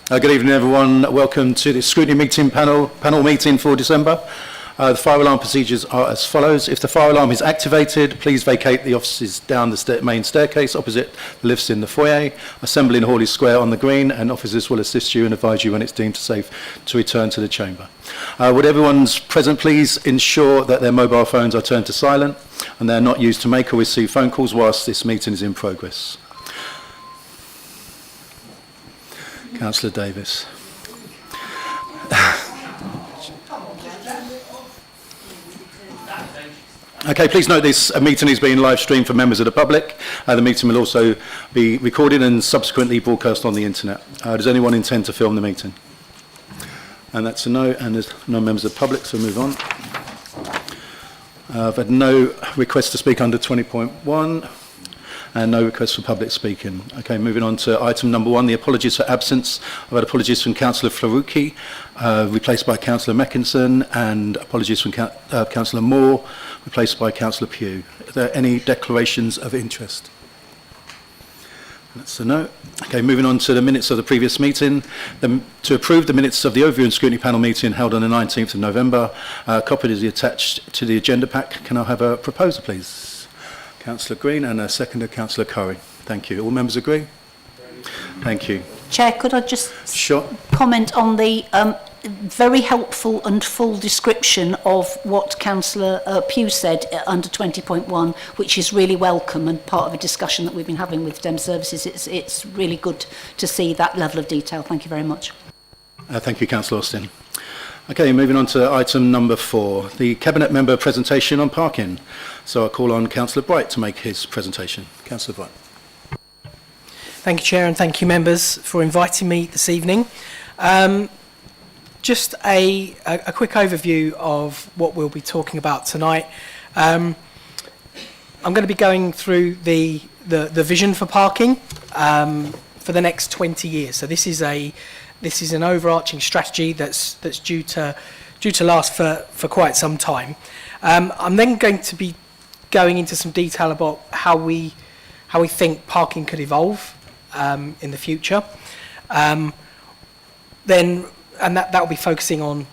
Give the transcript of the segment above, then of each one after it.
Good evening, everyone. Welcome to the Scrutiny Panel meeting for December. The fire alarm procedures are as follows. If the fire alarm is activated, please vacate the offices down the main staircase opposite the lifts in the foyer. Assemble in Hawley Square on the green, and officers will assist you and advise you when it's deemed safe to return to the chamber. Would everyone's present please ensure that their mobile phones are turned to silent and they're not used to make or receive phone calls whilst this meeting is in progress. Councillor Davis. Okay, please note this meeting is being live streamed for members of the public. The meeting will also be recorded and subsequently broadcast on the internet. Does anyone intend to film the meeting? And that's a no, and there's no members of the public, so move on. I've had no request to speak under 20.1. And no request for public speaking. Okay, moving on to item number 1, the apologies for absence. I've had apologies from Councillor Faruqi, replaced by Councillor Meckinson, and apologies from Councillor Moore, replaced by Councillor Pugh. Are there any declarations of interest? That's a no. Okay, moving on to the minutes of the previous meeting. To approve the minutes of the Overview and Scrutiny Panel meeting held on the 19th of November, a copy is attached to the agenda pack. Can I have a proposal, please? Councillor Green and a seconder, Councillor Curry. Thank you. All members agree? Thank you. Chair, could I just comment on the very helpful and full description of what Councillor Pugh said under 20.1, which is really welcome and part of a discussion that we've been having with Dem Services. It's really good to see that level of detail. Thank you very much. Thank you, Councillor Austin. Okay, moving on to item number 4, the Cabinet Member presentation on parking. So I'll call on Councillor Bright to make his presentation. Councillor Bright. Thank you, Chair, and thank you, members, for inviting me this evening. Just a quick overview of what we'll be talking about tonight. I'm going to be going through the vision for parking for the next 20 years. So this is an overarching strategy that's due to last for quite some time. I'm then going to be going into some detail about how we think parking could evolve in the future. That will be focusing on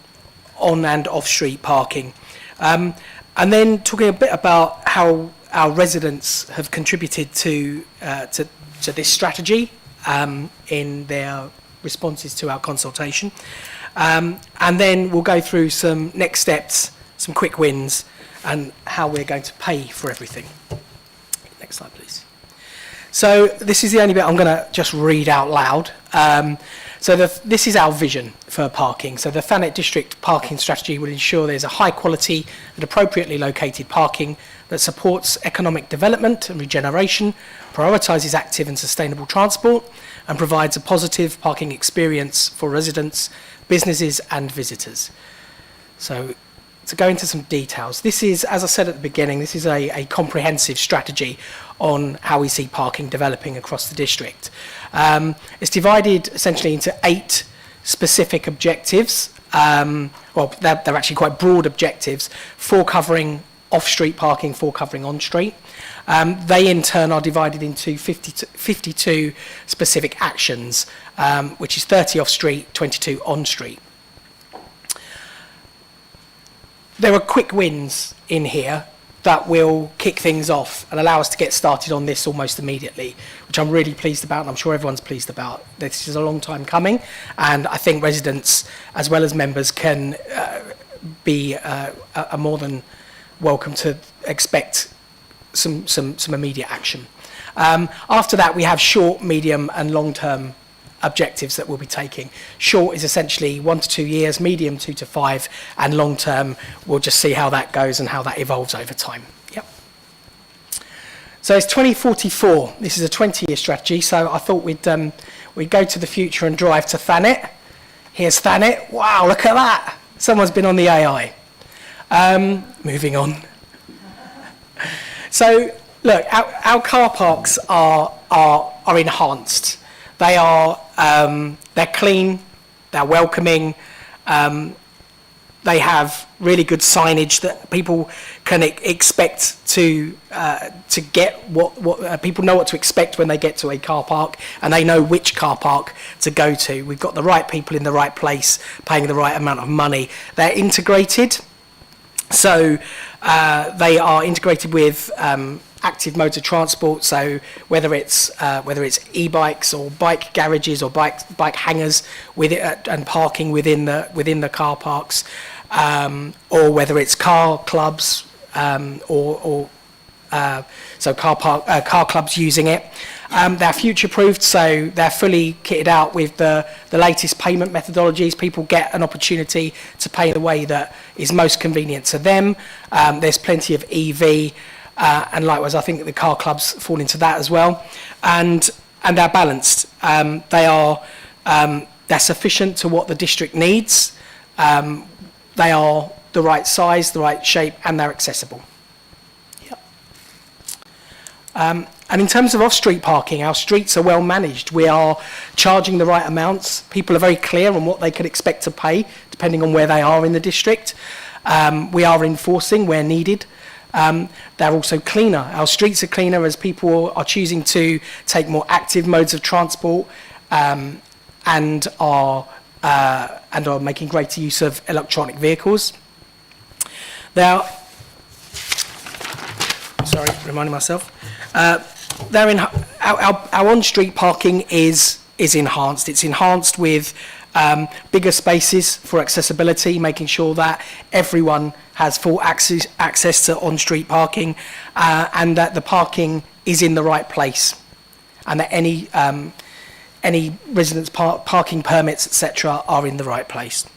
and off street parking, and then talking a bit about how our residents have contributed to this strategy in their responses to our consultation, and then we'll go through some next steps, some quick wins, and how we're going to pay for everything. Next slide, please. So this is the only bit I'm going to just read out loud. This is our vision for parking. So the Thanet District parking strategy will ensure there's a high quality and appropriately located parking that supports economic development and regeneration, prioritises active and sustainable transport, and provides a positive parking experience for residents, businesses and visitors. So to go into some details, this is, as I said at the beginning, this is a comprehensive strategy on how we see parking developing across the district. It's divided essentially into 8 specific objectives. Well, they're actually quite broad objectives, 4 covering off-street parking, 4 covering on-street. They in turn are divided into 52 specific actions, which is 30 off-street, 22 on-street. There are quick wins in here that will kick things off and allow us to get started on this almost immediately, which I'm really pleased about, and I'm sure everyone's pleased about. This is a long time coming, and I think residents as well as members can be are more than welcome to expect some immediate action. After that, we have short, medium and long-term objectives that we'll be taking. Short is essentially 1 to 2 years, medium 2 to 5, and long term we'll just see how that goes and how that evolves over time. Yep. So it's 2044. This is a 20-year strategy, so I thought we'd go to the future and drive to Thanet. Here's Thanet. Wow, look at that. Someone's been on the AI. Moving on. So look, our car parks are enhanced. They're clean, they're welcoming, they have really good signage that people can expect to get what people know what to expect when they get to a car park, and they know which car park to go to. We've got the right people in the right place, paying the right amount of money. They're integrated, so they are integrated with active modes of transport. So whether it's e-bikes or bike garages or bike hangars with it, and parking within the car parks. Or whether it's car clubs so car clubs using it. They're future-proofed, so they're fully kitted out with the latest payment methodologies. People get an opportunity to pay the way that is most convenient to them. There's plenty of EV, and likewise, I think the car clubs fall into that as well. And they're balanced. They're sufficient to what the district needs. They are the right size, the right shape, and they're accessible. Yep. And in terms of off-street parking, our streets are well managed. We are charging the right amounts. People are very clear on what they could expect to pay, depending on where they are in the district. We are enforcing where needed. They're also cleaner. Our streets are cleaner as people are choosing to take more active modes of transport and are making greater use of electronic vehicles. Now, sorry, reminding myself. Our on-street parking is enhanced. It's enhanced with bigger spaces for accessibility, making sure that everyone has full access to on-street parking, and that the parking is in the right place, and that any residence parking permits, etc., are in the right place.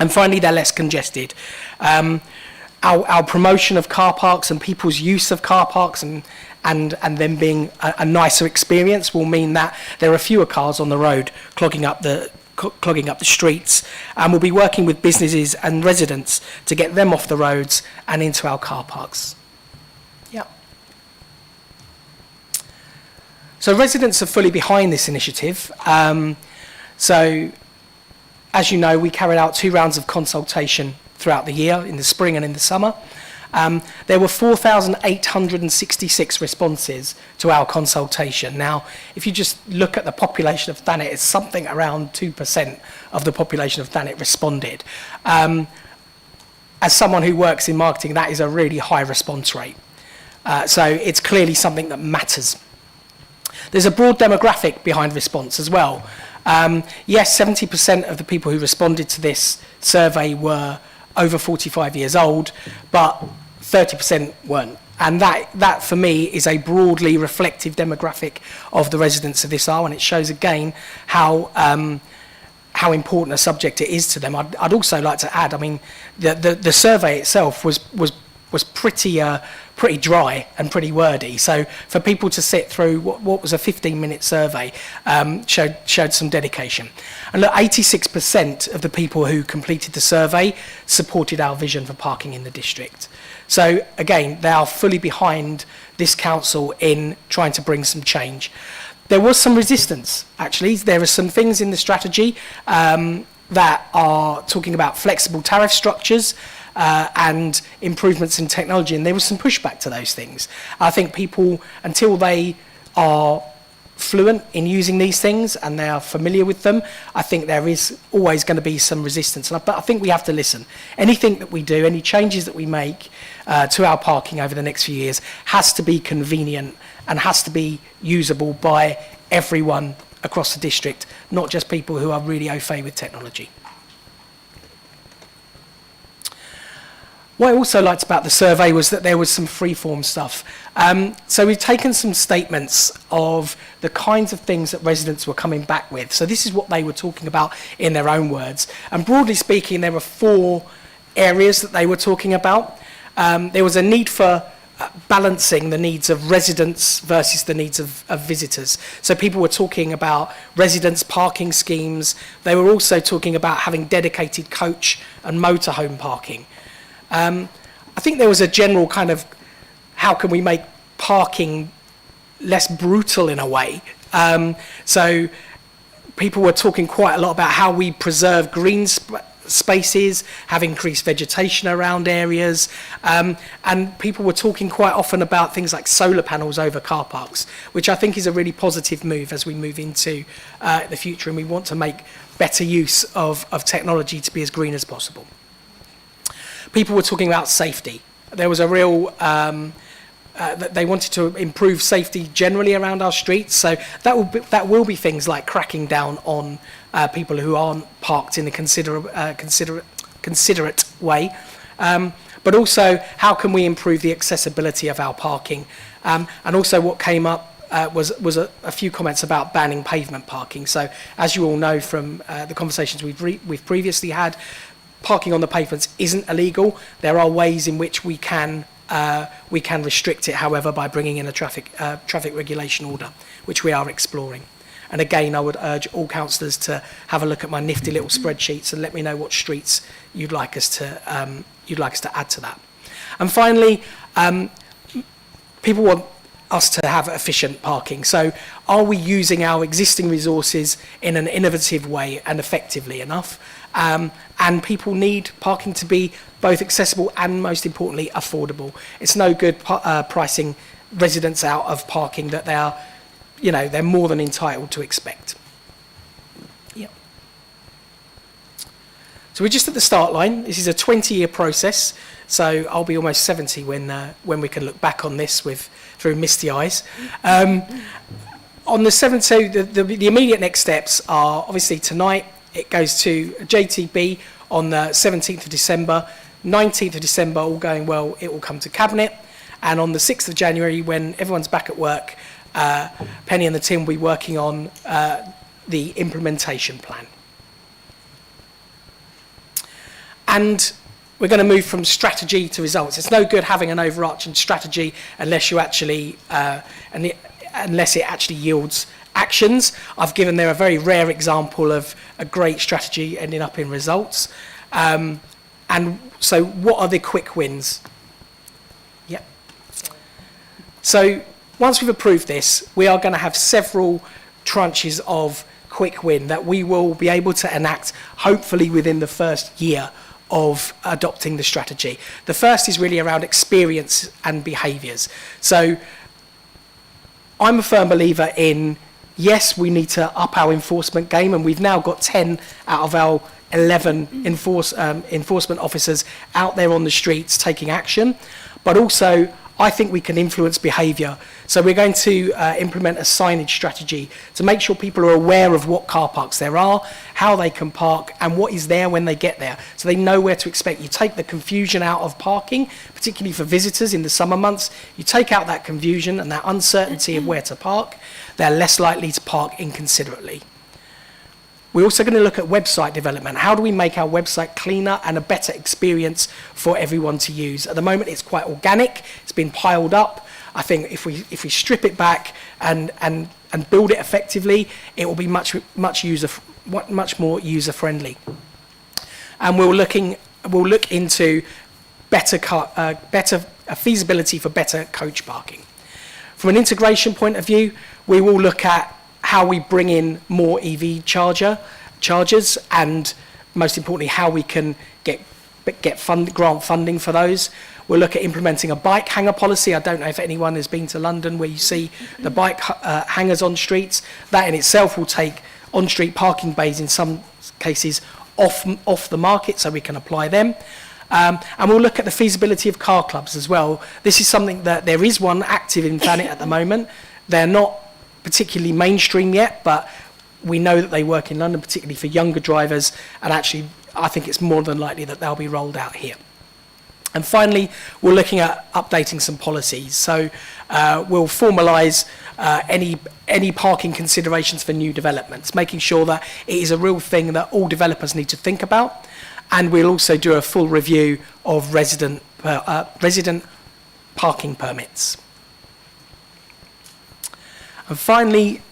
And finally, they're less congested. Our promotion of car parks and people's use of car parks and them being a nicer experience will mean that there are fewer cars on the road clogging up the streets, and we'll be working with businesses and residents to get them off the roads and into our car parks. Yeah. So residents are fully behind this initiative. So, as you know, we carried out 2 rounds of consultation throughout the year, in the spring and in the summer. There were 4,866 responses to our consultation. Now, if you just look at the population of Thanet, it's something around 2% of the population of Thanet responded. As someone who works in marketing, that is a really high response rate. So it's clearly something that matters. There's a broad demographic behind response as well. Yes, 70% of the people who responded to this survey were over 45 years old, but 30% weren't. And that for me is a broadly reflective demographic of the residents of this isle, and it shows again how important a subject it is to them. I'd also like to add, I mean, the survey itself was pretty dry and pretty wordy. So for people to sit through what was a 15-minute survey showed some dedication. And look, 86% of the people who completed the survey supported our vision for parking in the district. So again, they are fully behind this council in trying to bring some change. There was some resistance, actually. There are some things in the strategy that are talking about flexible tariff structures, and improvements in technology, and there was some pushback to those things. I think people, until they are fluent in using these things and they are familiar with them, I think there is always going to be some resistance. But I think we have to listen. Anything that we do, any changes that we make to our parking over the next few years has to be convenient and has to be usable by everyone across the district, not just people who are really au fait with technology. What I also liked about the survey was that there was some free-form stuff. So we've taken some statements of the kinds of things that residents were coming back with. So this is what they were talking about in their own words. And broadly speaking, there were 4 areas that they were talking about. There was a need for balancing the needs of residents versus the needs of visitors. So people were talking about residents' parking schemes. They were also talking about having dedicated coach and motorhome parking. I think there was a general kind of, how can we make parking less brutal in a way? So people were talking quite a lot about how we preserve green spaces, have increased vegetation around areas, and people were talking quite often about things like solar panels over car parks, which I think is a really positive move as we move into the future, and we want to make better use of technology to be as green as possible. People were talking about safety. There was a real that they wanted to improve safety generally around our streets, so that will be things like cracking down on people who aren't parked in a considerate way, but also how can we improve the accessibility of our parking, and also what came up was a few comments about banning pavement parking. So as you all know from the conversations we've previously had, parking on the pavements isn't illegal. There are ways in which we can restrict it, however, by bringing in a traffic regulation order, which we are exploring. And again, I would urge all councillors to have a look at my nifty little spreadsheets and let me know what streets you'd like us to add to that. And finally, people want us to have efficient parking. So are we using our existing resources in an innovative way and effectively enough? And people need parking to be both accessible and, most importantly, affordable. It's no good pricing residents out of parking that they are, they're more than entitled to expect. Yep. So we're just at the start line. This is a 20-year process. So I'll be almost 70 when we can look back on this through misty eyes. On the 7th, so the immediate next steps are obviously tonight. It goes to JTB on the 17th of December. 19th of December, all going well, it will come to Cabinet. And on the 6th of January, when everyone's back at work, Penny and the team will be working on the implementation plan. And we're going to move from strategy to results. It's no good having an overarching strategy unless you actually, unless it actually yields actions. I've given there a very rare example of a great strategy ending up in results. And so what are the quick wins? Yep. So once we've approved this, we are going to have several tranches of quick win that we will be able to enact hopefully within the first year of adopting the strategy. The first is really around experience and behaviours. So I'm a firm believer in, yes, we need to up our enforcement game, and we've now got 10 out of our 11 enforcement officers out there on the streets taking action, but also I think we can influence behaviour. So we're going to implement a signage strategy to make sure people are aware of what car parks there are, how they can park, and what is there when they get there, so they know where to expect. You take the confusion out of parking, particularly for visitors in the summer months. You take out that confusion and that uncertainty of where to park, they're less likely to park inconsiderately. We're also going to look at website development. How do we make our website cleaner and a better experience for everyone to use? At the moment, it's quite organic. It's been piled up. I think if we strip it back and build it effectively, it will be much more user friendly. And we'll look into better feasibility for better coach parking. From an integration point of view, we will look at how we bring in more EV chargers, and most importantly, how we can get grant funding for those. We'll look at implementing a bike hanger policy. I don't know if anyone has been to London where you see the bike hangers on streets. That in itself will take on-street parking bays in some cases off the market, so we can apply them. And we'll look at the feasibility of car clubs as well. This is something that there is one active in Thanet at the moment. They're not particularly mainstream yet, but we know that they work in London, particularly for younger drivers, and actually I think it's more than likely that they'll be rolled out here. And finally, we're looking at updating some policies. So we'll formalise any parking considerations for new developments, making sure that it is a real thing that all developers need to think about. And we'll also do a full review of resident parking permits. And finally,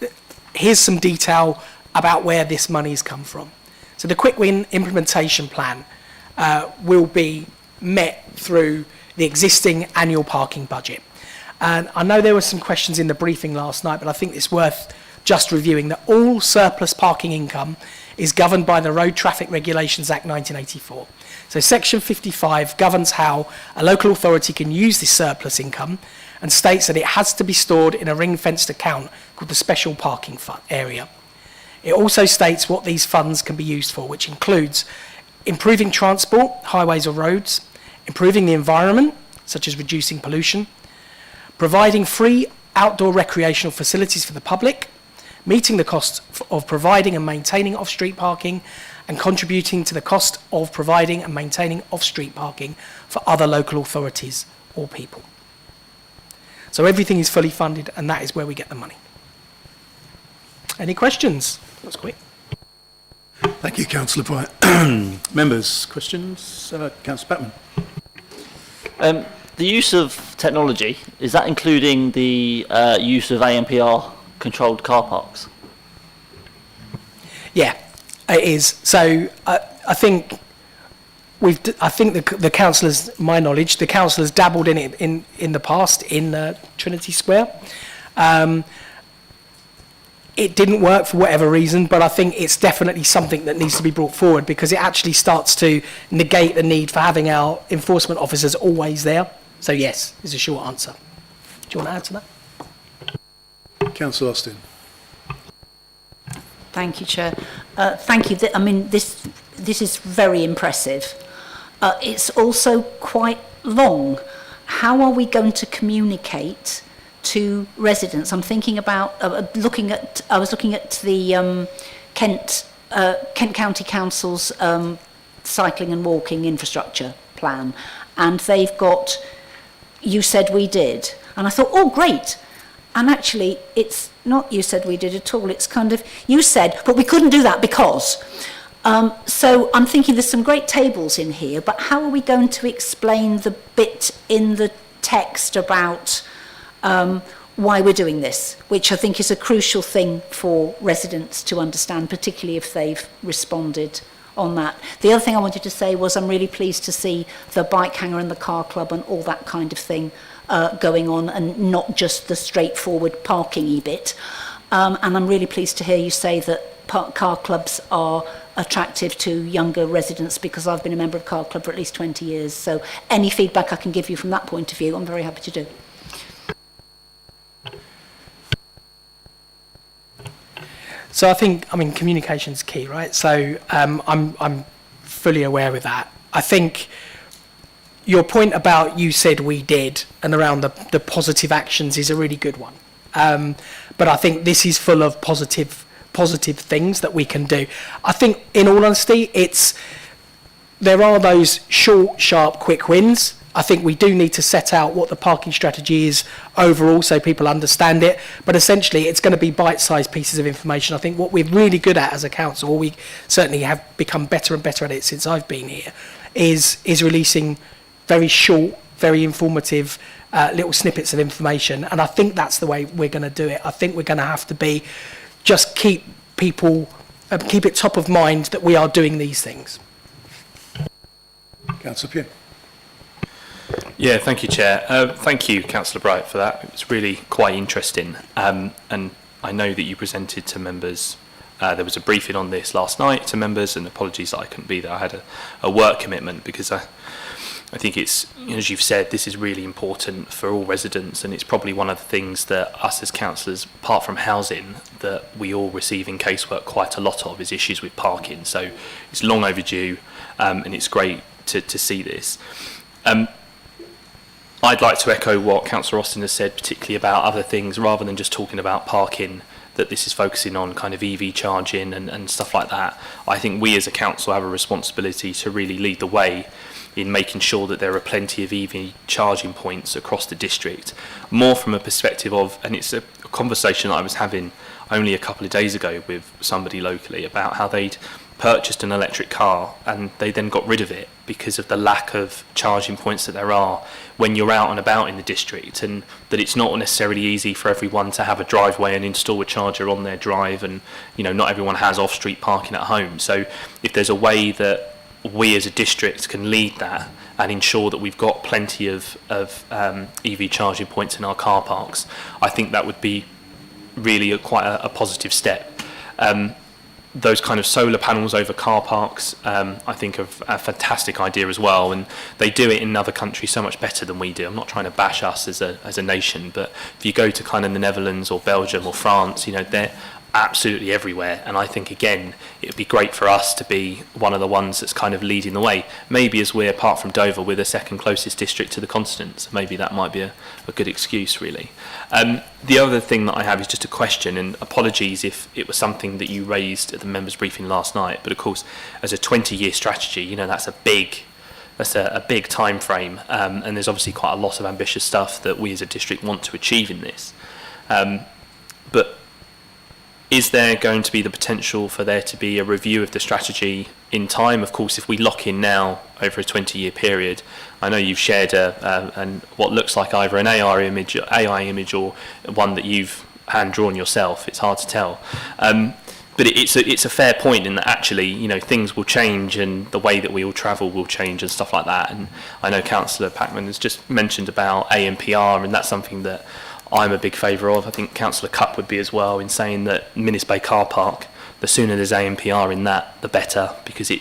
here's some detail about where this money's come from. So the quick win implementation plan will be met through the existing annual parking budget. And I know there were some questions in the briefing last night, but I think it's worth just reviewing that all surplus parking income is governed by the Road Traffic Regulations Act 1984. So Section 55 governs how a local authority can use this surplus income and states that it has to be stored in a ring-fenced account called the Special Parking Area. It also states what these funds can be used for, which includes improving transport, highways or roads, improving the environment, such as reducing pollution, providing free outdoor recreational facilities for the public, meeting the cost of providing and maintaining off-street parking, and contributing to the cost of providing and maintaining off-street parking for other local authorities or people. So everything is fully funded, and that is where we get the money. Any questions? That's quick. Thank you, Councillor Bright. Members, questions? Councillor Patman. The use of technology, is that including the use of ANPR controlled car parks? Yeah, it is. So I think the councillors, my knowledge, the councillors dabbled in it in the past in Trinity Square. It didn't work for whatever reason, but I think it's definitely something that needs to be brought forward because it actually starts to negate the need for having our enforcement officers always there. So yes, is a short answer. Do you want to add to that? Councillor Austin. Thank you, Chair. Thank you. I mean, this is very impressive. It's also quite long. How are we going to communicate to residents? I'm thinking about I was looking at the Kent County Council's cycling and walking infrastructure plan, and they've got "You Said We Did," and I thought, oh great, and actually it's not "You Said We Did" at all. It's kind of "You said, but we couldn't do that because." So I'm thinking there's some great tables in here, but how are we going to explain the bit in the text about why we're doing this, which I think is a crucial thing for residents to understand, particularly if they've responded on that. The other thing I wanted to say was I'm really pleased to see the bike hangar and the car club and all that kind of thing going on, and not just the straightforward parking-y bit. And I'm really pleased to hear you say that car clubs are attractive to younger residents, because I've been a member of car club for at least 20 years. So any feedback I can give you from that point of view, I'm very happy to do. So I mean, communication's key, right? So I'm fully aware of that. I think your point about "you said we did" and around the positive actions is a really good one. But I think this is full of positive things that we can do. I think, in all honesty, there are those short, sharp, quick wins. I think we do need to set out what the parking strategy is overall so people understand it, but essentially it's going to be bite-sized pieces of information. I think what we're really good at as a council, or we certainly have become better and better at it since I've been here, is releasing very short, very informative little snippets of information, and I think that's the way we're going to do it. I think we're going to have to just keep it top of mind that we are doing these things. Councillor Pugh. Yeah, thank you, Chair. Thank you, Councillor Bright, for that. It was really quite interesting. And I know that you presented to members. There was a briefing on this last night to members, and apologies that I couldn't be there. I had a work commitment, because I think it's, as you've said, this is really important for all residents, and it's probably one of the things that us as councillors, apart from housing, that we all receive in casework quite a lot of, is issues with parking. So it's long overdue, and it's great to see this. I'd like to echo what Councillor Austin has said, particularly about other things, rather than just talking about parking, that this is focusing on kind of EV charging and stuff like that. I think we as a council have a responsibility to really lead the way in making sure that there are plenty of EV charging points across the district, more from a perspective of, and it's a conversation that I was having only a couple of days ago with somebody locally about how they'd purchased an electric car and they then got rid of it because of the lack of charging points that there are when you're out and about in the district, and that it's not necessarily easy for everyone to have a driveway and install a charger on their drive, and not everyone has off-street parking at home. So if there's a way that we as a district can lead that and ensure that we've got plenty of EV charging points in our car parks, I think that would be really quite a positive step. those kind of solar panels over car parks, I think are a fantastic idea as well, and they do it in other countries so much better than we do. I'm not trying to bash us as a nation, but if you go to kind of the Netherlands or Belgium or France, you know, they're absolutely everywhere, and I think again it would be great for us to be one of the ones that's kind of leading the way. Maybe as we're, apart from Dover, we're the second closest district to the continent, so maybe that might be a good excuse really. The other thing that I have is just a question, and apologies if it was something that you raised at the members briefing last night, but of course as a 20-year strategy, you know, that's a big time frame, and there's obviously quite a lot of ambitious stuff that we as a district want to achieve in this, but is there going to be the potential for there to be a review of the strategy in time? Of course, if we lock in now over a 20-year period, I know you've shared what looks like either an AI image or one that you've hand-drawn yourself. It's hard to tell. But it's a fair point in that actually, you know, things will change and the way that we all travel will change and stuff like that. And I know Councillor Packman has just mentioned about ANPR, and that's something that I'm a big favour of. I think Councillor Cupp would be as well, in saying that Minnis Bay Car Park, the sooner there's ANPR in that, the better, because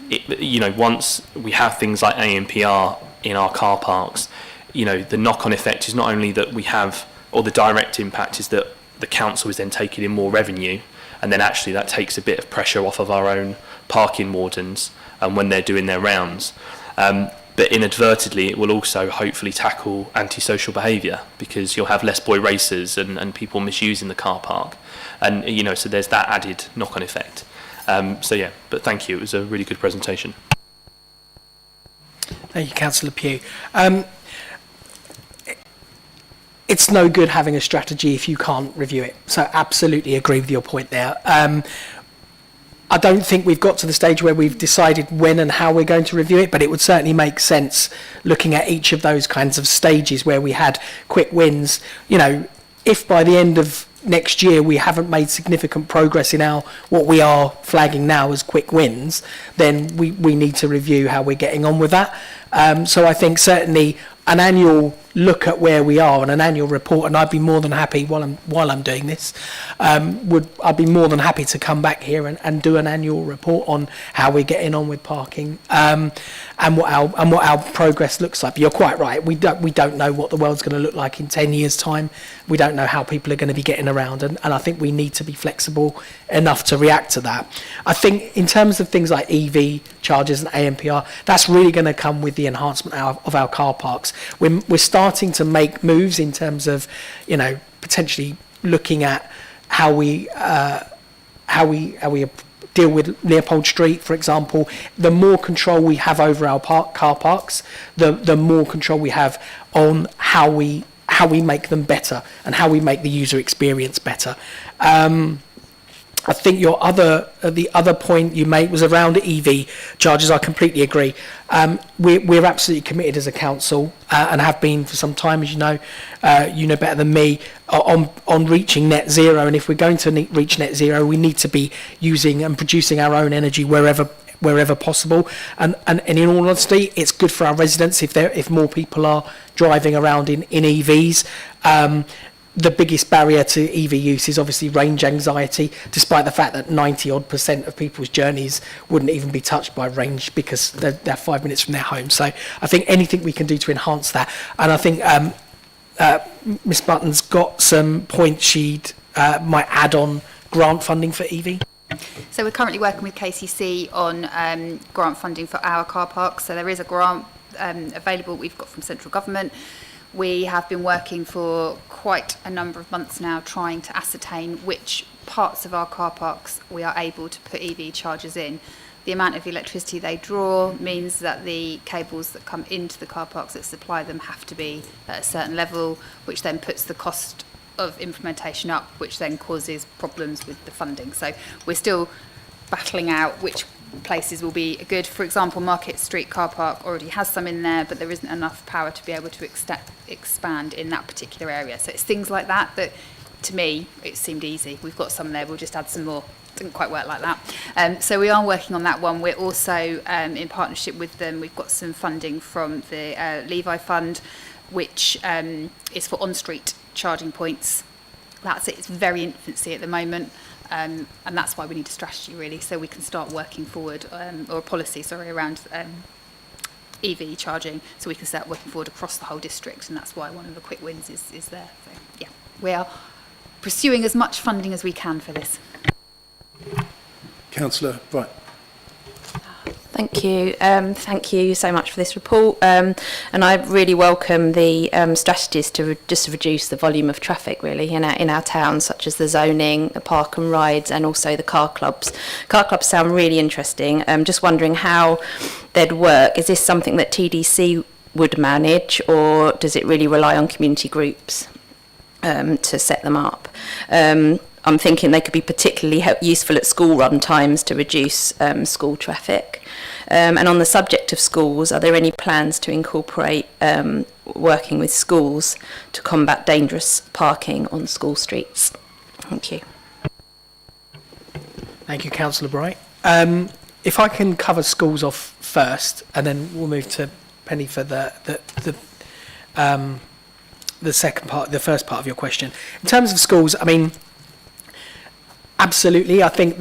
you know, once we have things like ANPR in our car parks, you know, the knock-on effect is not only that we have, or the direct impact is that the council is then taking in more revenue, and then actually that takes a bit of pressure off of our own parking wardens when they're doing their rounds. But inadvertently it will also hopefully tackle antisocial behaviour, because you'll have less boy racers and people misusing the car park, and you know, so there's that added knock-on effect. So yeah, but thank you, it was a really good presentation. Thank you, Councillor Pugh. It's no good having a strategy if you can't review it, so absolutely agree with your point there. I don't think we've got to the stage where we've decided when and how we're going to review it, but it would certainly make sense looking at each of those kinds of stages where we had quick wins. You know, if by the end of next year we haven't made significant progress in what we are flagging now as quick wins, then we need to review how we're getting on with that. So I think certainly an annual look at where we are and an annual report, and I'd be more than happy while I'm doing this, I'd be more than happy to come back here and do an annual report on how we're getting on with parking, and what our progress looks like. But you're quite right, we don't know what the world's going to look like in 10 years time. We don't know how people are going to be getting around, and I think we need to be flexible enough to react to that. I think in terms of things like EV charges and ANPR, that's really going to come with the enhancement of our car parks. We're starting to make moves in terms of, you know, potentially looking at how we deal with Leopold Street, for example. The more control we have over our car parks, the more control we have on how we make them better and how we make the user experience better. I think the other point you made was around EV charges. I completely agree. We're absolutely committed as a council, and have been for some time, as you know better than me, on reaching net zero. And if we're going to reach net zero, we need to be using and producing our own energy wherever possible. And in all honesty, it's good for our residents if more people are driving around in EVs. The biggest barrier to EV use is obviously range anxiety, despite the fact that 90% of people's journeys wouldn't even be touched by range because they're 5 minutes from their home. So I think anything we can do to enhance that. And I think Miss Button's got some points she'd might add on grant funding for EV. So we're currently working with KCC on grant funding for our car parks. So there is a grant available we've got from central government. We have been working for quite a number of months now trying to ascertain which parts of our car parks we are able to put EV chargers in. The amount of electricity they draw means that the cables that come into the car parks that supply them have to be at a certain level, which then puts the cost of implementation up, which then causes problems with the funding. So we're still battling out which places will be good. For example, Market Street car park already has some in there, but there isn't enough power to be able to expand in that particular area. So it's things like that to me it seemed easy. We've got some there, we'll just add some more. Didn't quite work like that. So we are working on that one. We're also in partnership with them. We've got some funding from the Levi Fund, which is for on-street charging points. That's it. It's very infancy at the moment. And that's why we need a strategy, really, so we can start working forward, or a policy, sorry, around EV charging, so we can start working forward across the whole district, and that's why one of the quick wins is there. So, yeah, we are pursuing as much funding as we can for this. Councillor Bright. Thank you. Thank you so much for this report. And I really welcome the strategies to just reduce the volume of traffic, really, in our towns, such as the zoning, the park and rides, and also the car clubs. Car clubs sound really interesting. I'm just wondering how they'd work. Is this something that TDC would manage, or does it really rely on community groups to set them up? I'm thinking they could be particularly useful at school run times to reduce school traffic. And on the subject of schools, are there any plans to incorporate working with schools to combat dangerous parking on school streets? Thank you. Thank you, Councillor Bright. If I can cover schools off first, and then we'll move to Penny for the second part, the first part of your question. In terms of schools, I mean, absolutely. I think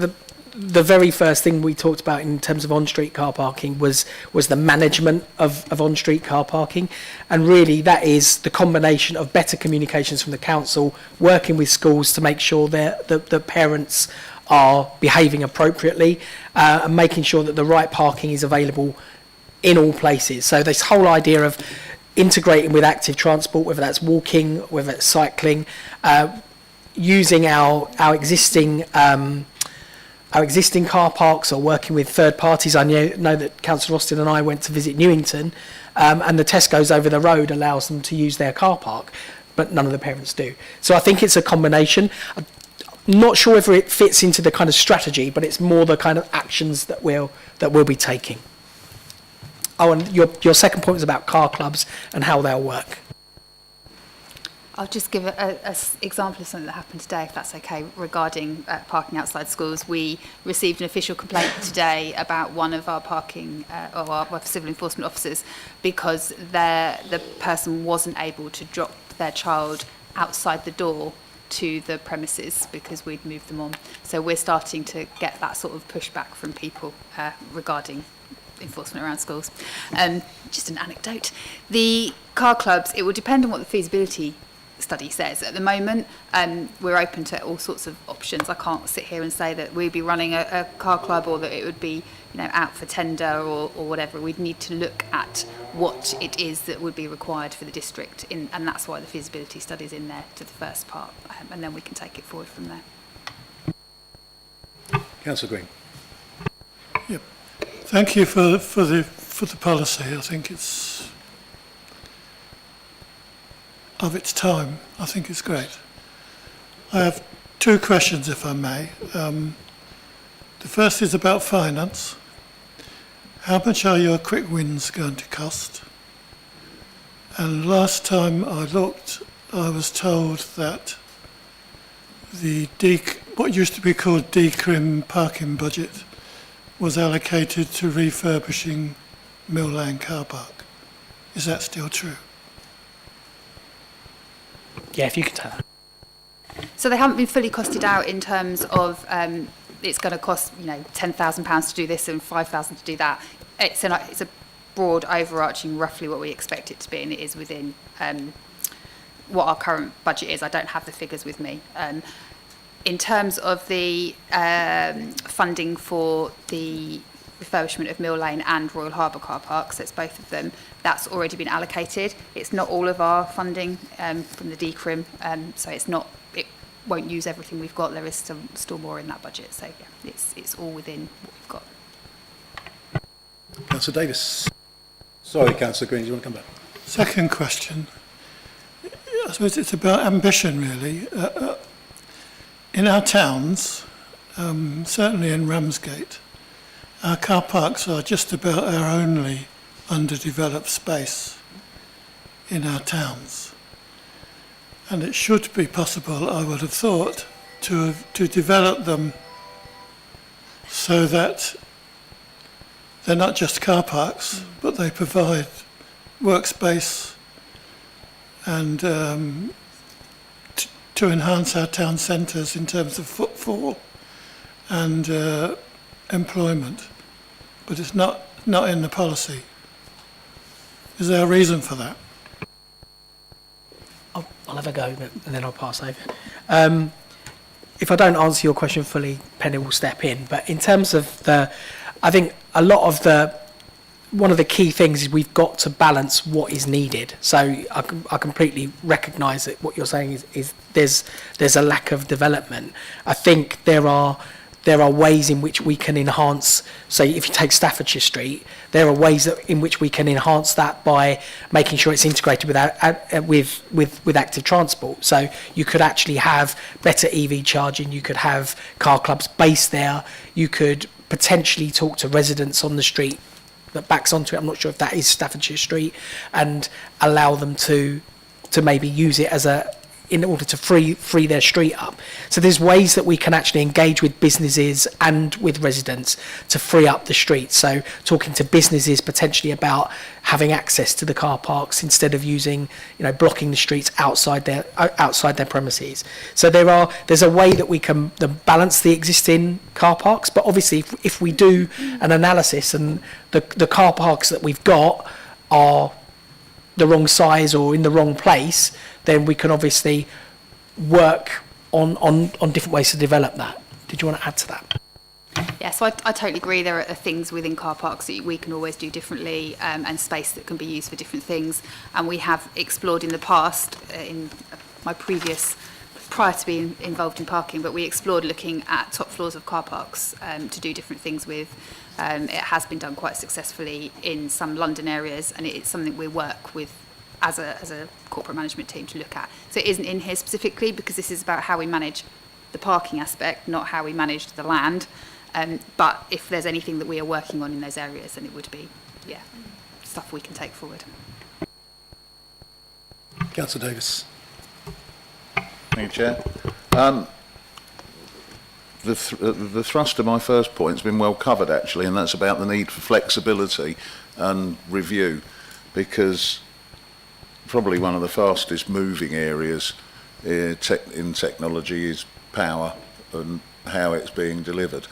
the very first thing we talked about in terms of on-street car parking was the management of on-street car parking, and really that is the combination of better communications from the council, working with schools to make sure that the parents are behaving appropriately, and making sure that the right parking is available in all places. So this whole idea of integrating with active transport, whether that's walking, whether it's cycling, using our existing car parks, or working with third parties. I know that Councillor Austin and I went to visit Newington, and the Tesco's over the road allows them to use their car park, but none of the parents do. So I think it's a combination. I'm not sure whether it fits into the kind of strategy, but it's more the kind of actions that we'll be taking. Oh, and your second point was about car clubs and how they'll work. I'll just give an example of something that happened today, if that's okay, regarding parking outside schools. We received an official complaint today about one of our parking, or our civil enforcement officers, because the person wasn't able to drop their child outside the door to the premises because we'd moved them on. So we're starting to get that sort of pushback from people regarding enforcement around schools. Just an anecdote. The car clubs, it will depend on what the feasibility study says. At the moment, we're open to all sorts of options. I can't sit here and say that we'd be running a car club, or that it would be, out for tender or whatever. We'd need to look at what it is that would be required for the district, and that's why the feasibility study is in there to the first part, and then we can take it forward from there. Councillor Green. Yep. Thank you for the policy. I think it's of its time. I think it's great. I have two questions, if I may. The first is about finance. How much are your quick wins going to cost? And last time I looked, I was told that what used to be called decrim parking budget was allocated to refurbishing Mill Lane car park. Is that still true? Yeah, if you could tell that. So they haven't been fully costed out in terms of it's going to cost £10,000 to do this and £5,000 to do that. It's a broad overarching, roughly what we expect it to be, and it is within what our current budget is. I don't have the figures with me. In terms of the funding for the refurbishment of Mill Lane and Royal Harbour car parks, that's both of them, that's already been allocated. It's not all of our funding from the decrim, so it won't use everything we've got. There is still more in that budget, so yeah, it's all within what we've got. Councillor Davis. Sorry, Councillor Green, do you want to come back? Second question, I suppose it's about ambition, really. In our towns, certainly in Ramsgate, our car parks are just about our only underdeveloped space in our towns. And it should be possible, I would have thought, to develop them so that they're not just car parks, but they provide workspace and to enhance our town centres in terms of footfall and employment, but it's not in the policy. Is there a reason for that? I'll have a go, and then I'll pass over. If I don't answer your question fully, Penny will step in. But in terms of I think a lot of one of the key things is we've got to balance what is needed. So I completely recognise that what you're saying is there's a lack of development. I think there are ways in which we can enhance, say if you take Staffordshire Street, there are ways in which we can enhance that by making sure it's integrated with active transport. So you could actually have better EV charging, you could have car clubs based there, you could potentially talk to residents on the street that backs onto it, I'm not sure if that is Staffordshire Street, and allow them to maybe use it in order to free their street up. So there's ways that we can actually engage with businesses and with residents to free up the streets. So talking to businesses potentially about having access to the car parks instead of using, blocking the streets outside their premises. So there's a way that we can balance the existing car parks, but obviously if we do an analysis and the car parks that we've got are the wrong size or in the wrong place, then we can obviously work on different ways to develop that. Did you want to add to that? Yeah, so I totally agree. There are things within car parks that we can always do differently, and space that can be used for different things. And we have explored in the past, in my prior to being involved in parking, but we explored looking at top floors of car parks to do different things with. It has been done quite successfully in some London areas, and it's something we work with as a corporate management team to look at. So it isn't in here specifically because this is about how we manage the parking aspect, not how we manage the land. But if there's anything that we are working on in those areas, then it would be, stuff we can take forward. Councillor Davis. Thank you, Chair. The thrust of my first point has been well covered, actually, and that's about the need for flexibility and review, because probably one of the fastest moving areas in technology is power and how it's being delivered.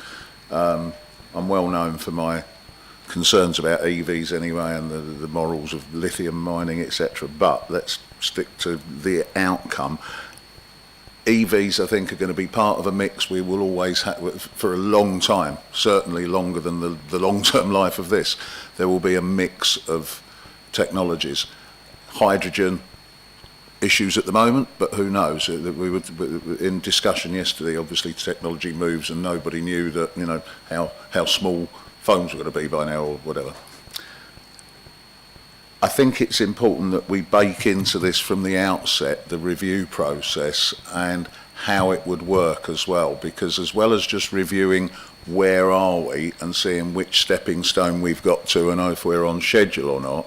I'm well known for my concerns about EVs anyway, and the morals of lithium mining, etc. But let's stick to the outcome. EVs, I think, are going to be part of a mix we will always have for a long time, certainly longer than the long-term life of this. There will be a mix of technologies. Hydrogen issues at the moment, but who knows? We were in discussion yesterday. Obviously, technology moves, and nobody knew that how small phones were going to be by now or whatever. I think it's important that we bake into this from the outset the review process and how it would work as well, because as well as just reviewing where are we and seeing which stepping stone we've got to and if we're on schedule or not,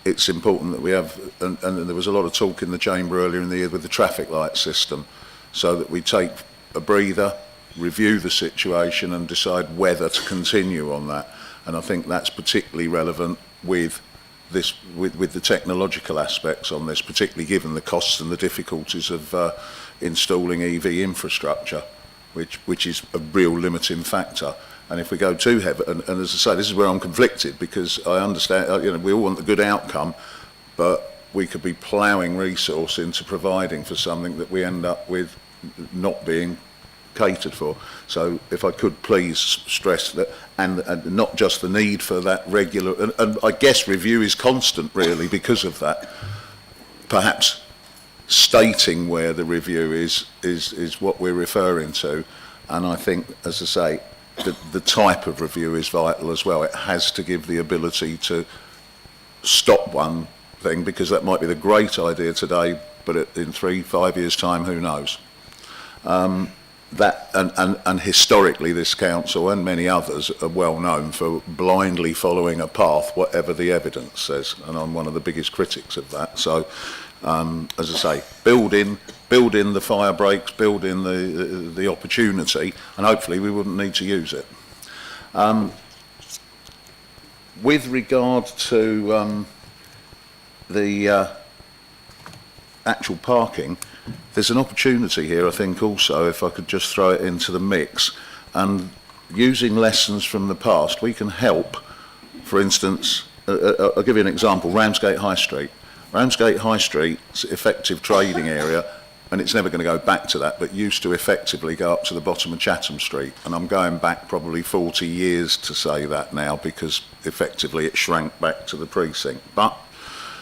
it's important that we have, and there was a lot of talk in the chamber earlier in the year with the traffic light system, so that we take a breather, review the situation and decide whether to continue on that. And I think that's particularly relevant with the technological aspects on this, particularly given the costs and the difficulties of installing EV infrastructure, which is a real limiting factor. And if we go too heavy, and as I say, this is where I'm conflicted, because I understand, we all want the good outcome, but we could be ploughing resource into providing for something that we end up with not being catered for. So if I could please stress that, and not just the need for that regular, and I guess review is constant really because of that, perhaps stating where the review is what we're referring to. And I think, as I say, the type of review is vital as well. It has to give the ability to stop one thing, because that might be the great idea today, but in 3-5 years' time, who knows? That and historically, this council and many others are well known for blindly following a path, whatever the evidence says, and I'm one of the biggest critics of that. So, as I say, build in the fire breaks, build in the opportunity, and hopefully we wouldn't need to use it. With regard to the actual parking, there's an opportunity here, I think, also, if I could just throw it into the mix, And using lessons from the past, we can help. For instance, I'll give you an example, Ramsgate High Street. Ramsgate High Street's effective trading area, and it's never going to go back to that, but used to effectively go up to the bottom of Chatham Street. And I'm going back probably 40 years to say that now, because effectively it shrank back to the precinct. But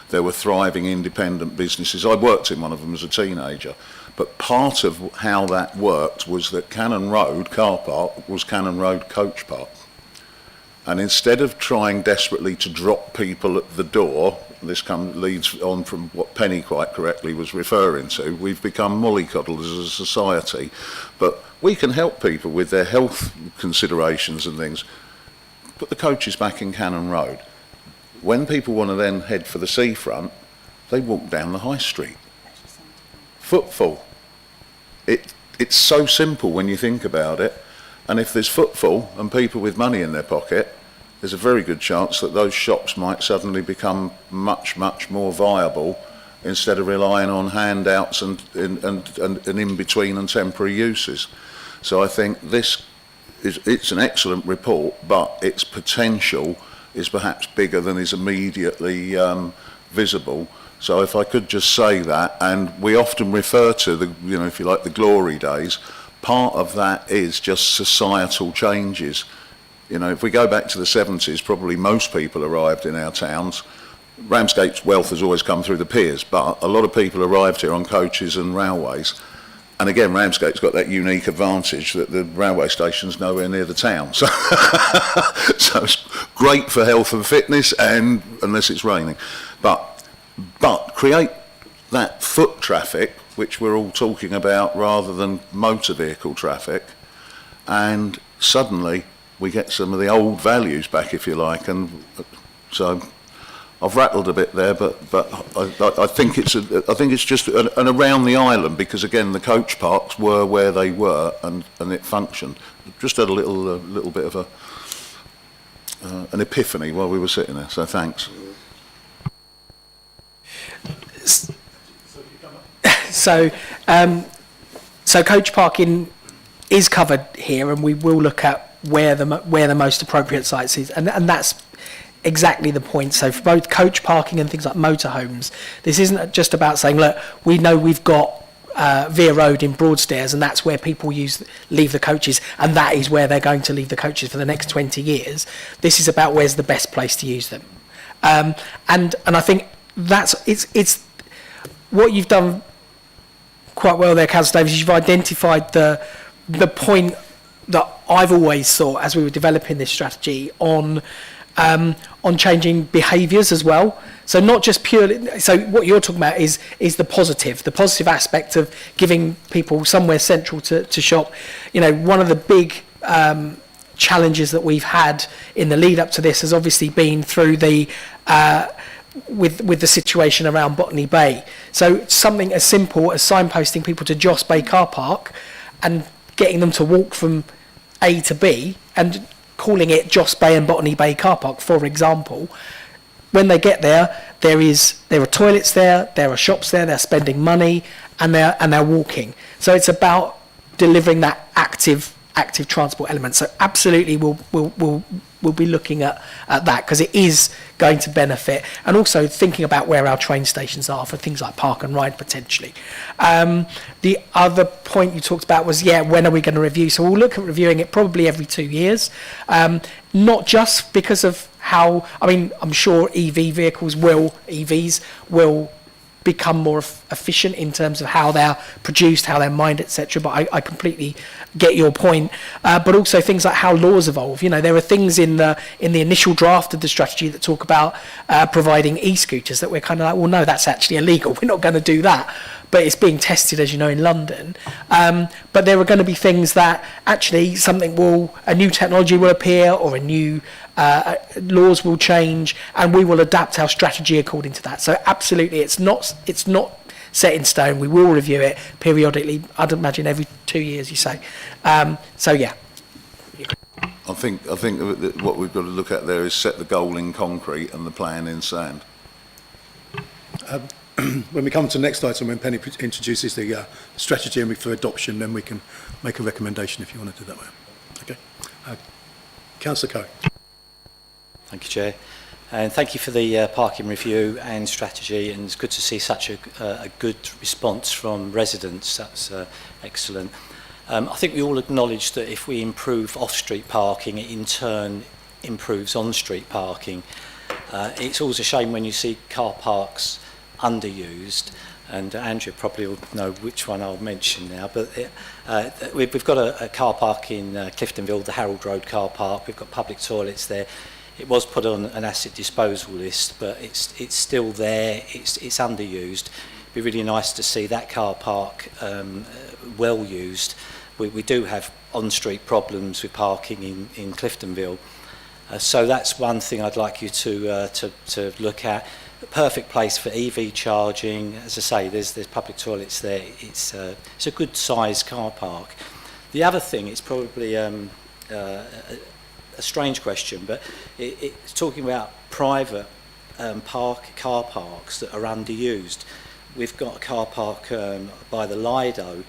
there were thriving independent businesses. I worked in one of them as a teenager. But part of how that worked was that Cannon Road car park was Cannon Road coach park. And instead of trying desperately to drop people at the door, this leads on from what Penny quite correctly was referring to, we've become mollycoddled as a society. But we can help people with their health considerations and things. Put the coaches back in Cannon Road. When people want to then head for the seafront, they walk down the high street. Footfall. It's so simple when you think about it. And if there's footfall and people with money in their pocket, there's a very good chance that those shops might suddenly become much, much more viable instead of relying on handouts and in-between and temporary uses. So I think it's an excellent report, but its potential is perhaps bigger than is immediately visible. So if I could just say that, and we often refer to the, if you like, the glory days, part of that is just societal changes. If we go back to the 70s, probably most people arrived in our towns. Ramsgate's wealth has always come through the piers, but a lot of people arrived here on coaches and railways. And again, Ramsgate's got that unique advantage that the railway station's nowhere near the town. So, so it's great for health and fitness, and unless it's raining. But create that foot traffic, which we're all talking about, rather than motor vehicle traffic, and suddenly we get some of the old values back, if you like. And so I've rattled a bit there, but I think it's just and around the island, because again the coach parks were where they were and it functioned. Just had a little bit of an epiphany while we were sitting there. So thanks. So coach parking is covered here, and we will look at where the most appropriate sites is, and that's exactly the point. So for both coach parking and things like motorhomes, this isn't just about saying, look, we know we've got Vere Road in Broadstairs, and that's where people leave the coaches, and that is where they're going to leave the coaches for the next 20 years. This is about where's the best place to use them, and I think it's what you've done quite well there, Councillor Davies. You've identified the point that I've always thought as we were developing this strategy on changing behaviours as well. So not just purely. So what you're talking about is the positive aspect of giving people somewhere central to shop. One of the big challenges that we've had in the lead up to this has obviously been through the with the situation around Botany Bay. So something as simple as signposting people to Joss Bay car park and getting them to walk from A to B and calling it Joss Bay and Botany Bay car park, for example. When they get there, there are toilets there are shops there, they're spending money, and they're walking. So it's about delivering that active transport element. So absolutely we'll be looking at that, because it is going to benefit, and also thinking about where our train stations are for things like park and ride potentially. The other point you talked about was, when are we going to review? So we'll look at reviewing it probably every 2 years, not just because of how, I'm sure EVs will become more efficient in terms of how they're produced, how they're mined, etc. But I completely get your point. But also things like how laws evolve. There are things in the initial draft of the strategy that talk about providing e-scooters that we're kind of like, well, no, that's actually illegal. We're not going to do that. But it's being tested, as you know, in London. But there are going to be things that actually a new technology will appear, or a new laws will change, and we will adapt our strategy according to that. So absolutely, it's not set in stone. We will review it periodically. I'd imagine every 2 years, you say. So yeah. I think what we've got to look at there is set the goal in concrete and the plan in sand. When we come to the next item, when Penny introduces the strategy for adoption, then we can make a recommendation if you want to do it that way. Okay. Councillor Coe. Thank you, Chair. And thank you for the parking review and strategy, and it's good to see such a good response from residents. That's excellent. I think we all acknowledge that if we improve off-street parking, it in turn improves on-street parking. It's always a shame when you see car parks underused, and Andrew probably will know which one I'll mention now, but we've got a car park in Cliftonville, the Harold Road car park. We've got public toilets there. It was put on an asset disposal list, but it's still there. It's underused. It'd be really nice to see that car park well used. We do have on-street problems with parking in Cliftonville, so that's one thing I'd like you to look at. The perfect place for EV charging. As I say, there's public toilets there. It's a good sized car park. The other thing, it's probably a strange question, but it's talking about private car parks that are underused. We've got a car park by the Lido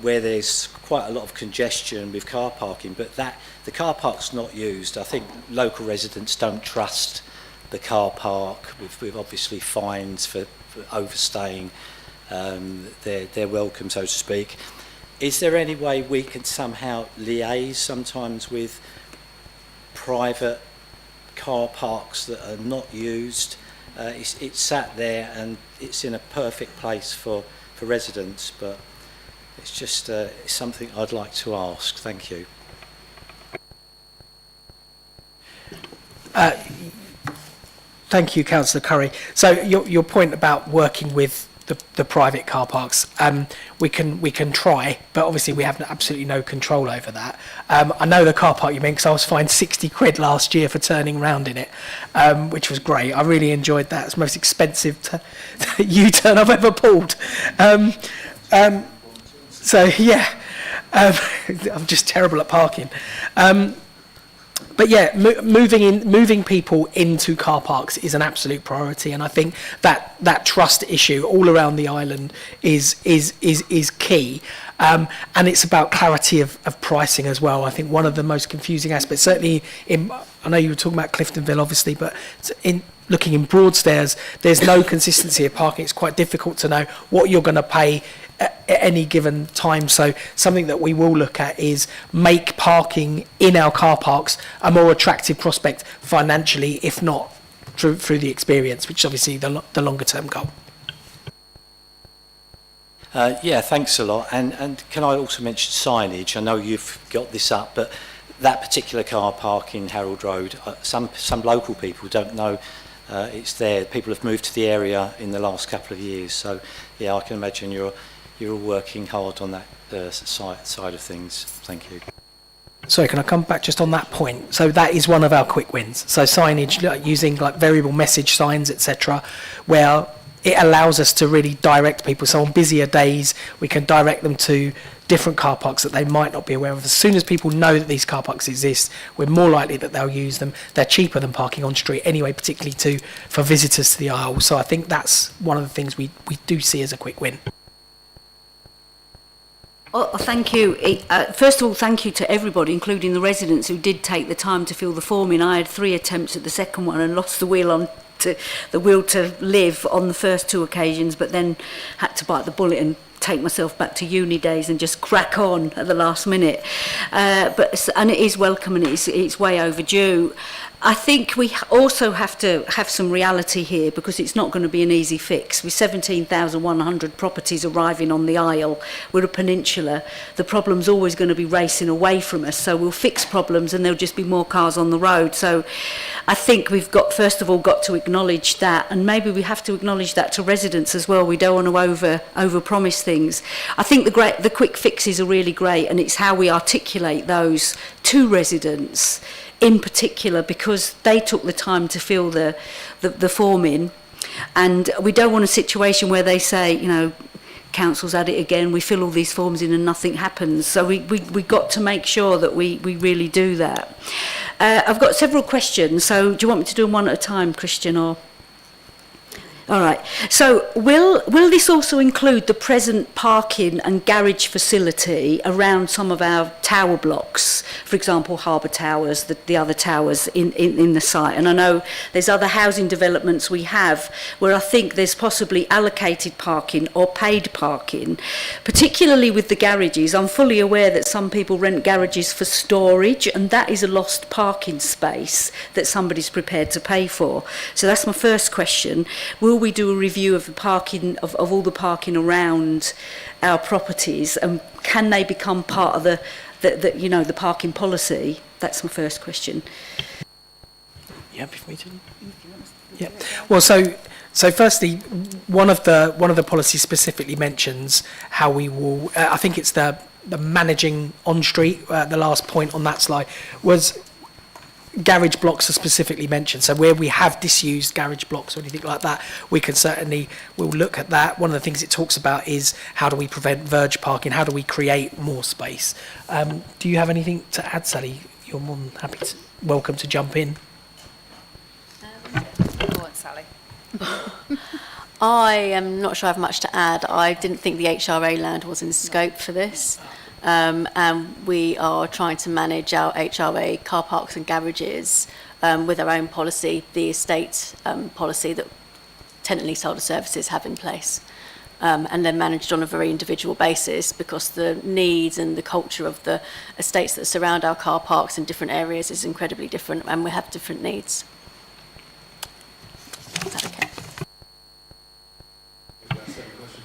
where there's quite a lot of congestion with car parking, but the car park's not used. I think local residents don't trust the car park, with obviously fines for overstaying their welcome, so to speak. Is there any way we can somehow liaise sometimes with private car parks that are not used? It's sat there and it's in a perfect place for residents, but it's just something I'd like to ask. Thank you. Thank you, Councillor Curry. So your point about working with the private car parks, we can try, but obviously we have absolutely no control over that. I know the car park you meant, because I was fined 60 quid last year for turning round in it, which was great. I really enjoyed that. It's the most expensive U-turn I've ever pulled. So yeah, I'm just terrible at parking. But yeah, moving people into car parks is an absolute priority, and I think that trust issue all around the island is key, and it's about clarity of pricing as well. I think one of the most confusing aspects, certainly I know you were talking about Cliftonville, obviously, but looking in Broadstairs, there's no consistency of parking. It's quite difficult to know what you're going to pay at any given time. So something that we will look at is make parking in our car parks a more attractive prospect financially, if not through the experience, which is obviously the longer term goal. Yeah, thanks a lot. And can I also mention signage? I know you've got this up, but that particular car park in Harold Road, some local people don't know it's there. People have moved to the area in the last couple of years, so yeah, I can imagine you're all working hard on that side of things. Thank you. Sorry, can I come back just on that point? So that is one of our quick wins. So signage, using like variable message signs, etc., where it allows us to really direct people. So on busier days, we can direct them to different car parks that they might not be aware of. As soon as people know that these car parks exist, we're more likely that they'll use them. They're cheaper than parking on street anyway, particularly for visitors to the Isle. So I think that's one of the things we do see as a quick win. Oh, thank you. First of all, thank you to everybody, including the residents who did take the time to fill the form in. I had 3 attempts at the second one and lost the will to live on the first 2 occasions, but then had to bite the bullet and take myself back to uni days and just crack on at the last minute. And it is welcome, and it's way overdue. I think we also have to have some reality here, because it's not going to be an easy fix. With 17,100 properties arriving on the Isle, we're a peninsula, the problem's always going to be racing away from us, so we'll fix problems and there'll just be more cars on the road. So I think we've got, first of all, got to acknowledge that, and maybe we have to acknowledge that to residents as well. We don't want to over-promise things. I think the quick fixes are really great, and it's how we articulate those to residents in particular, because they took the time to fill the form in, and we don't want a situation where they say, you know, council's at it again, we fill all these forms in and nothing happens. So we got to make sure that we really do that. I've got several questions, so do you want me to do them one at a time, Christian, or? All right. So will this also include the present parking and garage facility around some of our tower blocks, for example, Harbour Towers, the other towers in the site? And I know there's other housing developments we have where I think there's possibly allocated parking or paid parking, particularly with the garages. I'm fully aware that some people rent garages for storage, and that is a lost parking space that somebody's prepared to pay for. So that's my first question. Will we do a review of the parking, of all the parking around our properties, and can they become part of the parking policy? That's my first question. Yeah, before you do. Yeah. Well, so firstly, one of the policies specifically mentions how we will. I think it's the managing on street. The last point on that slide was garage blocks are specifically mentioned. So where we have disused garage blocks or anything like that, we'll look at that. One of the things it talks about is how do we prevent verge parking? How do we create more space? Do you have anything to add, Sally? You're more than welcome to jump in. Go on, Sally. I am not sure I have much to add. I didn't think the HRA land was in scope for this. And we are trying to manage our HRA car parks and garages with our own policy, the estate policy that tenant leaseholder services have in place. And then managed on a very individual basis, because the needs and the culture of the estates that surround our car parks in different areas is incredibly different, and we have different needs. Is that okay?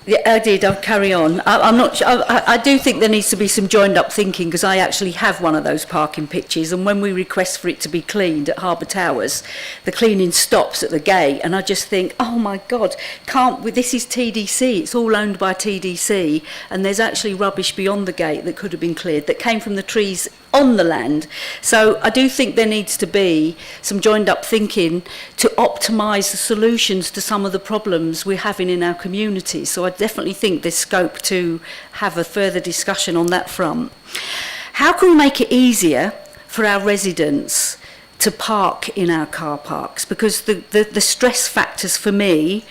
Yeah, I did. I'll carry on. I'm not. I do think there needs to be some joined-up thinking, because I actually have one of those parking pitches, and when we request for it to be cleaned at Harbour Towers, the cleaning stops at the gate, and I just think, oh my God, can't we? This is TDC. It's all owned by TDC, and there's actually rubbish beyond the gate that could have been cleared that came from the trees on the land. So I do think there needs to be some joined up thinking to optimise the solutions to some of the problems we're having in our communities. So I definitely think there's scope to have a further discussion on that front. How can we make it easier for our residents to park in our car parks? Because the stress factors for me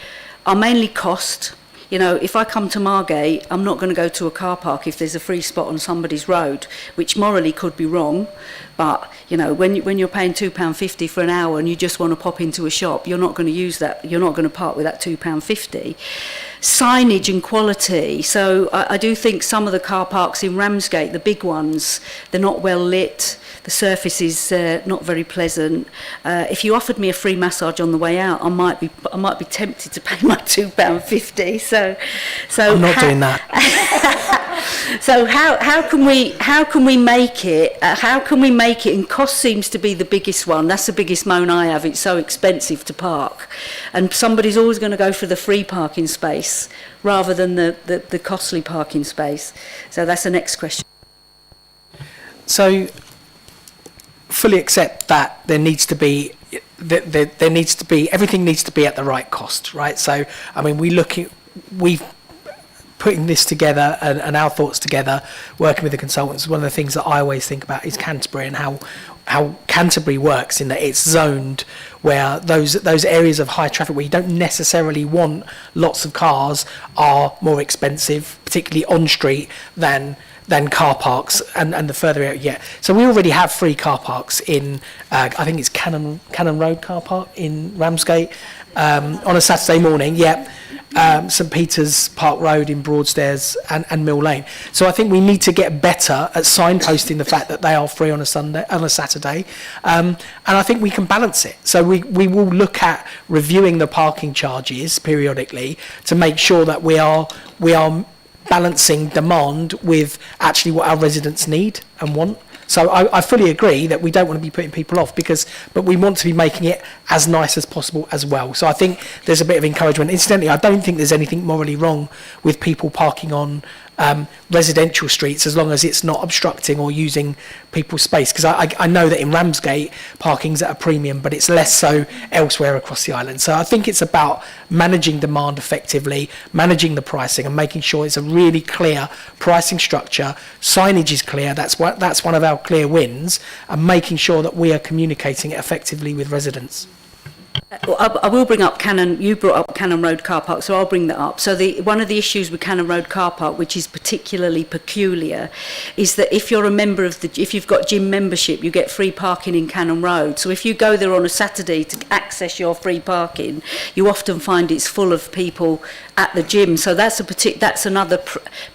are mainly cost. You know, if I come to Margate, I'm not going to go to a car park if there's a free spot on somebody's road, which morally could be wrong. But, you know, when you're paying £2.50 for an hour and you just want to pop into a shop, you're not going to use that. You're not going to park with that £2.50. Signage and quality. So I do think some of the car parks in Ramsgate, the big ones, they're not well lit. The surface is not very pleasant. If you offered me a free massage on the way out, I might be tempted to pay my £2.50. So I'm not doing that. So how can we make it? How can we make it? And cost seems to be the biggest one. That's the biggest moan I have. It's so expensive to park, and somebody's always going to go for the free parking space rather than the costly parking space. So that's the next question. So fully accept that there needs to be everything needs to be at the right cost, right? So I mean, we've putting this together and our thoughts together, working with the consultants. One of the things that I always think about is Canterbury and how Canterbury works, in that it's zoned where those areas of high traffic where you don't necessarily want lots of cars are more expensive, particularly on street, than car parks, and the further out you get. So we already have free car parks in, I think it's Cannon Road car park in Ramsgate, on a Saturday morning, St Peter's Park Road in Broadstairs and Mill Lane. So I think we need to get better at signposting the fact that they are free on a Saturday, and I think we can balance it. So we will look at reviewing the parking charges periodically to make sure that we are balancing demand with actually what our residents need and want. So I fully agree that we don't want to be putting people off, but we want to be making it as nice as possible as well. So I think there's a bit of encouragement. Incidentally, I don't think there's anything morally wrong with people parking on residential streets, as long as it's not obstructing or using people's space. Because I know that in Ramsgate, parking's at a premium, but it's less so elsewhere across the island. So I think it's about managing demand effectively, managing the pricing, and making sure it's a really clear pricing structure. Signage is clear. That's one of our clear wins, and making sure that we are communicating it effectively with residents. I will bring up Cannon. You brought up Cannon Road car park, so I'll bring that up. So one of the issues with Cannon Road car park, which is particularly peculiar, is that if you're a member of if you've got gym membership, you get free parking in Cannon Road. So if you go there on a Saturday to access your free parking, you often find it's full of people at the gym. So that's another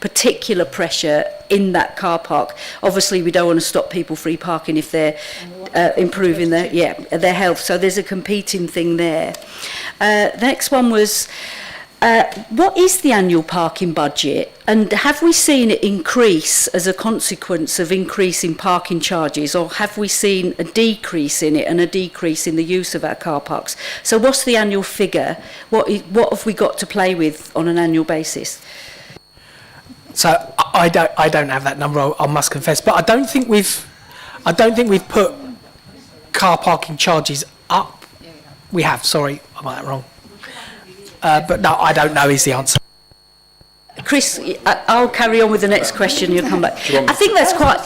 particular pressure in that car park. Obviously, we don't want to stop people free parking if they're improving their health. So there's a competing thing there. The next one was, what is the annual parking budget, and have we seen it increase as a consequence of increase in parking charges, or have we seen a decrease in it and a decrease in the use of our car parks? So what's the annual figure? What have we got to play with on an annual basis? So I don't have that number, I must confess, but I don't think we've put car parking charges up. We have, sorry, I got that wrong. But no, I don't know is the answer. Chris, I'll carry on with the next question. You'll come back. I think that's quite.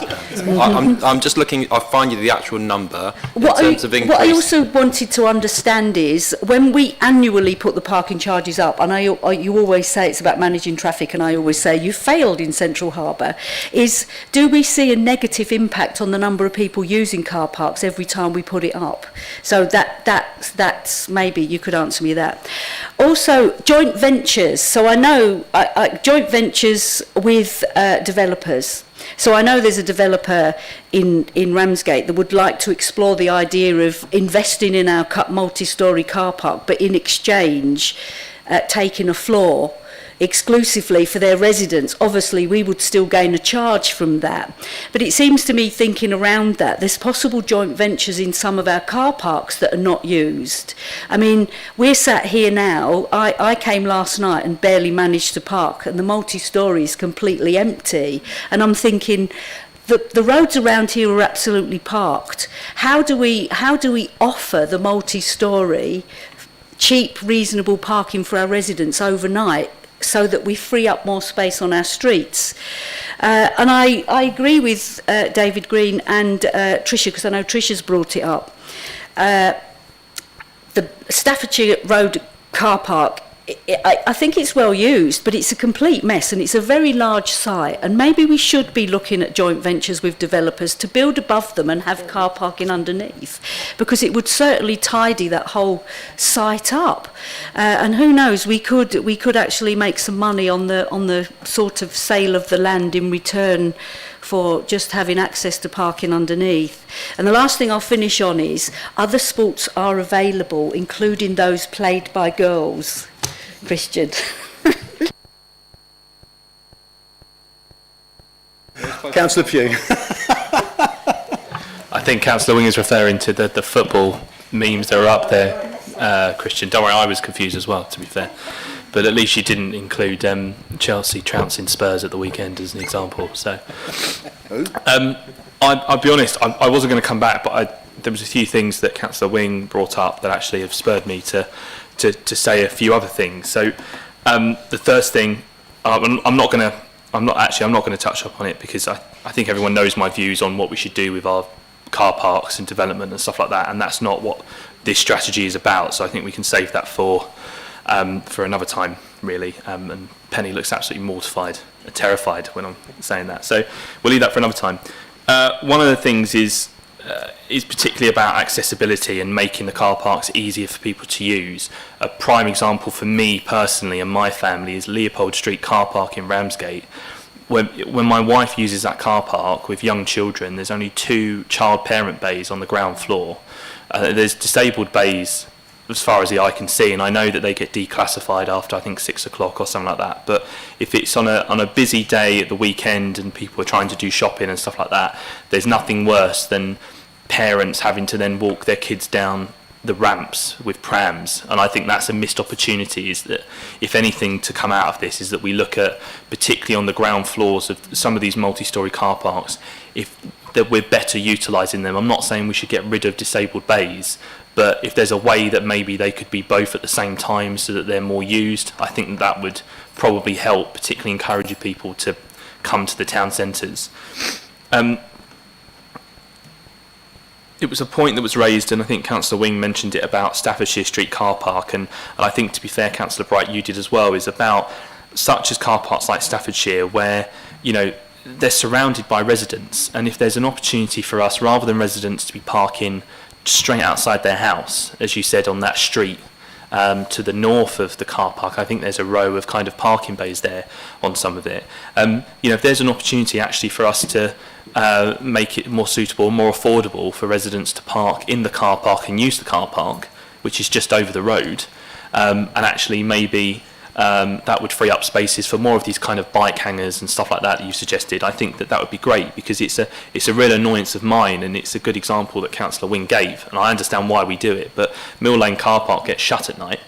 I'm just looking. I'll find you the actual number in terms of increase. What I also wanted to understand is when we annually put the parking charges up, and you always say it's about managing traffic, and I always say you failed in Central Harbour. Do we see a negative impact on the number of people using car parks every time we put it up? So that's maybe you could answer me that. Also, joint ventures. So I know joint ventures with developers. So I know there's a developer in Ramsgate that would like to explore the idea of investing in our multi-storey car park, but in exchange taking a floor exclusively for their residents. Obviously, we would still gain a charge from that. But it seems to me, thinking around that, there's possible joint ventures in some of our car parks that are not used. I mean, we're sat here now. I came last night and barely managed to park, and the multi-storey is completely empty. And I'm thinking, the roads around here are absolutely parked. How do we offer the multi-storey cheap, reasonable parking for our residents overnight, so that we free up more space on our streets? And I agree with David Green and Tricia, because I know Tricia's brought it up. The Staffordshire Road car park, I think it's well used, but it's a complete mess, and it's a very large site, and maybe we should be looking at joint ventures with developers to build above them and have car parking underneath, because it would certainly tidy that whole site up. And who knows, we could actually make some money on the sort of sale of the land in return for just having access to parking underneath. And the last thing I'll finish on is other sports are available, including those played by girls. Christian. Councillor Pugh. I think Councillor Wing is referring to the football memes that are up there, Christian. Don't worry, I was confused as well, to be fair. But at least you didn't include Chelsea trouncing Spurs at the weekend as an example. So, I'll be honest, I wasn't going to come back, but there was a few things that Councillor Wing brought up that actually have spurred me to say a few other things. So, the first thing, I'm not going to touch up on it, because I think everyone knows my views on what we should do with our car parks and development and stuff like that, and that's not what this strategy is about. So I think we can save that for another time, really. And Penny looks absolutely mortified, terrified when I'm saying that. So we'll leave that for another time. One of the things is particularly about accessibility and making the car parks easier for people to use. A prime example for me personally and my family is Leopold Street car park in Ramsgate. When my wife uses that car park with young children, there's only 2 child parent bays on the ground floor. There's disabled bays as far as the eye can see, and I know that they get declassified after I think 6 o'clock or something like that. But if it's on a busy day at the weekend and people are trying to do shopping and stuff like that, there's nothing worse than parents having to then walk their kids down the ramps with prams. And I think that's a missed opportunity, is that if anything to come out of this is that we look at, particularly on the ground floors of some of these multi-storey car parks, that we're better utilising them. I'm not saying we should get rid of disabled bays, but if there's a way that maybe they could be both at the same time so that they're more used, I think that would probably help, particularly encouraging people to come to the town centres. it was a point that was raised, and I think Councillor Wing mentioned it about Staffordshire Street car park, and I think, to be fair, Councillor Bright, you did as well, is about such as car parks like Staffordshire, where, you know, they're surrounded by residents, and if there's an opportunity for us, rather than residents to be parking straight outside their house, as you said, on that street, to the north of the car park, I think there's a row of kind of parking bays there on some of it. You know, if there's an opportunity actually for us to make it more suitable, more affordable for residents to park in the car park and use the car park, which is just over the road, and actually maybe that would free up spaces for more of these kind of bike hangers and stuff like that you suggested. I think that would be great, because it's a real annoyance of mine, and it's a good example that Councillor Wing gave, and I understand why we do it. But Mill Lane car park gets shut at night,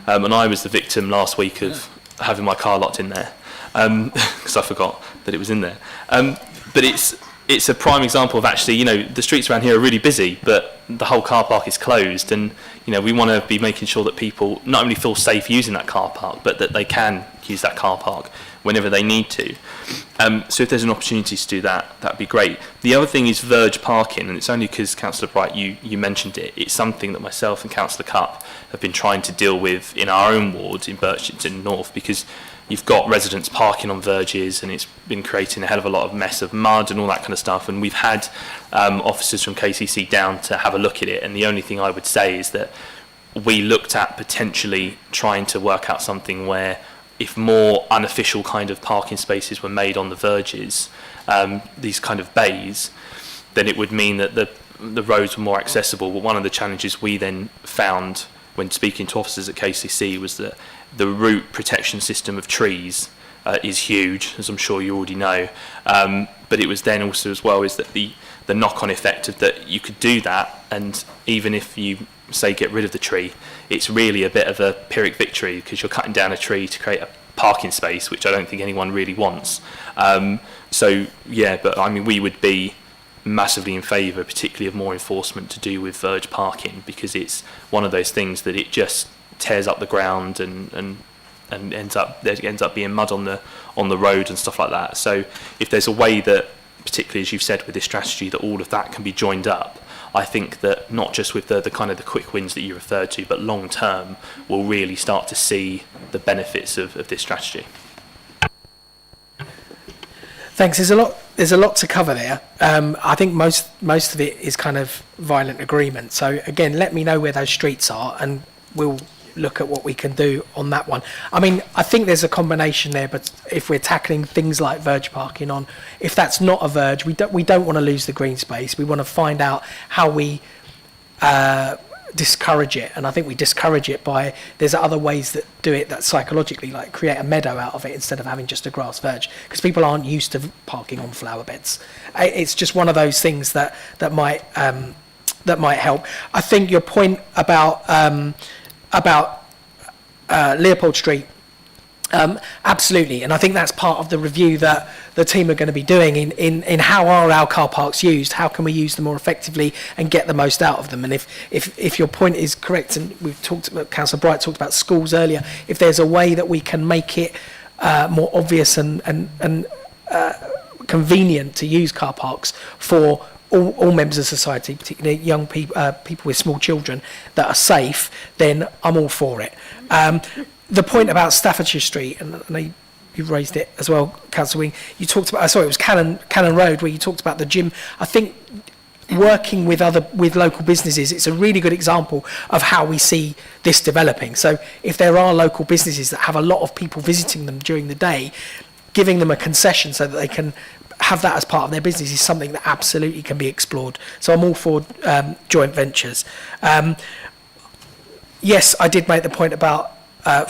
and I was the victim last week of having my car locked in there, because I forgot that it was in there. But it's a prime example of, actually, you know, the streets around here are really busy, but the whole car park is closed, and, you know, we want to be making sure that people not only feel safe using that car park, but that they can use that car park whenever they need to. So if there's an opportunity to do that, that'd be great. The other thing is verge parking, and it's only because, Councillor Bright, you mentioned it. It's something that myself and Councillor Cupp have been trying to deal with in our own wards in Birchington North, because you've got residents parking on verges, and it's been creating a hell of a lot of mess of mud and all that kind of stuff. And we've had officers from KCC down to have a look at it, and the only thing I would say is that we looked at potentially trying to work out something where, if more unofficial kind of parking spaces were made on the verges, these kind of bays, then it would mean that the roads were more accessible. But one of the challenges we then found when speaking to officers at KCC was that the root protection system of trees is huge, as I'm sure you already know. But it was then also as well is that the knock-on effect of that you could do that, and even if you say get rid of the tree, it's really a bit of a Pyrrhic victory, because you're cutting down a tree to create a parking space, which I don't think anyone really wants. So yeah, but I mean, we would be massively in favour, particularly of more enforcement to do with verge parking, because it's one of those things that it just tears up the ground and ends up being mud on the road and stuff like that. So if there's a way that, particularly as you've said with this strategy, that all of that can be joined up, I think that not just with the kind of the quick wins that you referred to, but long term, we'll really start to see the benefits of this strategy. Thanks. There's a lot to cover there. I think most of it is kind of violent agreement. So again, let me know where those streets are, and we'll look at what we can do on that one. I mean, I think there's a combination there, but if we're tackling things like verge parking on, if that's not a verge, we don't want to lose the green space. We want to find out how we discourage it, and I think we discourage it by, there's other ways that do it that psychologically, like create a meadow out of it instead of having just a grass verge, because people aren't used to parking on flower beds. It's just one of those things that might help. I think your point about Leopold Street, absolutely, and I think that's part of the review that the team are going to be doing in how are our car parks used, how can we use them more effectively and get the most out of them. And if your point is correct, and we've talked about, Councillor Bright talked about schools earlier, if there's a way that we can make it more obvious and convenient to use car parks for all members of society, particularly young people, people with small children that are safe, then I'm all for it. The point about Staffordshire Street, and I know you've raised it as well, Councillor Wing, you talked about, sorry, it was Cannon Road, where you talked about the gym. I think working with local businesses, it's a really good example of how we see this developing. So if there are local businesses that have a lot of people visiting them during the day, giving them a concession so that they can have that as part of their business is something that absolutely can be explored. So I'm all for joint ventures. Yes, I did make the point about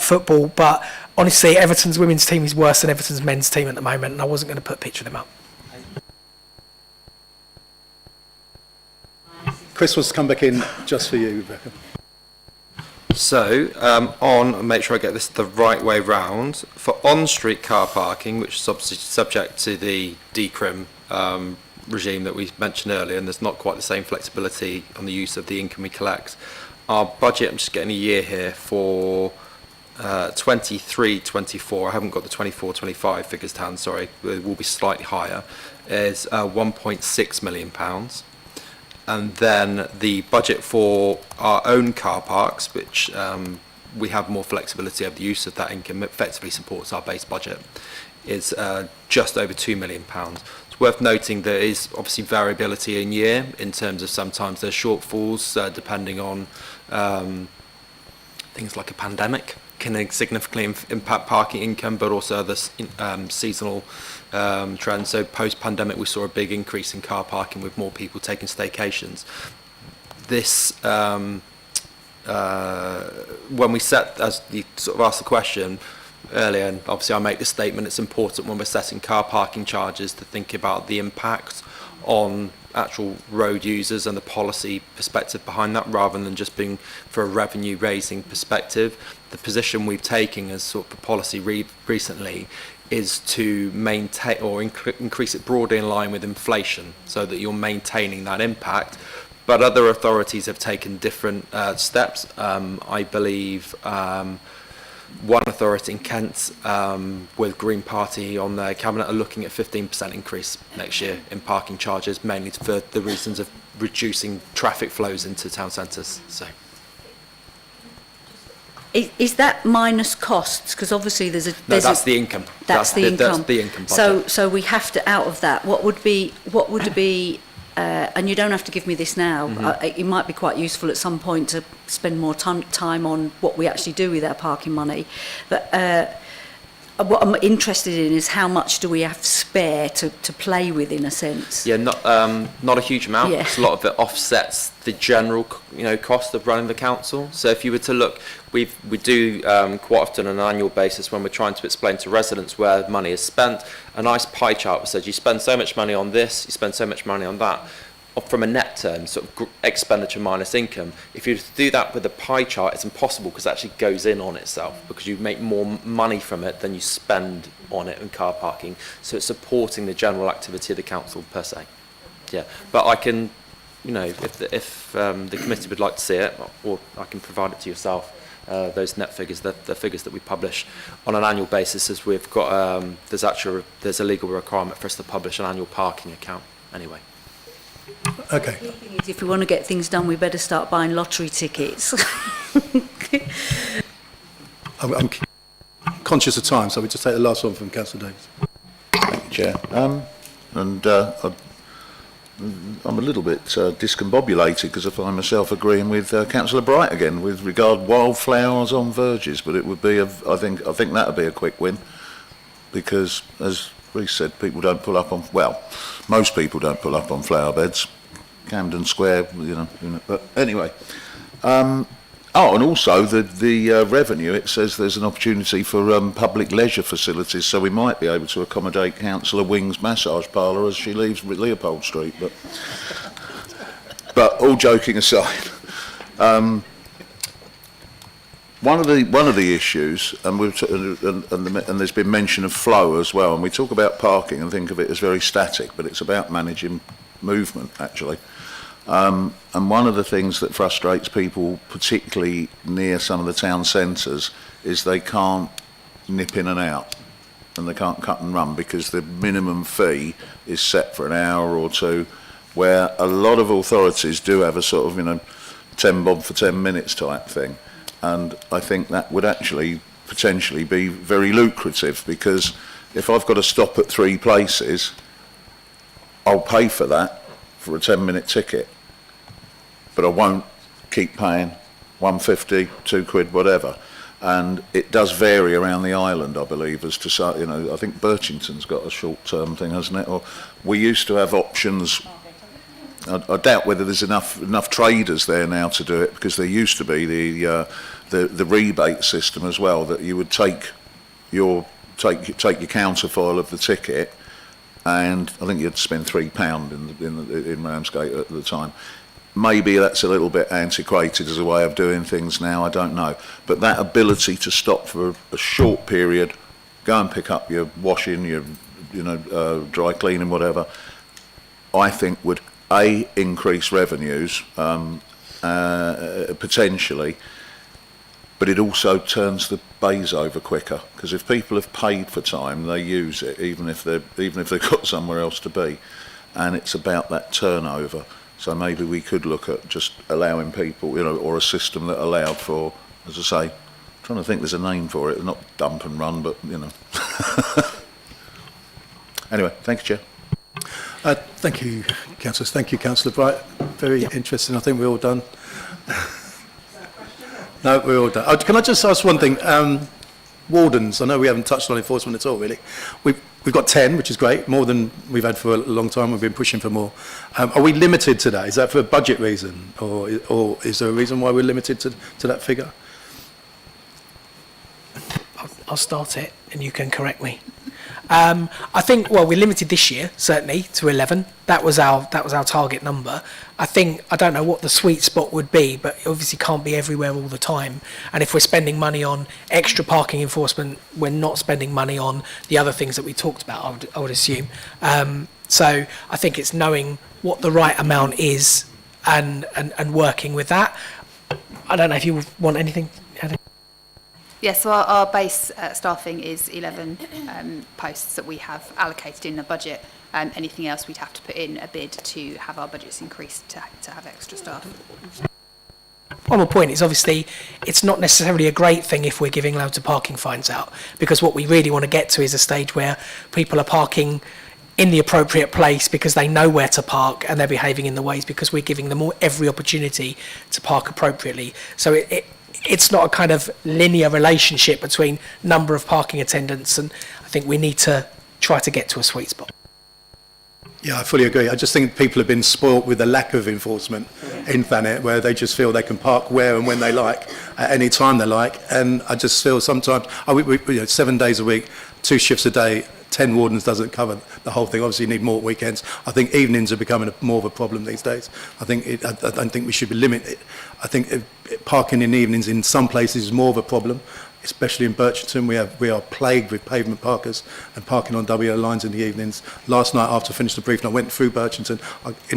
football, but honestly, Everton's women's team is worse than Everton's men's team at the moment, and I wasn't going to put a picture of them up. Chris wants to come back in just for you, Rebecca. So, make sure I get this the right way round. For on-street car parking, which is obviously subject to the decrim regime that we mentioned earlier, and there's not quite the same flexibility on the use of the income we collect. Our budget, I'm just getting a year here, for 23-24, I haven't got the 24-25 figures to hand, sorry, it will be slightly higher, is £1.6 million. and then the budget for our own car parks, which we have more flexibility of the use of that income, effectively supports our base budget, is just over £2 million. It's worth noting there is obviously variability in year in terms of sometimes there's shortfalls depending on things like a pandemic can significantly impact parking income, but also other seasonal trends. So post-pandemic, we saw a big increase in car parking with more people taking staycations. This, when we set, as you sort of asked the question earlier, and obviously I make the statement, it's important when we're setting car parking charges to think about the impact on actual road users and the policy perspective behind that, rather than just being for a revenue raising perspective. The position we've taken as sort of policy recently is to maintain or increase it broadly in line with inflation, so that you're maintaining that impact. But other authorities have taken different steps. I believe one authority in Kent with Green Party on their cabinet are looking at 15% increase next year in parking charges, mainly for the reasons of reducing traffic flows into town centres. So, is that minus costs? Because obviously there's that's the income. That's the income. That's the income budget. So we have to out of that. What would be? And you don't have to give me this now. It might be quite useful at some point to spend more time on what we actually do with our parking money. But what I'm interested in is how much do we have spare to play with, in a sense? Yeah, not a huge amount. Yeah. A lot of it offsets the general, cost of running the council. So if you were to look, we do quite often on an annual basis when we're trying to explain to residents where money is spent, a nice pie chart that says you spend so much money on this, you spend so much money on that. From a net term, sort of expenditure minus income. If you do that with a pie chart, it's impossible because it actually goes in on itself, because you make more money from it than you spend on it in car parking. So it's supporting the general activity of the council per se. Yeah, but I can, if the committee would like to see it, or I can provide it to yourself. Those net figures, the figures that we publish on an annual basis, as we've got, there's a legal requirement for us to publish an annual parking account anyway. Okay. The thing is, if we want to get things done, we better start buying lottery tickets. I'm conscious of time, so we just take the last one from Councillor Davis. Thank you, Chair. I'm a little bit discombobulated because I find myself agreeing with Councillor Bright again with regard wildflowers on verges, but it would be, I think that would be a quick win, because as Reece said, people don't pull up on, well, most people don't pull up on flower beds. Camden Square, but anyway. And also the revenue, it says there's an opportunity for public leisure facilities, so we might be able to accommodate Councillor Wing's massage parlour as she leaves Leopold Street. But all joking aside, one of the issues, and there's been mention of flow as well, and we talk about parking and think of it as very static, but it's about managing movement actually. And one of the things that frustrates people, particularly near some of the town centres, is they can't nip in and out, and they can't cut and run because the minimum fee is set for an hour or two, where a lot of authorities do have a sort of 10 bob for 10 minutes type thing. And I think that would actually potentially be very lucrative, because if I've got to stop at 3 places, I'll pay for that for a 10-minute ticket, but I won't keep paying £1.50, £2, whatever. And it does vary around the island, I believe, as to, I think Birchington's got a short-term thing, hasn't it? Or we used to have options. I doubt whether there's enough traders there now to do it, because there used to be the rebate system as well, that you would take your counterfoil of the ticket, and I think you'd spend £3 in Ramsgate at the time. Maybe that's a little bit antiquated as a way of doing things now, I don't know. But that ability to stop for a short period, go and pick up your washing, your dry cleaning, whatever, I think would increase revenues potentially, but it also turns the bays over quicker, because if people have paid for time, they use it, even if they've got somewhere else to be, and it's about that turnover. So maybe we could look at just allowing people, you know, or a system that allowed for, as I say, I'm trying to think there's a name for it, not dump and run, but, you know. Anyway, thank you, Chair. Thank you, councillors. Thank you, Councillor Bright. Very interesting. I think we're all done. No, we're all done. Can I just ask one thing? Wardens, I know we haven't touched on enforcement at all, really. We've got 10, which is great, more than we've had for a long time. We've been pushing for more. Are we limited to that? Is that for a budget reason? Or is there a reason why we're limited to that figure? I'll start it and you can correct me. I think, well, we're limited this year, certainly, to 11. That was our target number. I don't know what the sweet spot would be, but it obviously can't be everywhere all the time. And if we're spending money on extra parking enforcement, we're not spending money on the other things that we talked about, I would assume. So I think it's knowing what the right amount is and working with that. I don't know if you want anything. Yes, so our base staffing is 11 posts that we have allocated in the budget. Anything else we'd have to put in a bid to have our budgets increased to have extra staff. One more point is obviously it's not necessarily a great thing if we're giving loads of parking fines out, because what we really want to get to is a stage where people are parking in the appropriate place because they know where to park and they're behaving in the ways because we're giving them every opportunity to park appropriately. So it's not a kind of linear relationship between number of parking attendants, and I think we need to try to get to a sweet spot. Yeah, I fully agree. I just think people have been spoilt with the lack of enforcement in Thanet, where they just feel they can park where and when they like, at any time they like. And I just feel sometimes, 7 days a week, 2 shifts a day, 10 wardens doesn't cover the whole thing. Obviously, you need more weekends. I think evenings are becoming more of a problem these days. I don't think we should be limited. I think parking in the evenings in some places is more of a problem, especially in Birchington. We are plagued with pavement parkers and parking on WL lines in the evenings. Last night, after I finished the briefing, I went through Birchington.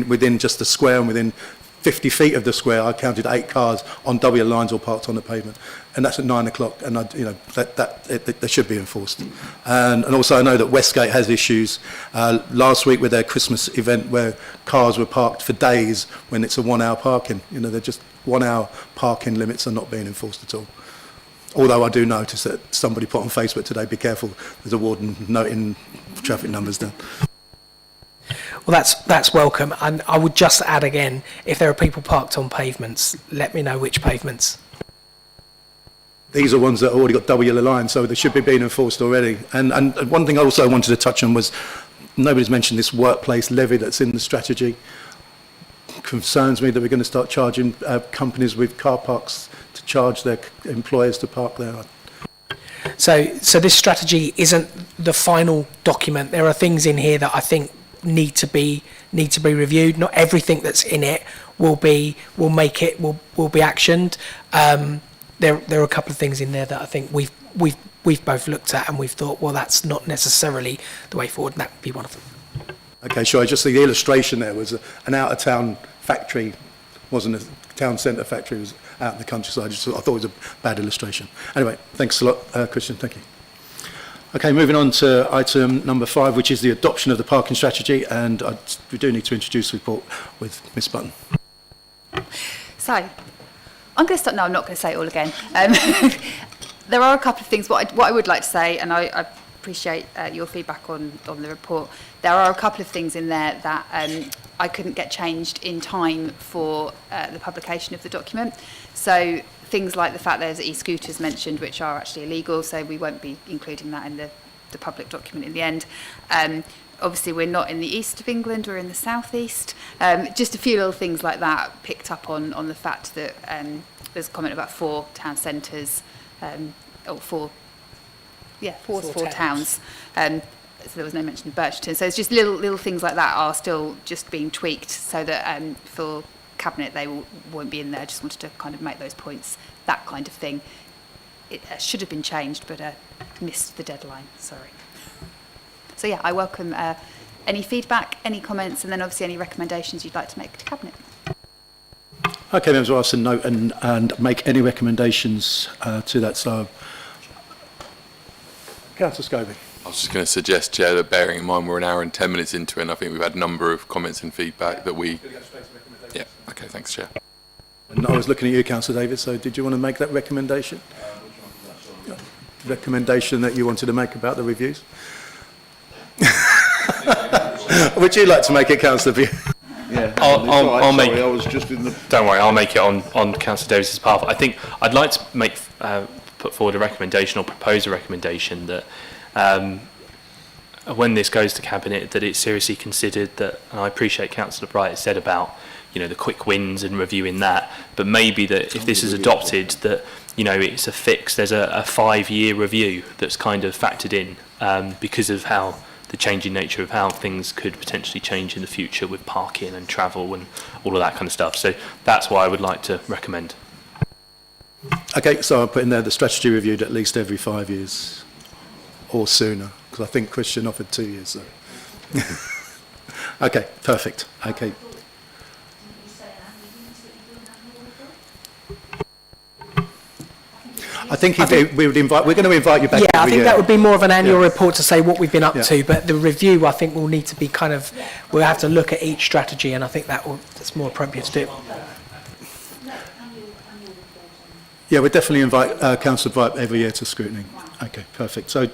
Within just the square and within 50 feet of the square, I counted 8 cars on WL lines all parked on the pavement. And that's at 9 o'clock, and they should be enforced. And also I know that Westgate has issues last week with their Christmas event where cars were parked for days when it's a 1 hour parking. They're just 1 hour parking limits are not being enforced at all. Although I do notice that somebody put on Facebook today, be careful, there's a warden noting traffic numbers down. Well, that's welcome. And I would just add again, if there are people parked on pavements, let me know which pavements. These are ones that have already got WL lines, so they should be being enforced already. And one thing I also wanted to touch on was, nobody's mentioned this workplace levy that's in the strategy. Concerns me that we're going to start charging companies with car parks to charge their employers to park there. So this strategy isn't the final document. There are things in here that I think need to be reviewed. Not everything that's in it will be actioned. There are a couple of things in there that I think we've both looked at and we've thought, well, that's not necessarily the way forward, and that would be one of them. Okay, sure. Just the illustration there was an out-of-town factory, wasn't a town centre factory, it was out in the countryside. I thought it was a bad illustration. Anyway, thanks a lot, Christian. Thank you. Okay, moving on to item number 5, which is the adoption of the parking strategy, and we do need to introduce the report with Ms Button. So, I'm going to start. No, I'm not going to say it all again. There are a couple of things. What I would like to say, and I appreciate your feedback on the report. There are a couple of things in there that I couldn't get changed in time for the publication of the document. So things like the fact there's e-scooters mentioned, which are actually illegal, so we won't be including that in the public document in the end. Obviously, we're not in the east of England, we're in the southeast. Just a few little things like that picked up on the fact that there's a comment about 4 town centres, or 4 towns. So there was no mention of Birchington. So it's just little things like that are still just being tweaked so that for Cabinet they won't be in there. I just wanted to kind of make those points, that kind of thing. It should have been changed, but missed the deadline, sorry. So yeah, I welcome any feedback, any comments, and then obviously any recommendations you'd like to make to Cabinet. Okay, members will ask to note and make any recommendations to that. So, Councillor Scobie. I was just going to suggest, Chair, that bearing in mind we're an hour and 10 minutes into it, and I think we've had a number of comments and feedback that we... Okay, thanks, Chair. And I was looking at you, Councillor Davis, so did you want to make that recommendation? Recommendation that you wanted to make about the reviews? Would you like to make it, Councillor Pugh? Yeah, I'll make. I was just in the. Don't worry, I'll make it on Councillor Davis's behalf. I think I'd like to make put forward a recommendation or propose a recommendation that when this goes to Cabinet, that it's seriously considered that, and I appreciate Councillor Bright has said about, you know, the quick wins and reviewing that, but maybe that if this is adopted, that, you know, it's a fix, there's a 5-year review that's kind of factored in because of how the changing nature of how things could potentially change in the future with parking and travel and all of that kind of stuff. So that's why I would like to recommend. Okay, so I'll put in there the strategy reviewed at least every 5 years or sooner, because I think Christian offered 2 years. So. Okay, perfect. Okay. I think we would invite. We're going to invite you back. Yeah, I think year. that would be more of an annual report to say what we've been up to. But the review, I think, will need to be kind of. We'll have to look at each strategy, and I think that's more appropriate to do. Yeah, we'll definitely invite Councillor Bright every year to scrutiny. Okay, perfect. So,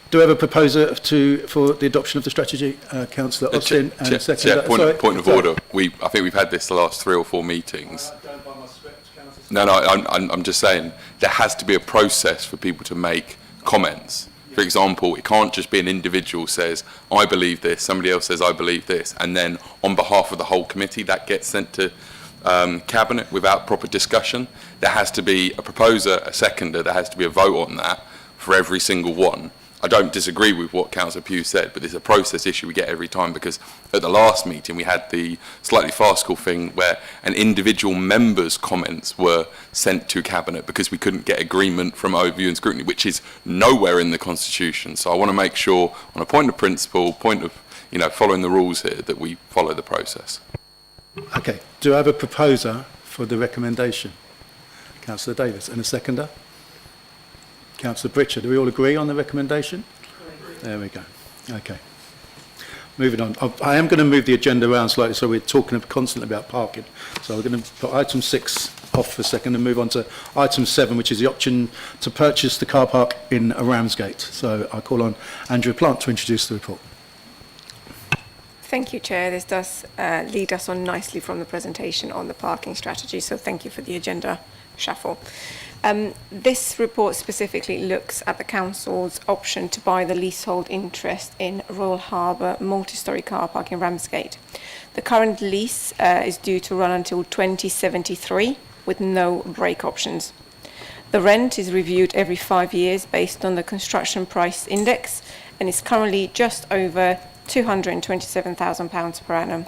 do we have a proposer for the adoption of the strategy, Councillor Austin? And Chair, point of order. I think we've had this the last 3 or 4 meetings. No, I'm just saying there has to be a process for people to make comments. For example, it can't just be an individual says, I believe this, somebody else says, I believe this, and then on behalf of the whole committee, that gets sent to Cabinet without proper discussion. There has to be a proposer, a seconder, there has to be a vote on that for every single one. I don't disagree with what Councillor Pugh said, but it's a process issue we get every time, because at the last meeting we had the slightly farcical thing where an individual member's comments were sent to Cabinet because we couldn't get agreement from overview and scrutiny, which is nowhere in the Constitution. So I want to make sure, on a point of principle, point of following the rules here, that we follow the process. Okay. Do I have a proposer for the recommendation? Councillor Davis, and a seconder? Councillor Pritchard, do we all agree on the recommendation? There we go. Okay. Moving on. I am going to move the agenda around slightly, so we're talking constantly about parking. So we're going to put item 6 off for a second and move on to item 7, which is the option to purchase the car park in Ramsgate. So I call on Andrew Plant to introduce the report. Thank you, Chair. This does lead us on nicely from the presentation on the parking strategy, so thank you for the agenda shuffle. This report specifically looks at the Council's option to buy the leasehold interest in Royal Harbour multi-storey car park in Ramsgate. The current lease is due to run until 2073 with no break options. The rent is reviewed every 5 years based on the construction price index and is currently just over £227,000 per annum.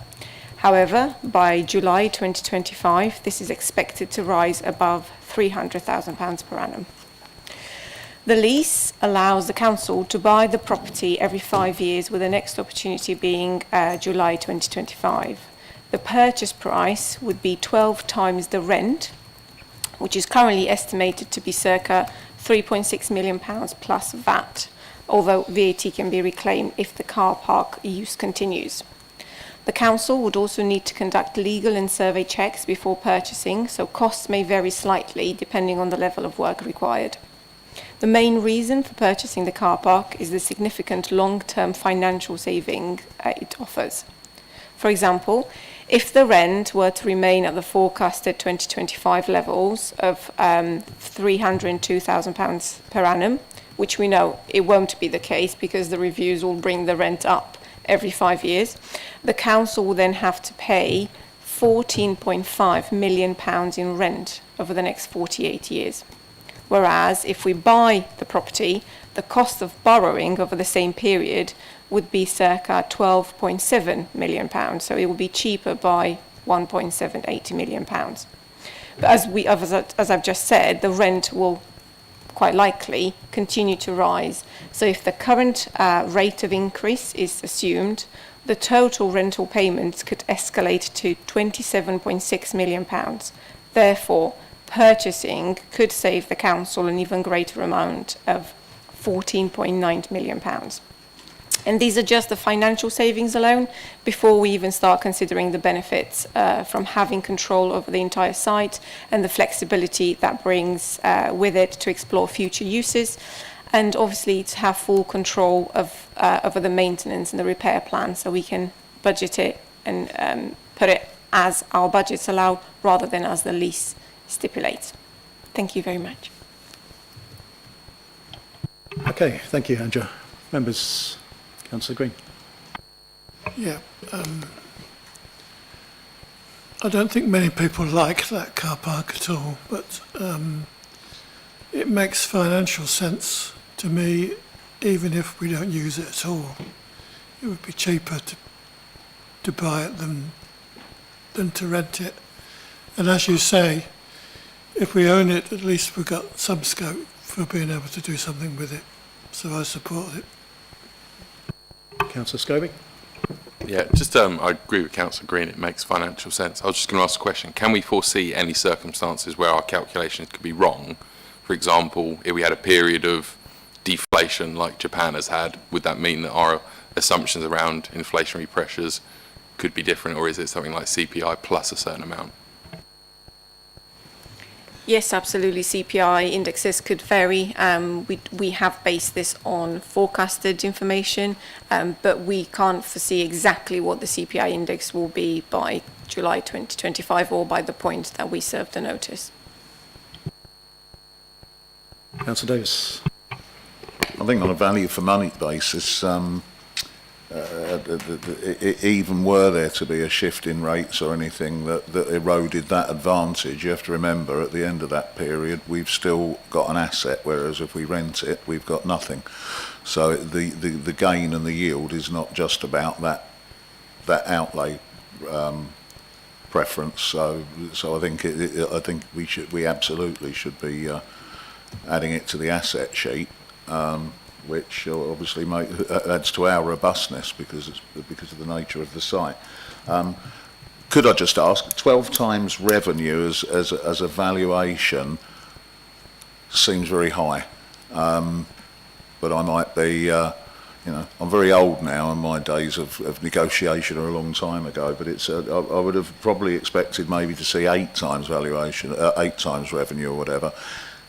However, by July 2025, this is expected to rise above £300,000 per annum. The lease allows the council to buy the property every 5 years, with the next opportunity being July 2025. The purchase price would be 12 times the rent, which is currently estimated to be circa £3.6 million plus VAT, although VAT can be reclaimed if the car park use continues. The council would also need to conduct legal and survey checks before purchasing, so costs may vary slightly depending on the level of work required. The main reason for purchasing the car park is the significant long-term financial saving it offers. For example, if the rent were to remain at the forecasted 2025 levels of £302,000 per annum, which we know it won't be the case because the reviews will bring the rent up every 5 years, the council will then have to pay £14.5 million in rent over the next 48 years. Whereas if we buy the property, the cost of borrowing over the same period would be circa £12.7 million. So it will be cheaper by £1.780 million. But as I've just said, the rent will quite likely continue to rise. So if the current rate of increase is assumed, the total rental payments could escalate to £27.6 million. Therefore, purchasing could save the council an even greater amount of £14.9 million. And these are just the financial savings alone before we even start considering the benefits from having control over the entire site and the flexibility that brings with it to explore future uses, and obviously to have full control of over the maintenance and the repair plan, so we can budget it and put it as our budgets allow rather than as the lease stipulates. Thank you very much. Okay, thank you, Andrew. Members, Councillor Green. Yeah, I don't think many people like that car park at all, but it makes financial sense to me, even if we don't use it at all. It would be cheaper to buy it than to rent it. And as you say, if we own it, at least we've got some scope for being able to do something with it. So I support it. Councillor Scobie. Yeah, just I agree with Councillor Green, it makes financial sense. I was just going to ask a question. Can we foresee any circumstances where our calculations could be wrong? For example, if we had a period of deflation like Japan has had, would that mean that our assumptions around inflationary pressures could be different, or is it something like CPI plus a certain amount? Yes, absolutely. CPI indexes could vary. We have based this on forecasted information, but we can't foresee exactly what the CPI index will be by July 2025 or by the point that we serve the notice. Councillor Davis. I think on a value for money basis, even were there to be a shift in rates or anything that eroded that advantage, you have to remember at the end of that period we've still got an asset, whereas if we rent it we've got nothing. So the gain and the yield is not just about that outlay preference. So I think we absolutely should be adding it to the asset sheet. Which obviously adds to our robustness because of the nature of the site. Could I just ask, 12 times revenue as a valuation seems very high, but I might be, I'm very old now, and my days of negotiation are a long time ago. But it's I would have probably expected maybe to see 8 times valuation, 8 times revenue or whatever.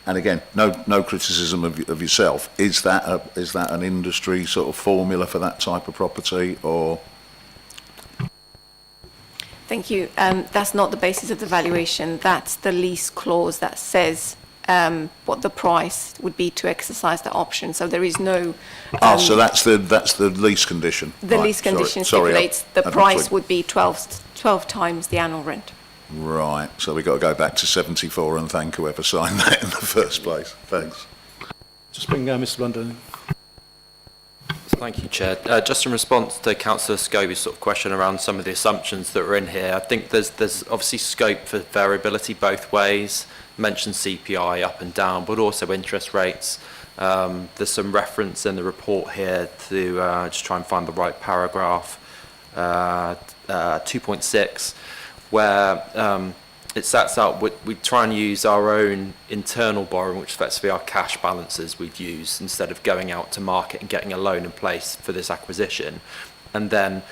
And again, no criticism of yourself. Is that an industry sort of formula for that type of property, or? Thank you. That's not the basis of the valuation. That's the lease clause that says what the price would be to exercise the option. So there is no. So that's the lease condition. The lease condition stipulates the price would be 12 times the annual rent. Right, so we've got to go back to 74 and thank whoever signed that in the first place. Thanks. Just bring Mr Blunden. Thank you, Chair. Just in response to Councillor Scobie's sort of question around some of the assumptions that are in here, I think there's obviously scope for variability both ways. Mentioned CPI up and down, but also interest rates. There's some reference in the report here to just try and find the right paragraph, 2.6. where it sets out we try and use our own internal borrowing, which effectively our cash balances we'd use instead of going out to market and getting a loan in place for this acquisition. And then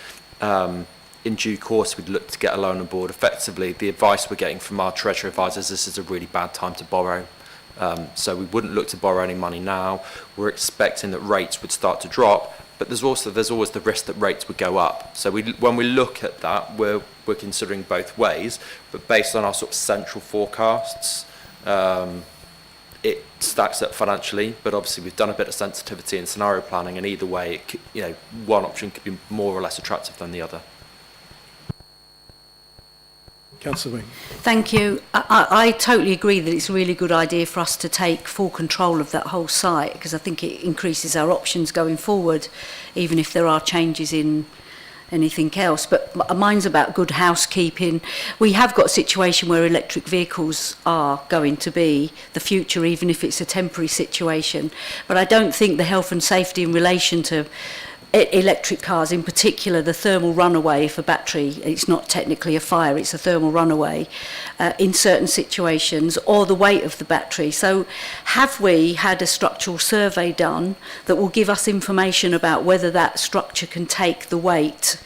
in due course we'd look to get a loan on board. Effectively, the advice we're getting from our treasury advisors, this is a really bad time to borrow. So we wouldn't look to borrow any money now. We're expecting that rates would start to drop, but there's always the risk that rates would go up. So when we look at that, we're considering both ways, but based on our sort of central forecasts, it stacks up financially. But obviously we've done a bit of sensitivity and scenario planning, and either way, one option could be more or less attractive than the other. Councillor Wing. Thank you. I totally agree that it's a really good idea for us to take full control of that whole site, because I think it increases our options going forward, even if there are changes in anything else. But mine's about good housekeeping. We have got a situation where electric vehicles are going to be the future, even if it's a temporary situation. But I don't think the health and safety in relation to electric cars, in particular the thermal runaway for battery, it's not technically a fire, it's a thermal runaway, in certain situations, or the weight of the battery. So have we had a structural survey done that will give us information about whether that structure can take the weight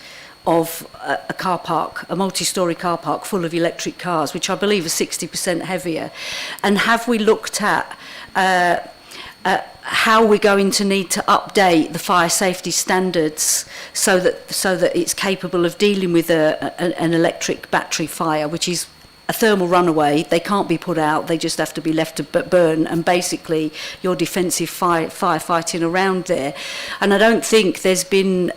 of a car park, a multi-storey car park full of electric cars, which I believe is 60% heavier? And have we looked at how we're going to need to update the fire safety standards so that it's capable of dealing with an electric battery fire, which is a thermal runaway? They can't be put out, they just have to be left to burn, and basically you're defensive firefighting around there. And I don't think there's been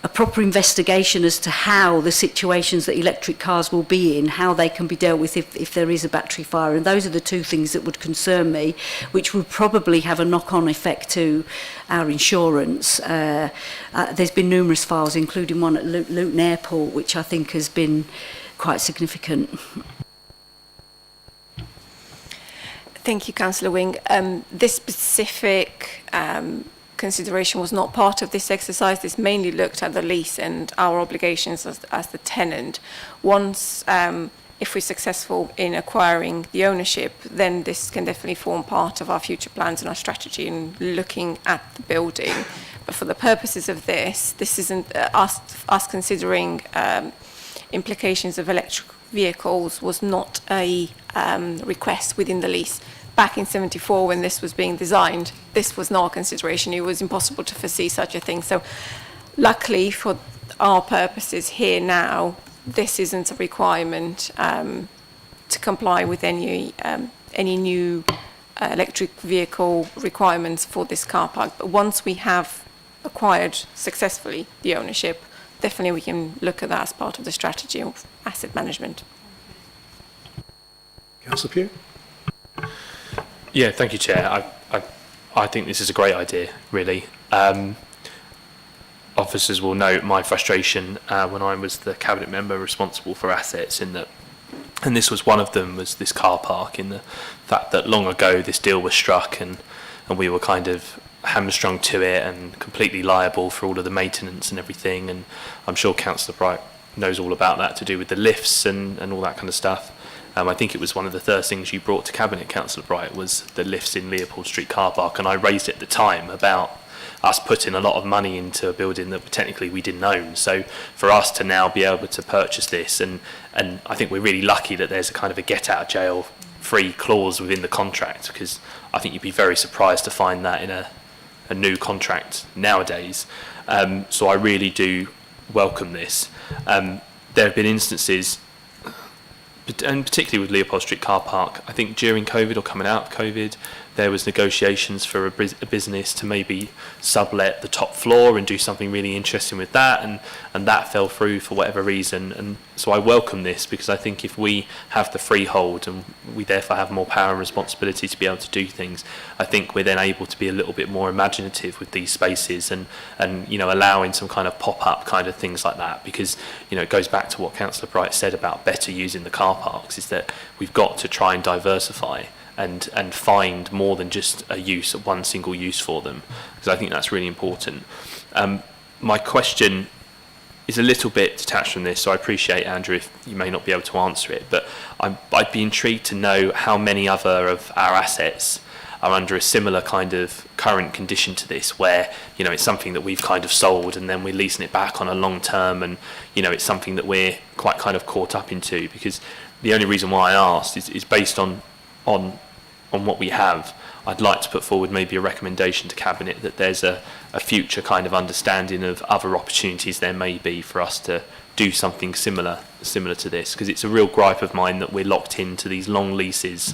a proper investigation as to how the situations that electric cars will be in, how they can be dealt with if there is a battery fire. And those are the two things that would concern me, which would probably have a knock-on effect to our insurance. There's been numerous files, including one at Luton Airport, which I think has been quite significant. Thank you, Councillor Wing. This specific consideration was not part of this exercise. This mainly looked at the lease and our obligations as the tenant. Once, if we're successful in acquiring the ownership, then this can definitely form part of our future plans and our strategy in looking at the building. But for the purposes of this isn't us considering implications of electric vehicles was not a request within the lease. Back in 74, when this was being designed, this was not a consideration. It was impossible to foresee such a thing. So luckily for our purposes here now, this isn't a requirement to comply with any new electric vehicle requirements for this car park. But once we have acquired successfully the ownership, definitely we can look at that as part of the strategy of asset management. Councillor Pugh? Yeah, thank you, Chair. I think this is a great idea, really. Officers will note my frustration when I was the cabinet member responsible for assets in that, and this was one of them, was this car park, in the fact that long ago this deal was struck and we were kind of hamstrung to it and completely liable for all of the maintenance and everything. And I'm sure Councillor Bright knows all about that, to do with the lifts and all that kind of stuff. I think it was one of the first things you brought to Cabinet, Councillor Bright, was the lifts in Leopold Street car park, and I raised it at the time about us putting a lot of money into a building that technically we didn't own. So for us to now be able to purchase this, and I think we're really lucky that there's a kind of a get out of jail free clause within the contract, because I think you'd be very surprised to find that in a new contract nowadays. So I really do welcome this. There have been instances, and particularly with Leopold Street car park, I think during COVID or coming out of COVID, there was negotiations for a business to maybe sublet the top floor and do something really interesting with that, and that fell through for whatever reason. And so I welcome this, because I think if we have the freehold and we therefore have more power and responsibility to be able to do things, I think we're then able to be a little bit more imaginative with these spaces and you know, allowing some kind of pop-up kind of things like that, because you know, it goes back to what Councillor Bright said about better using the car parks, is that we've got to try and diversify and find more than just one single use for them, because I think that's really important. My question is a little bit detached from this, so I appreciate, Andrew, if you may not be able to answer it, but I'd be intrigued to know how many other of our assets are under a similar kind of current condition to this, where you know, it's something that we've kind of sold and then we're leasing it back on a long term, and you know, it's something that we're quite kind of caught up into. Because the only reason why I asked is based on what we have. I'd like to put forward maybe a recommendation to Cabinet that there's a future kind of understanding of other opportunities there may be for us to do something similar to this, because it's a real gripe of mine that we're locked into these long leases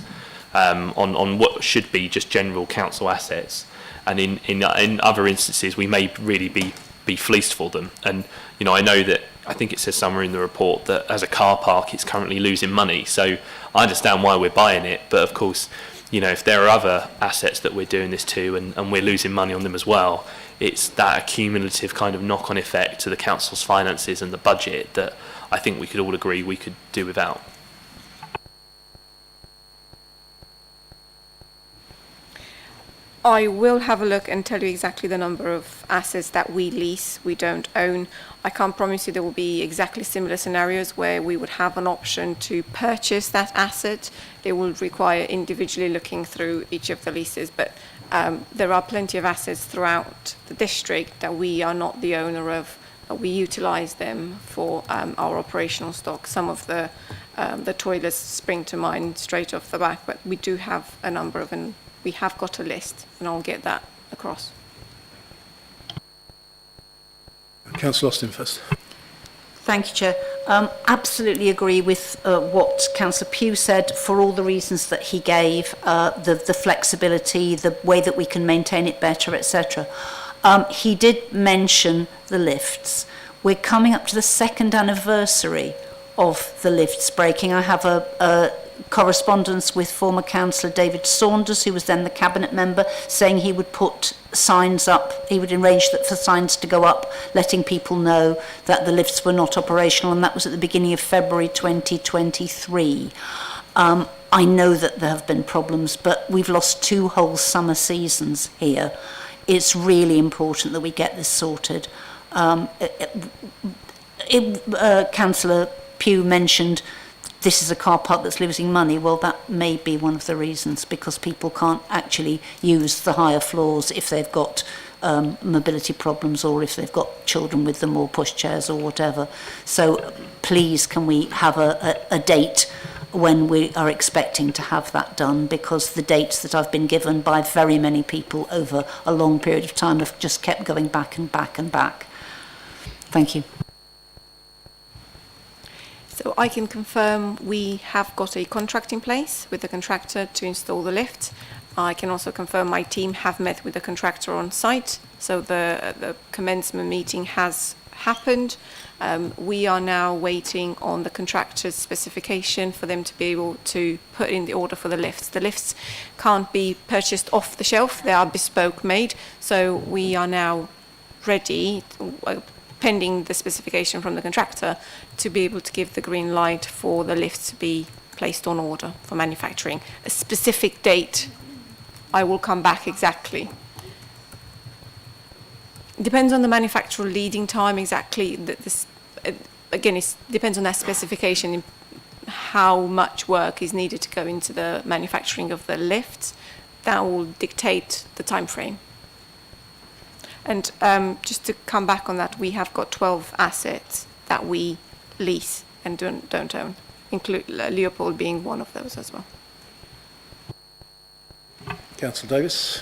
on what should be just general council assets, and in other instances we may really be fleeced for them. And you know, I know that, I think it says somewhere in the report that as a car park it's currently losing money, so I understand why we're buying it, but of course, you know, if there are other assets that we're doing this to and we're losing money on them as well, it's that accumulative kind of knock-on effect to the council's finances and the budget that I think we could all agree we could do without. I will have a look and tell you exactly the number of assets that we lease, we don't own. I can't promise you there will be exactly similar scenarios where we would have an option to purchase that asset. It will require individually looking through each of the leases, but there are plenty of assets throughout the district that we are not the owner of. We utilise them for our operational stock. Some of the toilets spring to mind straight off the back, but we do have a number of, and we have got a list, and I'll get that across. Councillor Austin first. Thank you, Chair. Absolutely agree with what Councillor Pugh said for all the reasons that he gave, the flexibility, the way that we can maintain it better, etc. He did mention the lifts. We're coming up to the 2nd anniversary of the lifts breaking. I have a correspondence with former councillor David Saunders, who was then the cabinet member, saying he would put signs up, he would arrange for signs to go up, letting people know that the lifts were not operational, and that was at the beginning of February 2023. I know that there have been problems, but we've lost 2 whole summer seasons here. It's really important that we get this sorted. Councillor Pugh mentioned this is a car park that's losing money. Well, that may be one of the reasons, because people can't actually use the higher floors if they've got mobility problems, or if they've got children with them, or pushchairs, or whatever. So please, can we have a date when we are expecting to have that done, because the dates that I've been given by very many people over a long period of time have just kept going back and back and back. Thank you. So I can confirm we have got a contract in place with the contractor to install the lift. I can also confirm my team have met with the contractor on site, so the commencement meeting has happened. We are now waiting on the contractor's specification for them to be able to put in the order for the lifts. The lifts can't be purchased off the shelf, they are bespoke made, so we are now ready, pending the specification from the contractor, to be able to give the green light for the lifts to be placed on order for manufacturing. A specific date, I will come back exactly. It depends on the manufacturer leading time exactly. Again, it depends on that specification, how much work is needed to go into the manufacturing of the lifts. That will dictate the time frame. And just to come back on that, we have got 12 assets that we lease and don't own, include Leopold being one of those as well. Councillor Davis.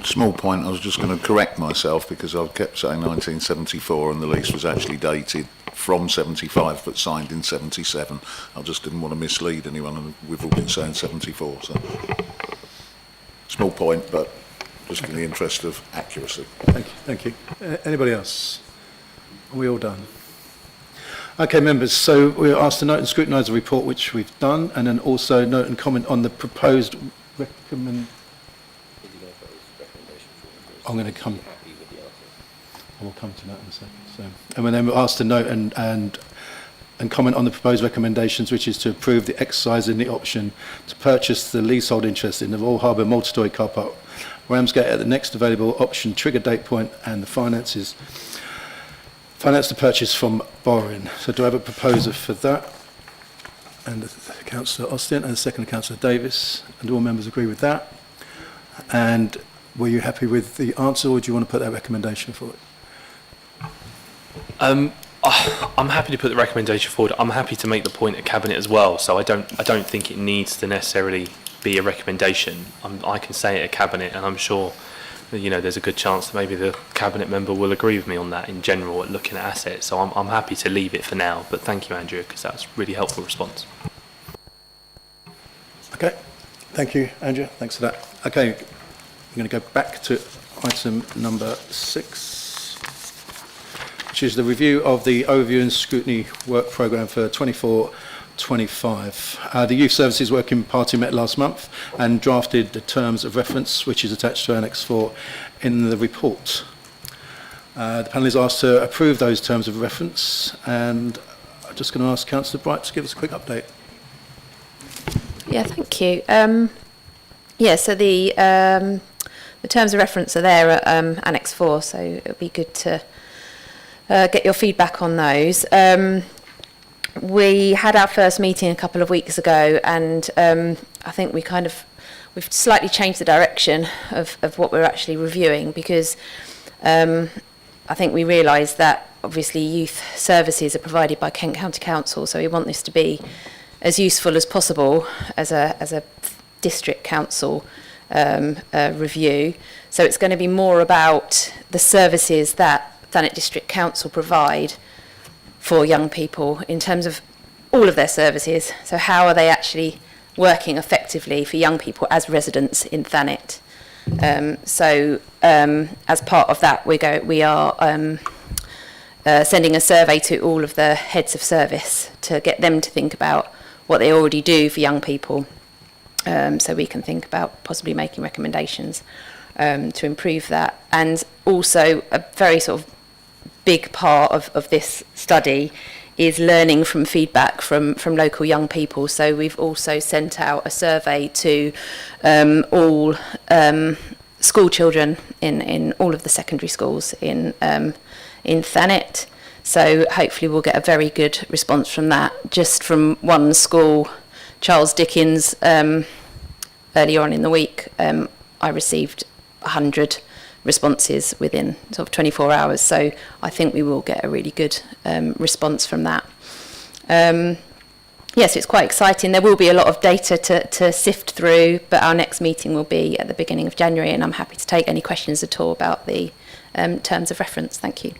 Small point, I was just going to correct myself because I've kept saying 1974 and the lease was actually dated from 75 but signed in 77. I just didn't want to mislead anyone, and we've all been saying 74. So small point, but just in the interest of accuracy. Thank you. Anybody else? Are we all done? Okay, members, so we're asked to note and scrutinise the report, which we've done, and then also note and comment on the proposed recommend. I'm going to come. I will come to that in a second. So, and then we're asked to note and comment on the proposed recommendations, which is to approve the exercise in the option to purchase the leasehold interest in the Royal Harbour multi-storey car park, Ramsgate, at the next available option trigger date point, and the finance the purchase from borrowing. So do I have a proposer for that? And Councillor Austin, and a second Councillor Davis, and all members agree with that. And were you happy with the answer, or do you want to put that recommendation forward? I'm happy to put the recommendation forward. I'm happy to make the point at cabinet as well. So I don't think it needs to necessarily be a recommendation. I can say it at cabinet, and I'm sure that, there's a good chance that maybe the cabinet member will agree with me on that in general at looking at assets. So I'm happy to leave it for now. But thank you, Andrew, because that's a really helpful response. Okay, thank you, Andrew. Thanks for that. Okay, I'm going to go back to item number 6, which is the review of the overview and scrutiny work programme for 24-25. The Youth Services Working Party met last month and drafted the terms of reference, which is attached to Annex 4 in the report. The panel is asked to approve those terms of reference, and I'm just going to ask Councillor Bright to give us a quick update. Yeah, thank you. Yeah, so the terms of reference are there at Annex 4, so it would be good to get your feedback on those. We had our first meeting a couple of weeks ago, and I think we've slightly changed the direction of what we're actually reviewing, because I think we realised that obviously youth services are provided by Kent County Council, so we want this to be as useful as possible as a district council review. So it's going to be more about the services that Thanet District Council provide for young people in terms of all of their services. So how are they actually working effectively for young people as residents in Thanet? As part of that, we are sending a survey to all of the heads of service to get them to think about what they already do for young people, so we can think about possibly making recommendations to improve that. And also a very sort of big part of this study is learning from feedback from local young people. So we've also sent out a survey to all school children in all of the secondary schools in Thanet. So hopefully we'll get a very good response from that. Just from one school, Charles Dickens, earlier on in the week, I received 100 responses within sort of 24 hours. So I think we will get a really good response from that. Yes, it's quite exciting. There will be a lot of data to sift through, but our next meeting will be at the beginning of January, and I'm happy to take any questions at all about the terms of reference. Thank you.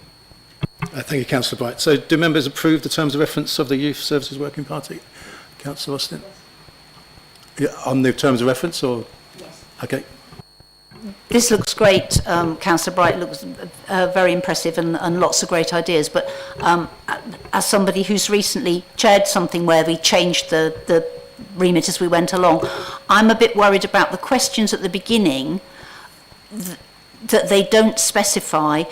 Thank you, Councillor Bright. So do members approve the terms of reference of the Youth Services Working Party? Councillor Austin? Yeah, on the terms of reference, or? Yes. Okay. This looks great, Councillor Bright. Looks very impressive and lots of great ideas. But as somebody who's recently chaired something where we changed the remit as we went along, I'm a bit worried about the questions at the beginning that they don't specify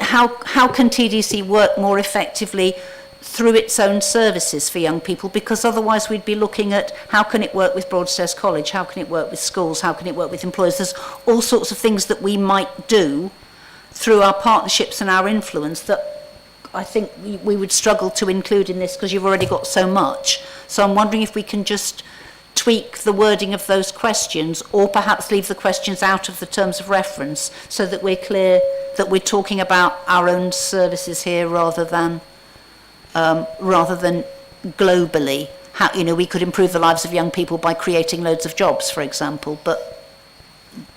how can TDC work more effectively through its own services for young people, because otherwise we'd be looking at how can it work with Broadstairs College, how can it work with schools, how can it work with employers. There's all sorts of things that we might do through our partnerships and our influence that I think we would struggle to include in this, because you've already got so much. So I'm wondering if we can just tweak the wording of those questions, or perhaps leave the questions out of the terms of reference, so that we're clear that we're talking about our own services here rather than globally. How, we could improve the lives of young people by creating loads of jobs, for example, but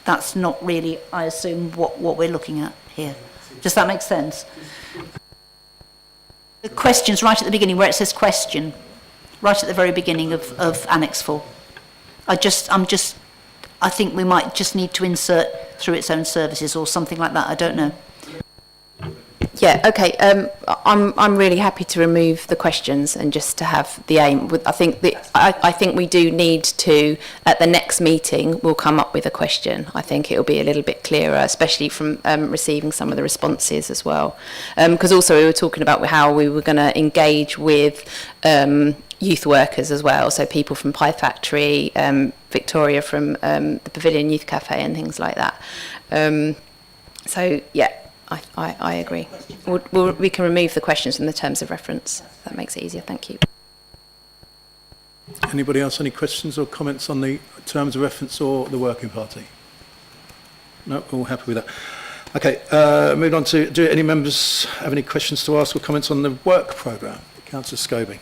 that's not really, I assume, what we're looking at here. Does that make sense? The questions right at the beginning, where it says question, right at the very beginning of Annex 4. I think we might just need to insert through its own services or something like that. I don't know. Yeah, okay. I'm really happy to remove the questions and just to have the aim. I think we do need to, at the next meeting, we'll come up with a question. I think it'll be a little bit clearer, especially from receiving some of the responses as well. Because also we were talking about how we were going to engage with youth workers as well, so people from Pie Factory, Victoria from the Pavilion Youth Cafe and things like that. So, yeah. I agree. We can remove the questions from the terms of reference. That makes it easier. Thank you. Anybody else, any questions or comments on the terms of reference or the Working Party? No, all happy with that. Okay, moving on to, do any members have any questions to ask or comments on the work programme? Councillor Scobie.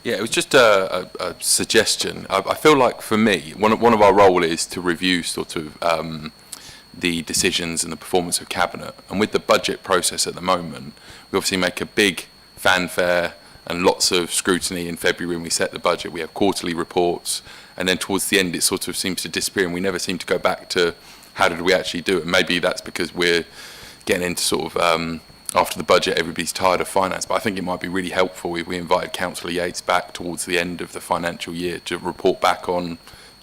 Yeah, it was just a suggestion. I feel like for me, one of our role is to review sort of the decisions and the performance of Cabinet. And with the budget process at the moment, we obviously make a big fanfare and lots of scrutiny in February when we set the budget. We have quarterly reports, and then towards the end it sort of seems to disappear, and we never seem to go back to how did we actually do it. And maybe that's because we're getting into sort of after the budget, everybody's tired of finance, but I think it might be really helpful if we invited Councillor Yates back towards the end of the financial year to report back on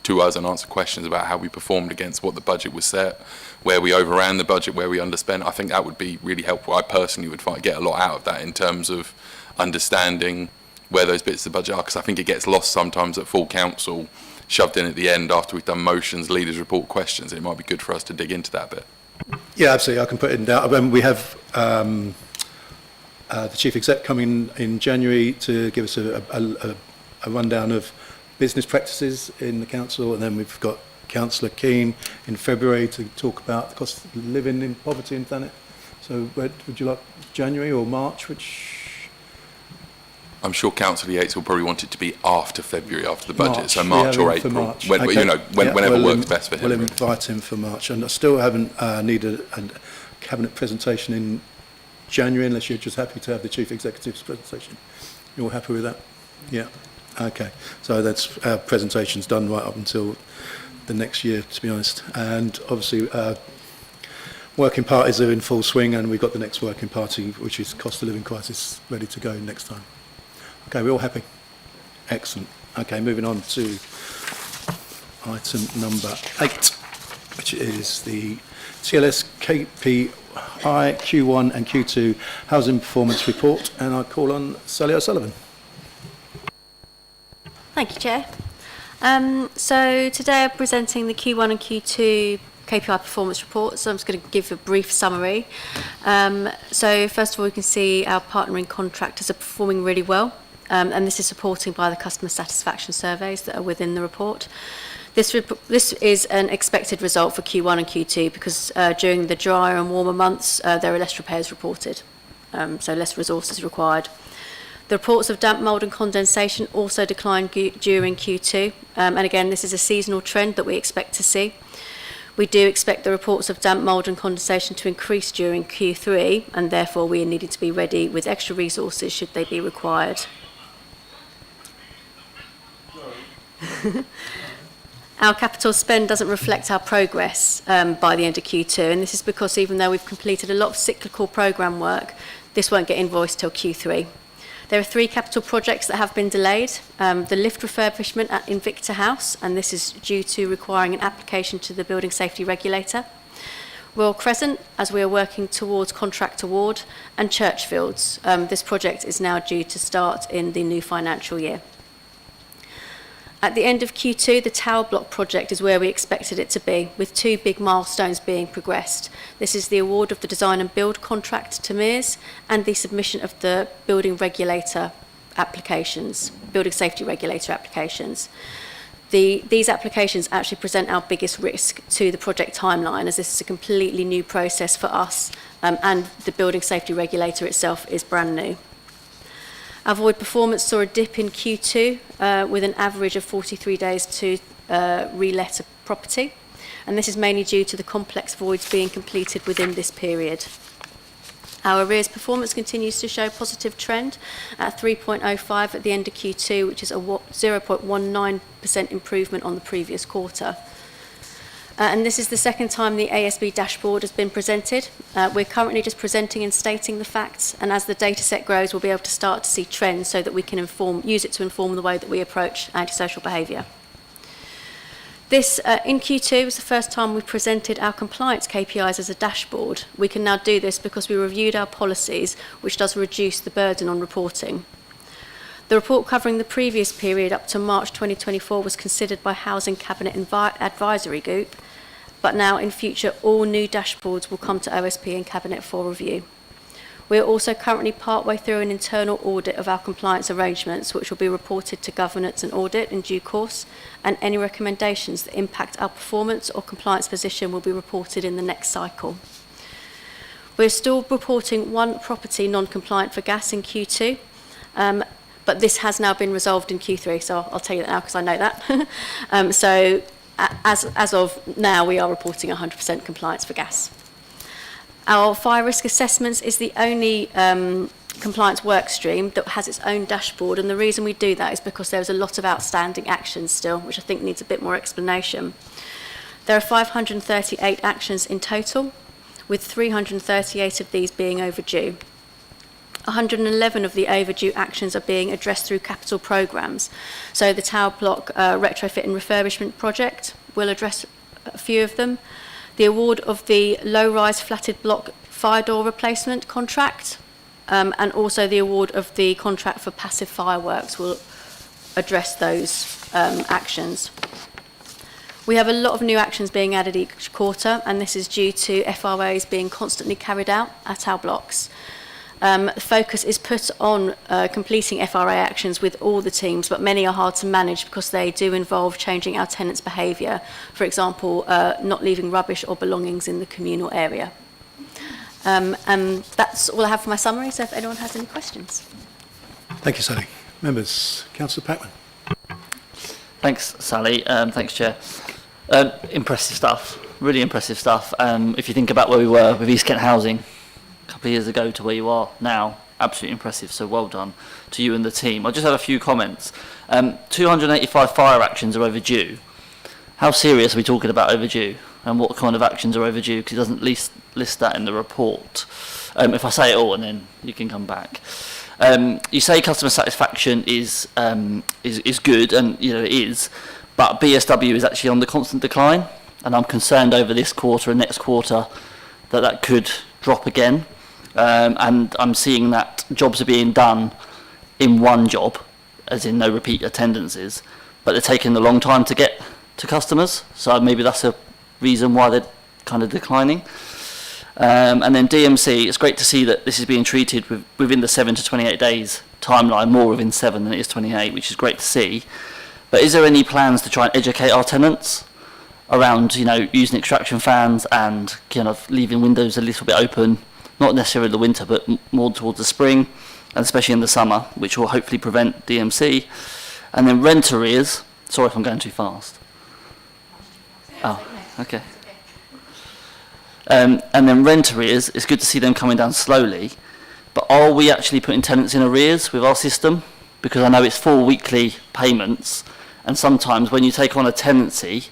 to us and answer questions about how we performed against what the budget was set, where we overran the budget, where we underspent. I think that would be really helpful. I personally would get a lot out of that in terms of understanding where those bits of the budget are, because I think it gets lost sometimes at full council shoved in at the end after we've done motions, leaders report, questions. It might be good for us to dig into that a bit. Yeah, absolutely. I can put it in down. We have the Chief Exec coming in January to give us a rundown of business practices in the council, and then we've got Councillor Keane in February to talk about the cost of living in poverty in Thanet. So would you like January or March, which... I'm sure Councillor Yates will probably want it to be after February, after the budget, March. so March or April, March. when, Okay. whenever we'll works best for him. We'll really. invite him for March, and I still haven't needed a cabinet presentation in January, unless you're just happy to have the Chief Executive's presentation. You're all happy with that? Yeah. Okay. So that's presentations done right up until the next year, to be honest. And obviously, working parties are in full swing, and we've got the next working party, which is cost of living crisis, ready to go next time. Okay, we're all happy? Excellent. Okay, moving on to item number 8, which is the TLS KPI Q1 and Q2 Housing Performance Report, and I call on Sally O'Sullivan. Thank you, Chair. So today I'm presenting the Q1 and Q2 KPI performance report, so I'm just going to give a brief summary. So first of all, you can see our partnering contractors are performing really well, and this is supported by the customer satisfaction surveys that are within the report. This is an expected result for Q1 and Q2 because during the drier and warmer months there are less repairs reported, so less resources required. The reports of damp, mould and condensation also declined during Q2, and again this is a seasonal trend that we expect to see. We do expect the reports of damp, mould and condensation to increase during Q3, and therefore we are needing to be ready with extra resources should they be required. Our capital spend doesn't reflect our progress by the end of Q2, and this is because even though we've completed a lot of cyclical programme work, this won't get invoiced till Q3. There are 3 capital projects that have been delayed. The lift refurbishment at Invicta House, and this is due to requiring an application to the Building Safety Regulator. Royal Crescent, as we are working towards contract award, and Churchfields. This project is now due to start in the new financial year. At the end of Q2, the tower block project is where we expected it to be, with 2 big milestones being progressed. This is the award of the design and build contract to Mears and the submission of the building regulator applications, building safety regulator applications. These applications actually present our biggest risk to the project timeline, as this is a completely new process for us, and the building safety regulator itself is brand new. Our void performance saw a dip in Q2 with an average of 43 days to re-let a property, and this is mainly due to the complex voids being completed within this period. Our arrears performance continues to show a positive trend at 3.05 at the end of Q2, which is a 0.19% improvement on the previous quarter. And this is the second time the ASB dashboard has been presented. We're currently just presenting and stating the facts, and as the data set grows, we'll be able to start to see trends so that we can use it to inform the way that we approach antisocial behaviour. This, in Q2, was the first time we presented our compliance KPIs as a dashboard. We can now do this because we reviewed our policies, which does reduce the burden on reporting. The report covering the previous period up to March 2024 was considered by Housing Cabinet Advisory Group, but now in future all new dashboards will come to OSP and Cabinet for review. We are also currently partway through an internal audit of our compliance arrangements, which will be reported to Governance and Audit in due course, and any recommendations that impact our performance or compliance position will be reported in the next cycle. We are still reporting 1 property non-compliant for gas in Q2, but this has now been resolved in Q3, so I'll tell you that now because I know that. So as of now, we are reporting 100% compliance for gas. Our fire risk assessments is the only compliance work stream that has its own dashboard, and the reason we do that is because there's a lot of outstanding actions still, which I think needs a bit more explanation. There are 538 actions in total, with 338 of these being overdue. 111 of the overdue actions are being addressed through capital programmes. So the tower block retrofit and refurbishment project will address a few of them. The award of the low-rise flatted block fire door replacement contract, and also the award of the contract for passive fireworks will address those actions. We have a lot of new actions being added each quarter, and this is due to FRAs being constantly carried out at our blocks. The focus is put on completing FRA actions with all the teams, but many are hard to manage because they do involve changing our tenants' behaviour. For example, not leaving rubbish or belongings in the communal area. And that's all I have for my summary, so if anyone has any questions. Thank you, Sally. Members, Councillor Packman. Thanks, Sally. Thanks, Chair. Impressive stuff, really impressive stuff. If you think about where we were with East Kent Housing a couple of years ago to where you are now, absolutely impressive, so well done to you and the team. I just had a few comments. 285 fire actions are overdue. How serious are we talking about overdue, and what kind of actions are overdue? Because it doesn't list that in the report. If I say it all, and then you can come back. You say customer satisfaction is good, and you know it is, but BSW is actually on the constant decline, and I'm concerned over this quarter and next quarter that could drop again. And I'm seeing that jobs are being done in one job, as in no repeat attendances, but they're taking a long time to get to customers. So maybe that's a reason why they're kind of declining. And then DMC, it's great to see that this is being treated within the 7 to 28 days timeline, more within 7 than it is 28, which is great to see. But is there any plans to try and educate our tenants around, you know, using extraction fans and kind of leaving windows a little bit open, not necessarily the winter, but more towards the spring, and especially in the summer, which will hopefully prevent DMC. And then rent arrears, sorry if I'm going too fast. Oh, okay. And then rent arrears, it's good to see them coming down slowly, but are we actually putting tenants in arrears with our system? Because I know it's 4 weekly payments, and sometimes when you take on a tenancy,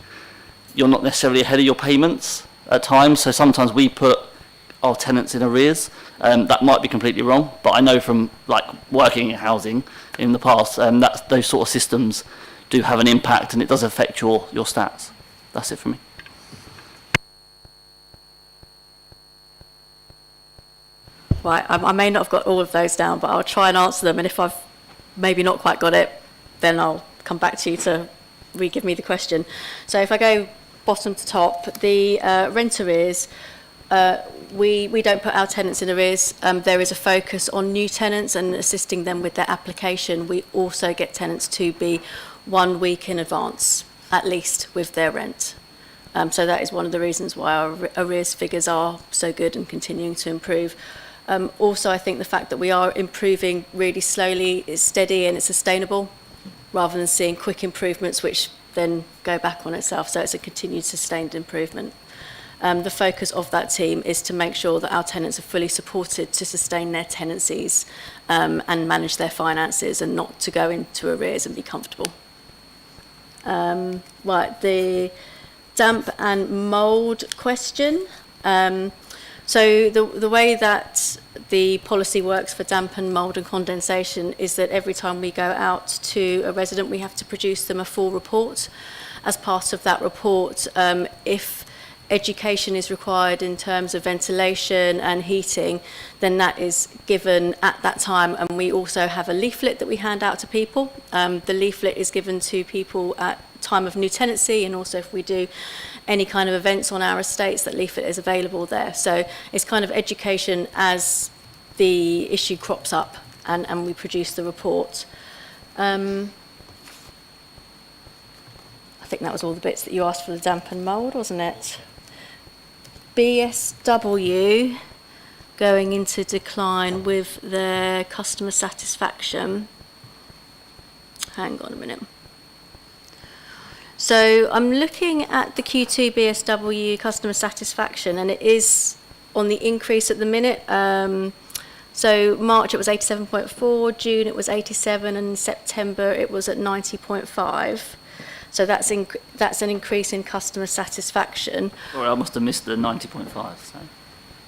you're not necessarily ahead of your payments at times, so sometimes we put our tenants in arrears. That might be completely wrong, but I know from like working in housing in the past, that those sort of systems do have an impact, and it does affect your stats. That's it for me. Right, I may not have got all of those down, but I'll try and answer them, and if I've maybe not quite got it, then I'll come back to you to re-give me the question. So if I go bottom to top, the rent arrears, we don't put our tenants in arrears. There is a focus on new tenants and assisting them with their application. We also get tenants to be 1 week in advance, at least, with their rent. So that is one of the reasons why our arrears figures are so good and continuing to improve. Also, I think the fact that we are improving really slowly is steady and it's sustainable, rather than seeing quick improvements which then go back on itself. So it's a continued sustained improvement. The focus of that team is to make sure that our tenants are fully supported to sustain their tenancies and manage their finances, and not to go into arrears and be comfortable. Right, the damp and mould question. So the way that the policy works for damp and mould and condensation is that every time we go out to a resident, we have to produce them a full report. As part of that report, if education is required in terms of ventilation and heating, then that is given at that time, and we also have a leaflet that we hand out to people. The leaflet is given to people at time of new tenancy, and also if we do any kind of events on our estates, that leaflet is available there. So it's kind of education as the issue crops up, and we produce the report. I think that was all the bits that you asked for the damp and mould, wasn't it? BSW going into decline with their customer satisfaction. Hang on a minute. So I'm looking at the Q2 BSW customer satisfaction, and it is on the increase at the minute. So March it was 87.4, June it was 87, and in September it was at 90.5. So that's an increase in customer satisfaction. Sorry, I must have missed the 90.5. So.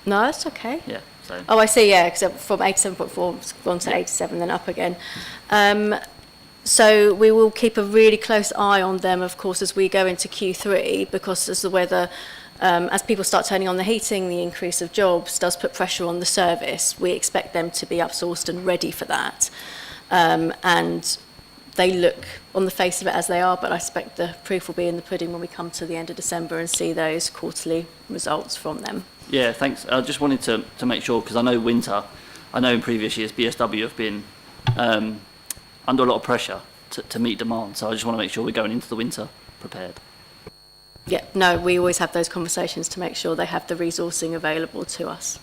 No, that's okay. Yeah. So. Oh, I see. Yeah, because from 87.4 it's gone to 87, then up again. So we will keep a really close eye on them, of course, as we go into Q3, because as the weather, as people start turning on the heating, the increase of jobs does put pressure on the service. We expect them to be upsourced and ready for that. And they look on the face of it as they are, but I expect the proof will be in the pudding when we come to the end of December and see those quarterly results from them. Yeah, thanks. I just wanted to make sure, because I know in previous years BSW have been under a lot of pressure to meet demand, so I just want to make sure we're going into the winter prepared. Yeah, no, we always have those conversations to make sure they have the resourcing available to us.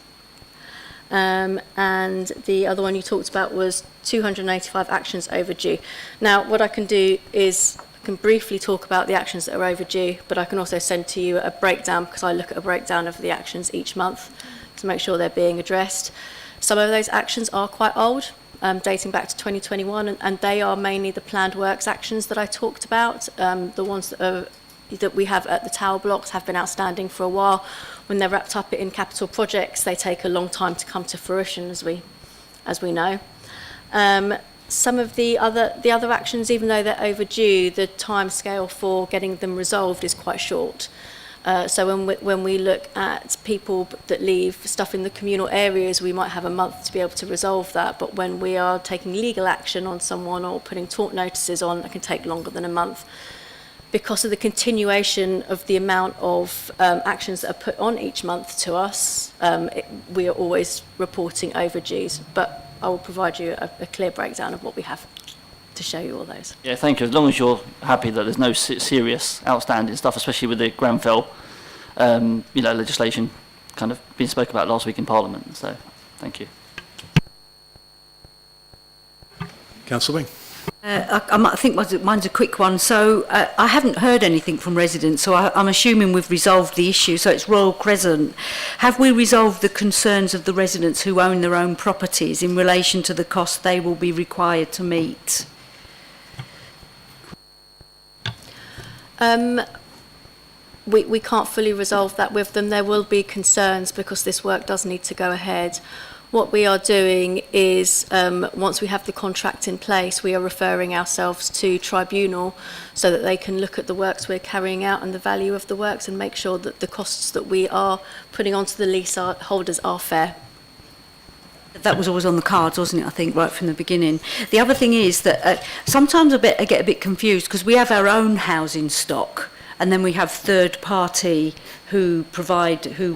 And the other one you talked about was 285 actions overdue. Now, what I can do is I can briefly talk about the actions that are overdue, but I can also send to you a breakdown, because I look at a breakdown of the actions each month to make sure they're being addressed. Some of those actions are quite old, dating back to 2021, and they are mainly the planned works actions that I talked about. The ones that we have at the tower blocks have been outstanding for a while. When they're wrapped up in capital projects, they take a long time to come to fruition, as we know. Some of the other actions, even though they're overdue, the time scale for getting them resolved is quite short. So when we look at people that leave stuff in the communal areas, we might have a month to be able to resolve that. But when we are taking legal action on someone or putting tort notices on, it can take longer than a month. Because of the continuation of the amount of actions that are put on each month to us, we are always reporting overdues. But I will provide you a clear breakdown of what we have to show you all those. Yeah, thank you. As long as you're happy that there's no serious outstanding stuff, especially with the Grenfell legislation kind of being spoke about last week in Parliament. So, thank you. Councillor Wing. I think mine's a quick one. So I haven't heard anything from residents, so I'm assuming we've resolved the issue. So it's Royal Crescent. Have we resolved the concerns of the residents who own their own properties in relation to the cost they will be required to meet? We can't fully resolve that with them. There will be concerns because this work does need to go ahead. What we are doing is, once we have the contract in place, we are referring ourselves to tribunal so that they can look at the works we're carrying out and the value of the works and make sure that the costs that we are putting onto the lease holders are fair. That was always on the cards, wasn't it, I think, right from the beginning. The other thing is that sometimes I get a bit confused because we have our own housing stock and then we have third party who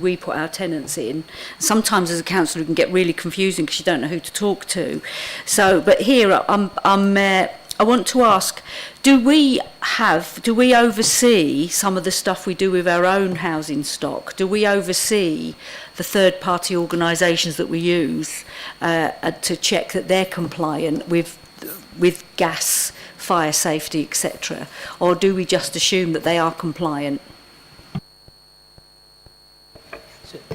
we put our tenants in. Sometimes as a councillor it can get really confusing because you don't know who to talk to. So, but here I want to ask, do we oversee some of the stuff we do with our own housing stock? Do we oversee the third party organisations that we use to check that they're compliant with gas, fire safety, etc.? Or do we just assume that they are compliant?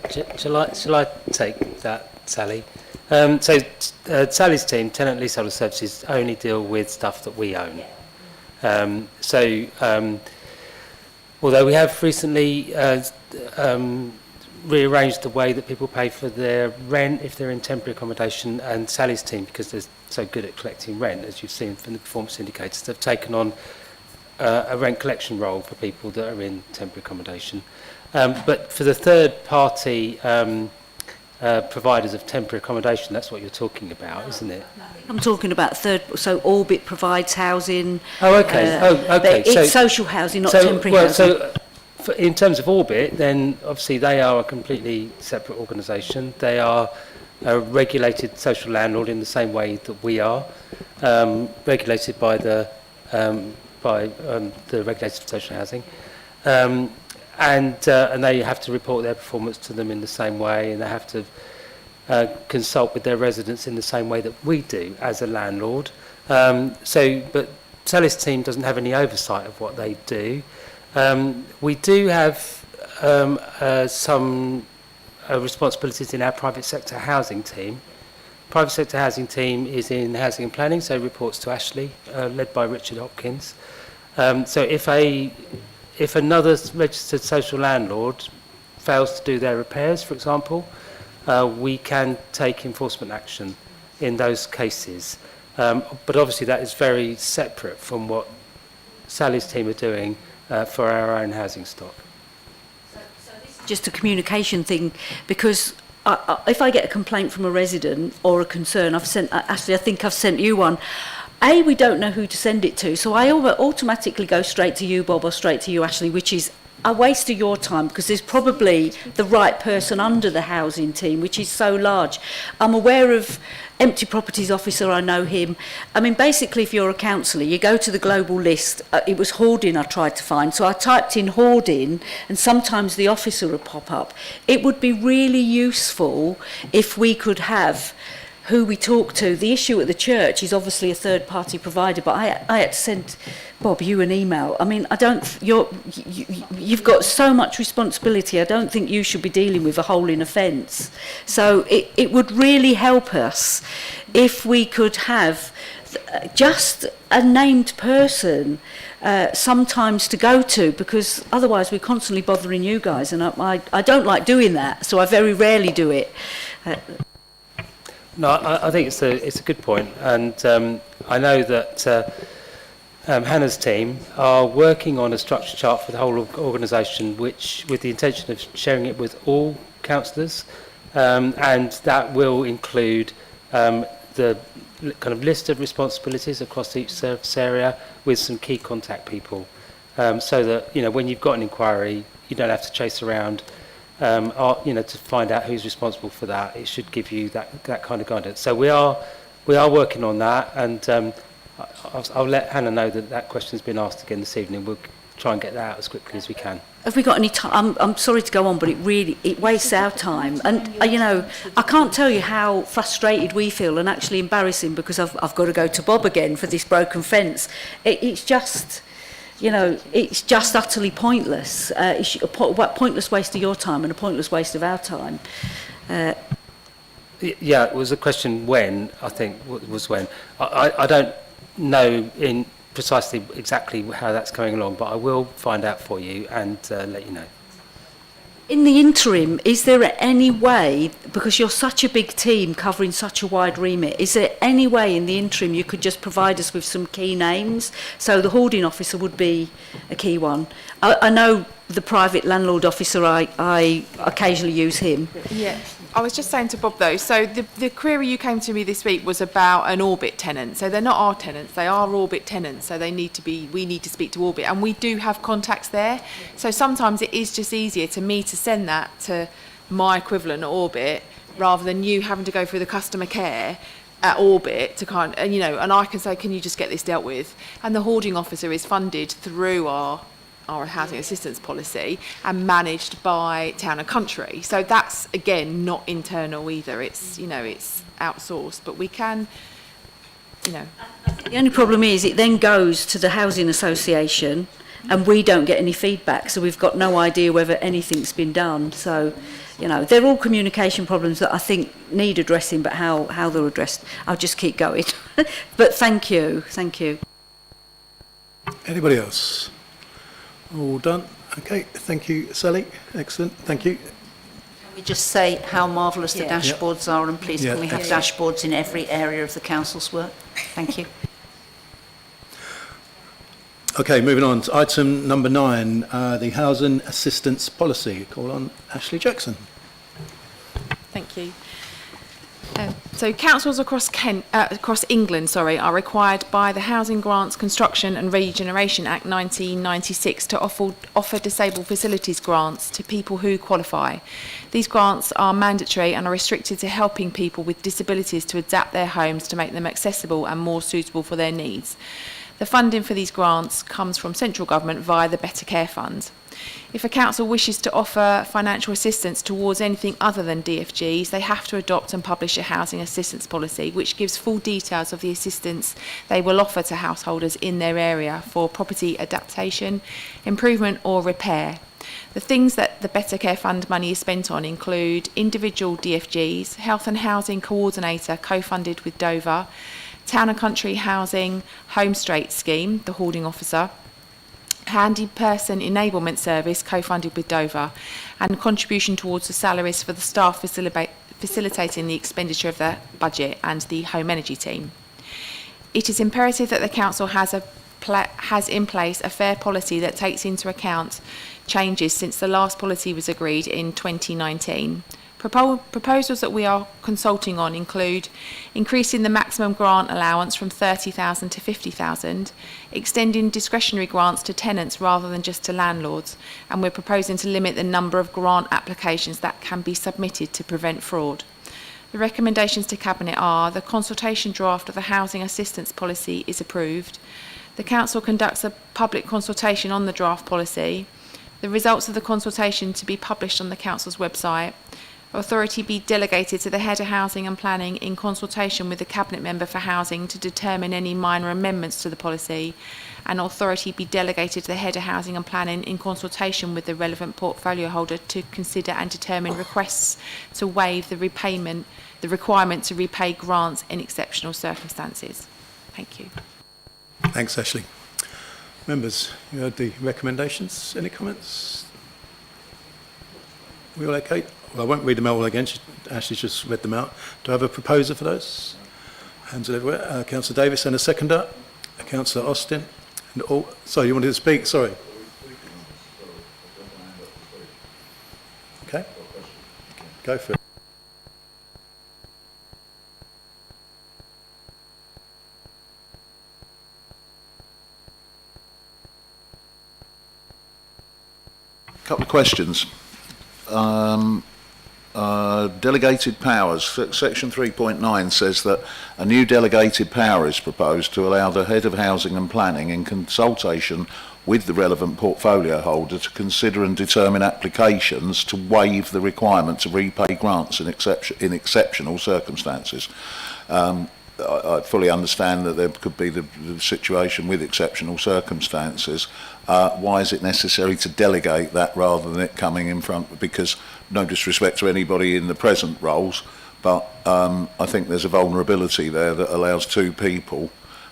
Shall I take that, Sally? Sally's team, Tenant Leaseholder Services, only deal with stuff that we own. Although we have recently rearranged the way that people pay for their rent if they're in temporary accommodation, and Sally's team, because they're so good at collecting rent, as you've seen from the performance indicators, they've taken on a rent collection role for people that are in temporary accommodation. But for the third party providers of temporary accommodation, that's what you're talking about, isn't it? I'm talking about so Orbit provides housing. Oh, okay. Okay. It's social housing, not temporary housing. In terms of Orbit, then obviously they are a completely separate organisation. They are a regulated social landlord in the same way that we are, regulated by the regulated social housing. And they have to report their performance to them in the same way, and they have to consult with their residents in the same way that we do as a landlord. But Sally's team doesn't have any oversight of what they do. We do have some responsibilities in our private sector housing team. Private sector housing team is in housing and planning, so reports to Ashley, led by Richard Hopkins. So if another registered social landlord fails to do their repairs, for example, we can take enforcement action in those cases. But obviously that is very separate from what Sally's team are doing for our own housing stock. So this is just a communication thing, because if I get a complaint from a resident or a concern, Ashley, I think I've sent you one, we don't know who to send it to, so I automatically go straight to you, Bob, or straight to you, Ashley, which is a waste of your time because there's probably the right person under the housing team, which is so large. I'm aware of Empty Properties Officer, I know him. I mean, basically, if you're a councillor, you go to the global list. It was hoarding I tried to find, so I typed in hoarding, and sometimes the officer would pop up. It would be really useful if we could have who we talk to. The issue at the church is obviously a third-party provider, but I had to send Bob you an email. I mean, you've got so much responsibility. I don't think you should be dealing with a hole in a fence. So it would really help us if we could have just a named person sometimes to go to, because otherwise we're constantly bothering you guys, and I don't like doing that, so I very rarely do it. No, I think it's a good point, and I know that Hannah's team are working on a structure chart for the whole organisation, which with the intention of sharing it with all councillors, and that will include the kind of list of responsibilities across each service area with some key contact people, so that when you've got an inquiry, you don't have to chase around. To find out who's responsible for that. It should give you that kind of guidance. So we are working on that, and I'll let Hannah know that question's been asked again this evening. We'll try and get that out as quickly as we can. Have we got any time? I'm sorry to go on, but it wastes our time, and I can't tell you how frustrated we feel, and actually embarrassing, because I've got to go to Bob again for this broken fence. It's just utterly pointless. It's a pointless waste of your time and a pointless waste of our time. Yeah, it was a question when, I think, was when. I don't know in precisely exactly how that's going along, but I will find out for you and let you know. In the interim, is there any way, because you're such a big team covering such a wide remit, is there any way in the interim you could just provide us with some key names? So the hoarding officer would be a key one. I know the private landlord officer, I occasionally use him. Yeah, I was just saying to Bob though, so the query you came to me this week was about an Orbit tenant. So they're not our tenants, they are Orbit tenants. So we need to speak to Orbit, and we do have contacts there. So sometimes it is just easier to me to send that to my equivalent at Orbit rather than you having to go through the customer care at Orbit to and I can say, can you just get this dealt with? And the hoarding officer is funded through our housing assistance policy and managed by Town and Country. So that's, again, not internal either. It's, it's outsourced, but we can, The only problem is it then goes to the housing association and we don't get any feedback, so we've got no idea whether anything's been done. So, they're all communication problems that I think need addressing, but how they're addressed, I'll just keep going. But thank you. Anybody else? All done. Okay, thank you, Sally. Excellent, thank you. Can we just say how marvellous the dashboards are, and please can we have dashboards in every area of the council's work? Thank you. Okay, moving on to item number 9, the Housing Assistance Policy. Call on Ashley Jackson. Thank you. So councils across England, are required by the Housing Grants, Construction and Regeneration Act 1996 to offer disabled facilities grants to people who qualify. These grants are mandatory and are restricted to helping people with disabilities to adapt their homes to make them accessible and more suitable for their needs. The funding for these grants comes from central government via the Better Care Fund. If a council wishes to offer financial assistance towards anything other than DFGs, they have to adopt and publish a housing assistance policy, which gives full details of the assistance they will offer to householders in their area for property adaptation, improvement or repair. The things that the Better Care Fund money is spent on include individual DFGs, Health and Housing Coordinator co-funded with Dover, Town and Country Housing Home Straight Scheme, the hoarding officer, Handy Person Enablement Service co-funded with Dover, and contribution towards the salaries for the staff facilitating the expenditure of the budget and the home energy team. It is imperative that the council has in place a fair policy that takes into account changes since the last policy was agreed in 2019, Proposals that we are consulting on include increasing the maximum grant allowance from 30,000 to 50,000, extending discretionary grants to tenants rather than just to landlords, and we're proposing to limit the number of grant applications that can be submitted to prevent fraud. The recommendations to Cabinet are: the consultation draft of the housing assistance policy is approved. The Council conducts a public consultation on the draft policy. The results of the consultation to be published on the Council's website. Authority be delegated to the Head of Housing and Planning in consultation with the Cabinet Member for Housing to determine any minor amendments to the policy. And authority be delegated to the Head of Housing and Planning in consultation with the relevant portfolio holder to consider and determine requests to waive the requirement to repay grants in exceptional circumstances. Thank you. Thanks, Ashley. Members, you heard the recommendations. Any comments? We all okay? Well, I won't read them all again. Ashley just read them out. Do I have a proposer for those? Hands are everywhere. Councillor Davis and a seconder. Councillor Austin. And all. Sorry, you wanted to speak? Sorry. Okay. Go for it. Couple of questions. Delegated powers. Section 3.9 says that a new delegated power is proposed to allow the Head of Housing and Planning, in consultation with the relevant portfolio holder, to consider and determine applications to waive the requirement to repay grants in exceptional circumstances. I fully understand that there could be the situation with exceptional circumstances. Why is it necessary to delegate that rather than it coming in front? Because, no disrespect to anybody in the present roles, but I think there's a vulnerability there that allows two people,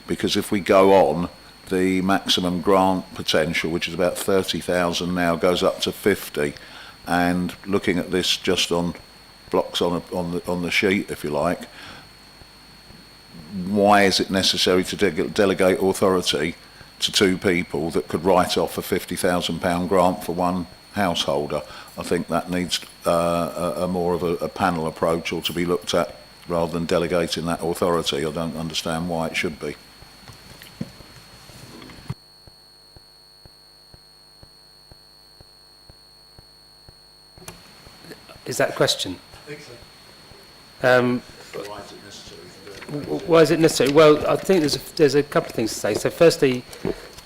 because if we go on, the maximum grant potential, which is about 30,000 now, goes up to 50, and looking at this just on blocks on the sheet, if you like, why is it necessary to delegate authority to two people that could write off a £50,000 grant for one householder? I think that needs a more of a panel approach, or to be looked at, rather than delegating that authority. I don't understand why it should be. Is that a question? I think so. Why is it necessary? Why is it necessary? Well, I think there's a couple of things to say. So firstly,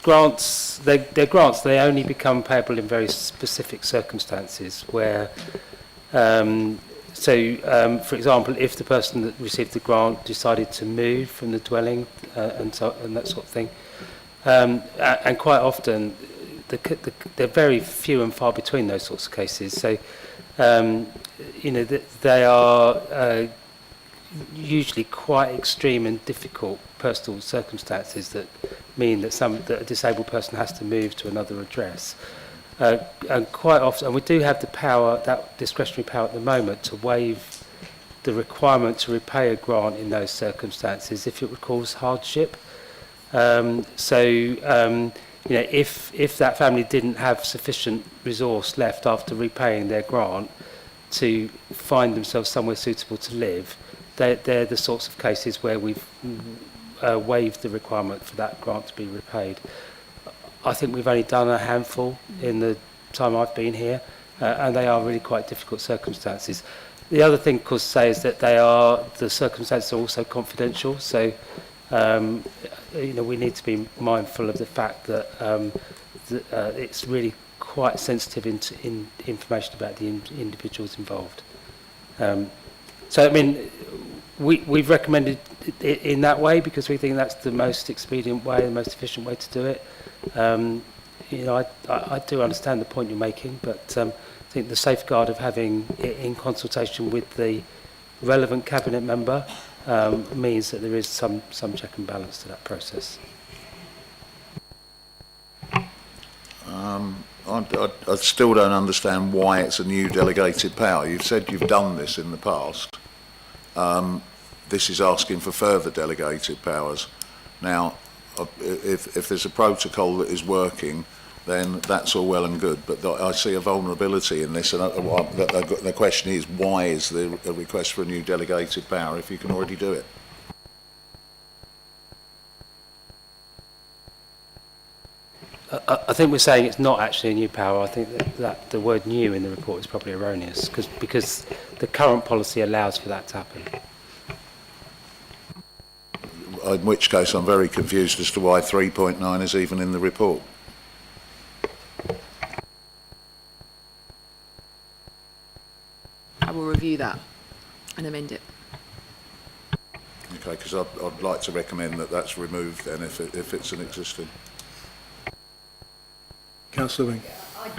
grants, they're grants, they only become payable in very specific circumstances where, for example, if the person that received the grant decided to move from the dwelling and that sort of thing, and quite often they're very few and far between those sorts of cases. So, they are usually quite extreme and difficult personal circumstances that mean that a disabled person has to move to another address. And quite often, and we do have the power, that discretionary power at the moment, to waive the requirement to repay a grant in those circumstances if it would cause hardship. If that family didn't have sufficient resource left after repaying their grant to find themselves somewhere suitable to live, they're the sorts of cases where we've waived the requirement for that grant to be repaid. I think we've only done a handful in the time I've been here, and they are really quite difficult circumstances. The other thing, of course, to say is that the circumstances are also confidential, so we need to be mindful of the fact that it's really quite sensitive in information about the individuals involved. We've recommended it in that way because we think that's the most expedient way, the most efficient way to do it. I do understand the point you're making, but I think the safeguard of having it in consultation with the relevant cabinet member means that there is some check and balance to that process. I still don't understand why it's a new delegated power. You've said you've done this in the past. This is asking for further delegated powers. Now, if there's a protocol that is working, then that's all well and good. But I see a vulnerability in this, and the question is, why is there a request for a new delegated power if you can already do it? I think we're saying it's not actually a new power. I think that the word new in the report is probably erroneous because the current policy allows for that to happen. In which case I'm very confused as to why 3.9 is even in the report. I will review that and amend it. Okay, because I'd like to recommend that that's removed then if it's an existing. Councillor Wing.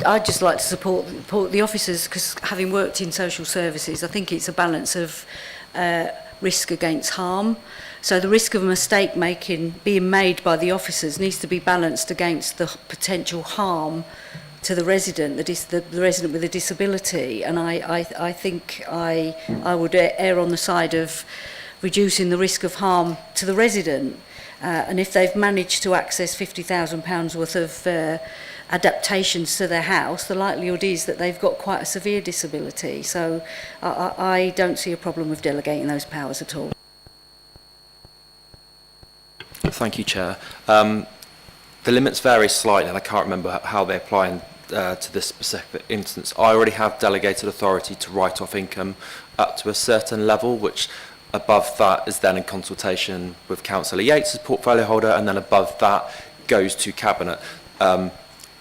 I'd just like to support the officers because having worked in social services, I think it's a balance of risk against harm. So the risk of a mistake being made by the officers needs to be balanced against the potential harm to the resident, the resident with a disability. And I think I would err on the side of reducing the risk of harm to the resident. And if they've managed to access £50,000 worth of adaptations to their house, the likelihood is that they've got quite a severe disability. So I don't see a problem with delegating those powers at all. Thank you, Chair. The limits vary slightly, and I can't remember how they apply to this specific instance. I already have delegated authority to write off income up to a certain level, which above that is then in consultation with Councillor Yates as portfolio holder, and then above that goes to Cabinet.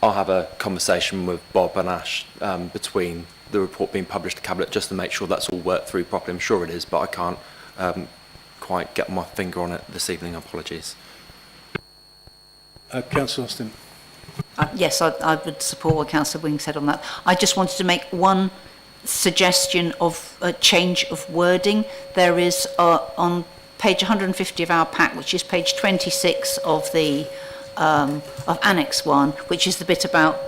I'll have a conversation with Bob and Ash between the report being published to Cabinet just to make sure that's all worked through properly. I'm sure it is, but I can't quite get my finger on it this evening. Apologies. Councillor Austin. Yes, I would support what Councillor Wing said on that. I just wanted to make one suggestion of a change of wording. There is on page 150 of our pack, which is page 26 of the of Annex 1, which is the bit about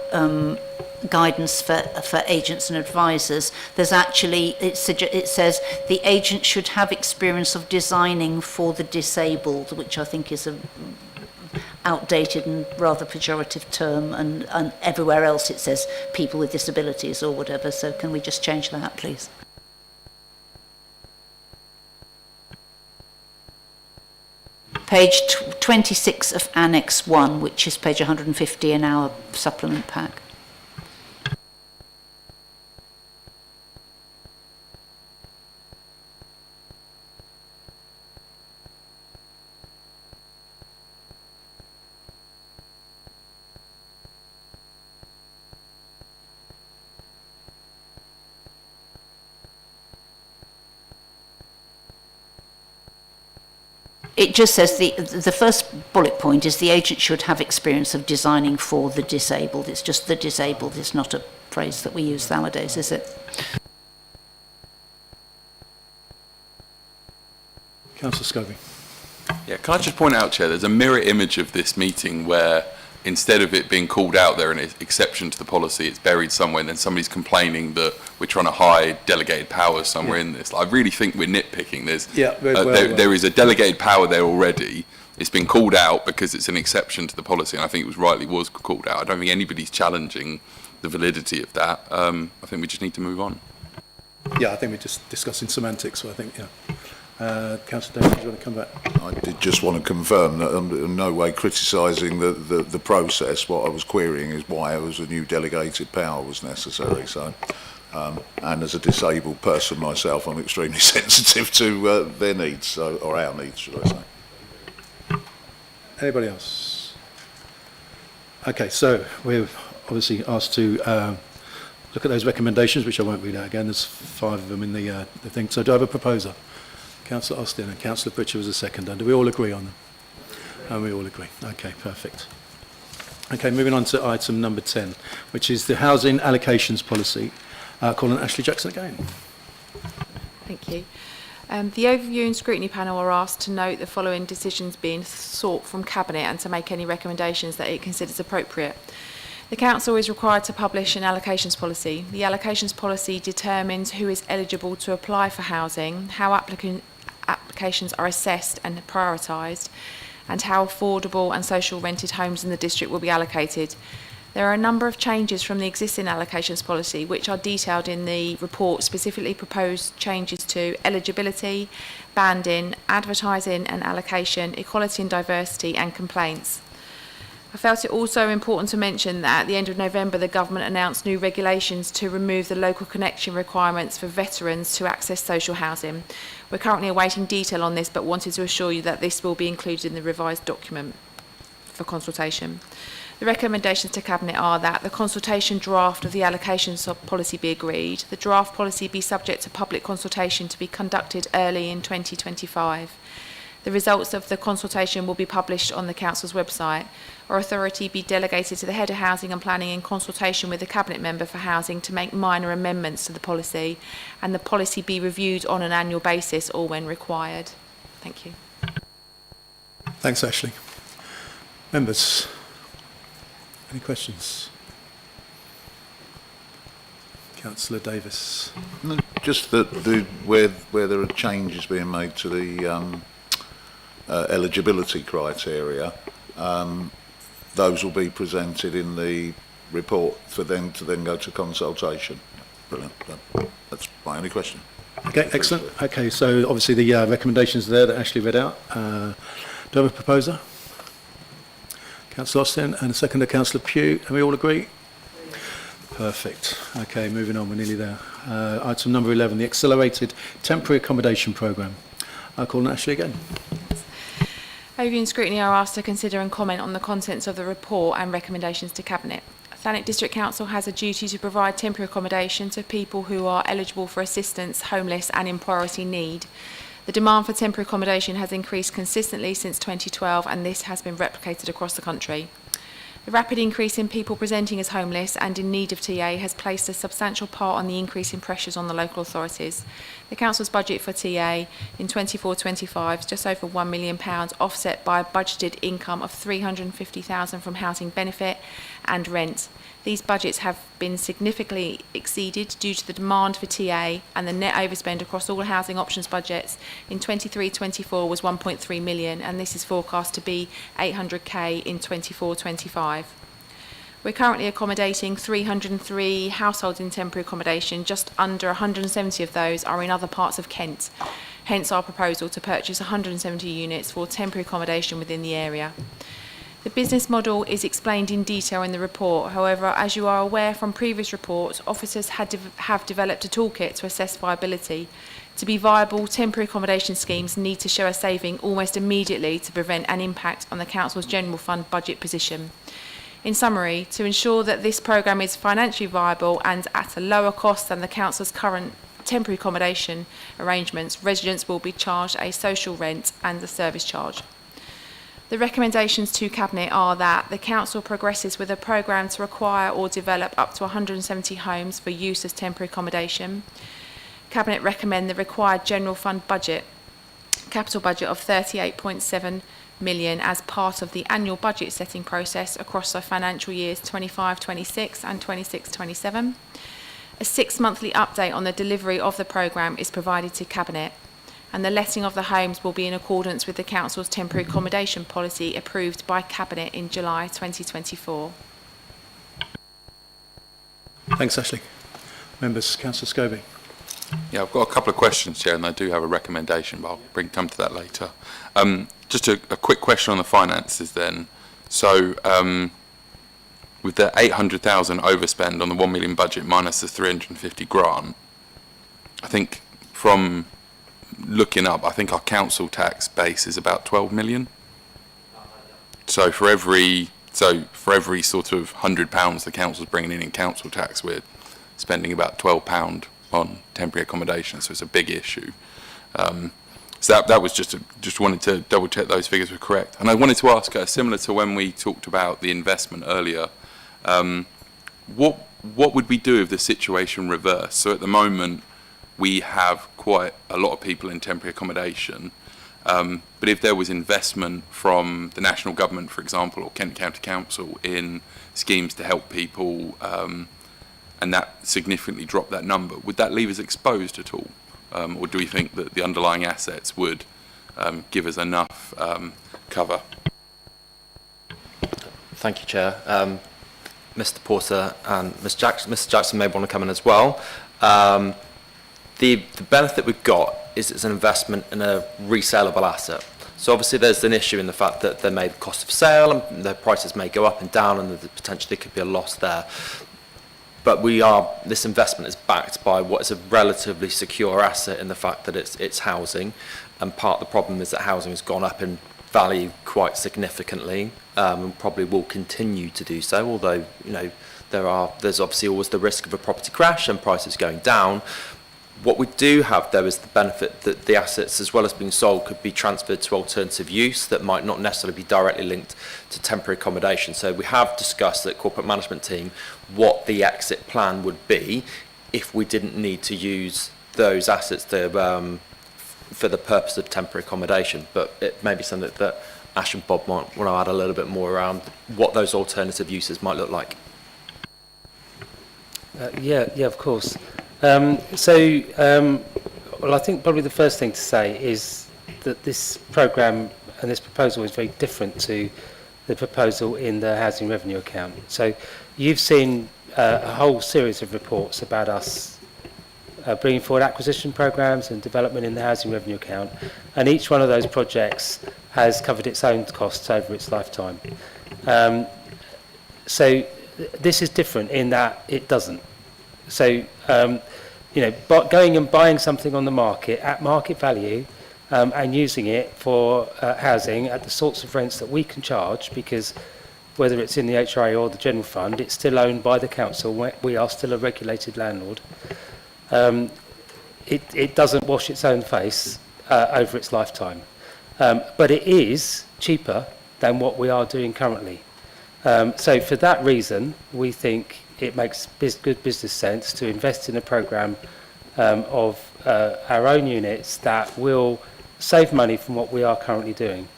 guidance for agents and advisors. There's actually, it says the agent should have experience of designing for the disabled, which I think is a outdated and rather pejorative term, and everywhere else it says people with disabilities or whatever. So can we just change that, please? Page 26 of Annex 1, which is page 150 in our supplement pack. It just says the first bullet point is the agent should have experience of designing for the disabled. It's just the disabled. It's not a phrase that we use nowadays, is it? Councillor Scobie. Yeah, can I just point out, Chair, there's a mirror image of this meeting where instead of it being called out there an exception to the policy, it's buried somewhere, and then somebody's complaining that we're trying to hide delegated powers somewhere in this. I really think we're nitpicking. There is a delegated power there already. It's been called out because it's an exception to the policy, and I think it was called out. I don't think anybody's challenging the validity of that. I think we just need to move on. Yeah, I think we're just discussing semantics, so I think, yeah. Councillor Davis, do you want to come back? I did just want to confirm that I'm in no way criticising the process. What I was querying is why a new delegated power was necessary. So, and as a disabled person myself, I'm extremely sensitive to their needs, or our needs, should I say. Anybody else? Okay, so we've obviously asked to look at those recommendations, which I won't read out again. There's 5 of them in the thing. So do I have a proposer? Councillor Austin and Councillor Butcher was a seconder. Do we all agree on them? And we all agree. Okay, perfect. Okay, moving on to item number 10, which is the housing allocations policy. Calling Ashley Jackson again. Thank you. The Overview and Scrutiny Panel are asked to note the following decisions being sought from Cabinet and to make any recommendations that it considers appropriate. The Council is required to publish an allocations policy. The allocations policy determines who is eligible to apply for housing, how applications are assessed and prioritised, and how affordable and social rented homes in the district will be allocated. There are a number of changes from the existing allocations policy which are detailed in the report, specifically proposed changes to eligibility, banding, advertising and allocation, equality and diversity and complaints. I felt it also important to mention that at the end of November the government announced new regulations to remove the local connection requirements for veterans to access social housing. We're currently awaiting detail on this but wanted to assure you that this will be included in the revised document for consultation. The recommendations to Cabinet are that the consultation draft of the allocations policy be agreed, the draft policy be subject to public consultation to be conducted early in 2025. The results of the consultation will be published on the Council's website, or authority be delegated to the Head of Housing and Planning in consultation with the Cabinet Member for Housing to make minor amendments to the policy, and the policy be reviewed on an annual basis or when required. Thank you. Thanks, Ashley. Members, any questions? Councillor Davis. No, just that where there are changes being made to the eligibility criteria, those will be presented in the report for them to then go to consultation. Brilliant. That's my only question. Okay, excellent. Okay, so obviously the recommendations there that Ashley read out. Do I have a proposer? Councillor Austin and a seconder, Councillor Pugh. And we all agree? Perfect. Okay, moving on, we're nearly there. Item number 11, the Accelerated Temporary Accommodation Programme. I'll call on Ashley again. Overview and Scrutiny are asked to consider and comment on the contents of the report and recommendations to Cabinet. Thanet District Council has a duty to provide temporary accommodation to people who are eligible for assistance, homeless and in priority need. The demand for temporary accommodation has increased consistently since 2012 and this has been replicated across the country. The rapid increase in people presenting as homeless and in need of TA has placed a substantial part on the increase in pressures on the local authorities. The Council's budget for TA in 24-25 is just over £1 million, offset by a budgeted income of £350,000 from housing benefit and rent. These budgets have been significantly exceeded due to the demand for TA, and the net overspend across all housing options budgets in 23-24 was 1.3 million, and this is forecast to be 800k in 24-25. We're currently accommodating 303 households in temporary accommodation. Just under 170 of those are in other parts of Kent. Hence our proposal to purchase 170 units for temporary accommodation within the area. The business model is explained in detail in the report. However, as you are aware from previous reports, officers have developed a toolkit to assess viability. To be viable, temporary accommodation schemes need to show a saving almost immediately to prevent an impact on the Council's general fund budget position. In summary, to ensure that this programme is financially viable and at a lower cost than the Council's current temporary accommodation arrangements, residents will be charged a social rent and a service charge. The recommendations to Cabinet are that the Council progresses with a programme to acquire or develop up to 170 homes for use as temporary accommodation. Cabinet recommend the required general fund budget, capital budget of 38.7 million as part of the annual budget setting process across the financial years 25-26 and 26-27. A 6-monthly update on the delivery of the programme is provided to Cabinet, and the letting of the homes will be in accordance with the Council's temporary accommodation policy approved by Cabinet in July 2024. Thanks, Ashley. Members, Councillor Scobie. Yeah, I've got a couple of questions, Chair, and I do have a recommendation, but I'll come to that later. Just a quick question on the finances then. So, with the 800,000 overspend on the 1 million budget minus the 350 grant, I think from looking up, I think our council tax base is about 12 million. So for every sort of £100 the council's bringing in council tax, we're spending about £12 on temporary accommodation. So it's a big issue. So that was just wanted to double check those figures were correct. And I wanted to ask, similar to when we talked about the investment earlier, what would we do if the situation reversed? So at the moment, we have quite a lot of people in temporary accommodation, but if there was investment from the national government, for example, or Kent County Council in schemes to help people, and that significantly dropped that number, would that leave us exposed at all? Or do we think that the underlying assets would give us enough cover? Thank you, Chair. Mr. Porter and Mr. Jackson may want to come in as well. The benefit we've got is it's an investment in a resaleable asset. So obviously there's an issue in the fact that there may be cost of sale and the prices may go up and down and that potentially could be a loss there. But this investment is backed by what is a relatively secure asset in the fact that it's housing, and part of the problem is that housing has gone up in value quite significantly, and probably will continue to do so, although there's obviously always the risk of a property crash and prices going down. What we do have, though, is the benefit that the assets, as well as being sold, could be transferred to alternative use that might not necessarily be directly linked to temporary accommodation. So we have discussed at corporate management team what the exit plan would be if we didn't need to use those assets for the purpose of temporary accommodation. But it may be something that Ash and Bob might want to add a little bit more around what those alternative uses might look like. Yeah, of course. Well, I think probably the first thing to say is that this programme and this proposal is very different to the proposal in the housing revenue account. So you've seen a whole series of reports about us bringing forward acquisition programmes and development in the housing revenue account, and each one of those projects has covered its own costs over its lifetime. So this is different in that it doesn't. So, but going and buying something on the market at market value and using it for housing at the sorts of rents that we can charge, because whether it's in the HRA or the general fund, it's still owned by the council. We are still a regulated landlord. It doesn't wash its own face over its lifetime. But it is cheaper than what we are doing currently. So for that reason, we think it makes good business sense to invest in a programme of our own units that will save money from what we are currently doing.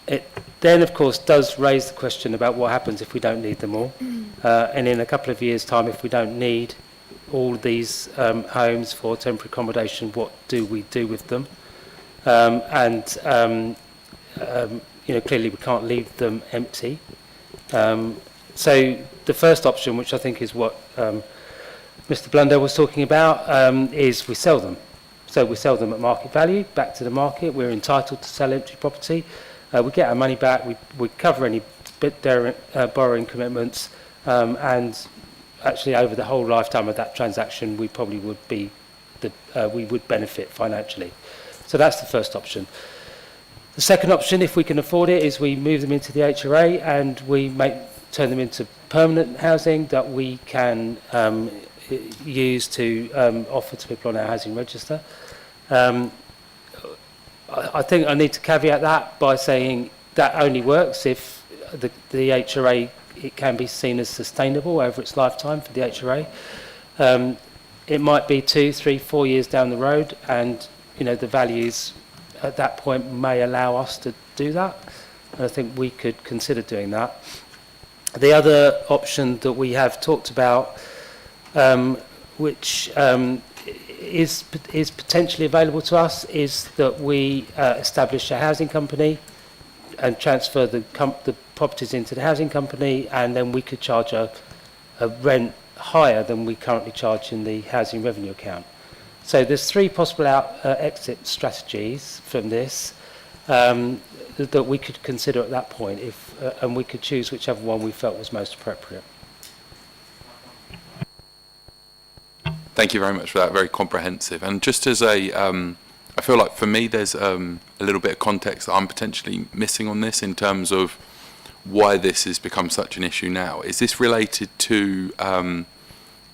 It then, of course, does raise the question about what happens if we don't need them all. And in a couple of years' time, if we don't need all these homes for temporary accommodation, what do we do with them? Clearly we can't leave them empty. So the first option, which I think is what Mr. Blundell was talking about, is we sell them. So we sell them at market value, back to the market. We're entitled to sell empty property. We get our money back. We cover any borrowing commitments, and actually over the whole lifetime of that transaction, we probably would we would benefit financially. So that's the first option. The second option, if we can afford it, is we move them into the HRA and we turn them into permanent housing that we can use to offer to people on our housing register. I think I need to caveat that by saying that only works if the HRA, it can be seen as sustainable over its lifetime for the HRA. It might be 2, 3, 4 years down the road, and the values at that point may allow us to do that. And I think we could consider doing that. The other option that we have talked about, which is potentially available to us, is that we establish a housing company and transfer the properties into the housing company, and then we could charge a rent higher than we currently charge in the housing revenue account. So there's 3 possible exit strategies from this that we could consider at that point, and we could choose whichever one we felt was most appropriate. Thank you very much for that, very comprehensive. And just as I feel like for me there's a little bit of context that I'm potentially missing on this in terms of why this has become such an issue now. Is this related to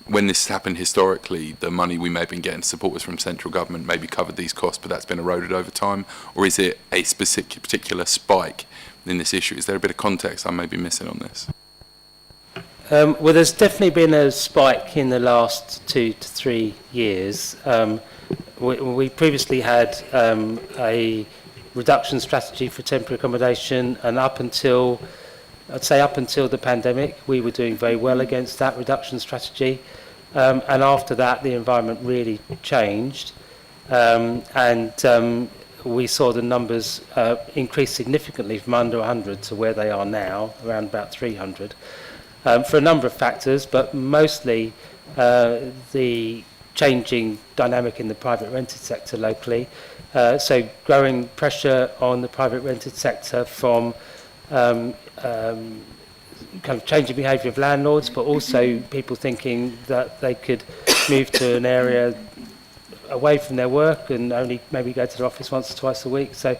when this happened historically, the money we may have been getting supporters from central government maybe covered these costs, but that's been eroded over time? Or is it a particular spike in this issue? Is there a bit of context I may be missing on this? Well, there's definitely been a spike in the last 2 to 3 years. We previously had a reduction strategy for temporary accommodation, and up until the pandemic, we were doing very well against that reduction strategy. And after that, the environment really changed, and we saw the numbers increase significantly from under 100 to where they are now, around about 300. for a number of factors, but mostly the changing dynamic in the private rented sector locally. So growing pressure on the private rented sector from kind of changing behaviour of landlords, but also people thinking that they could move to an area away from their work and only maybe go to the office once or twice a week. So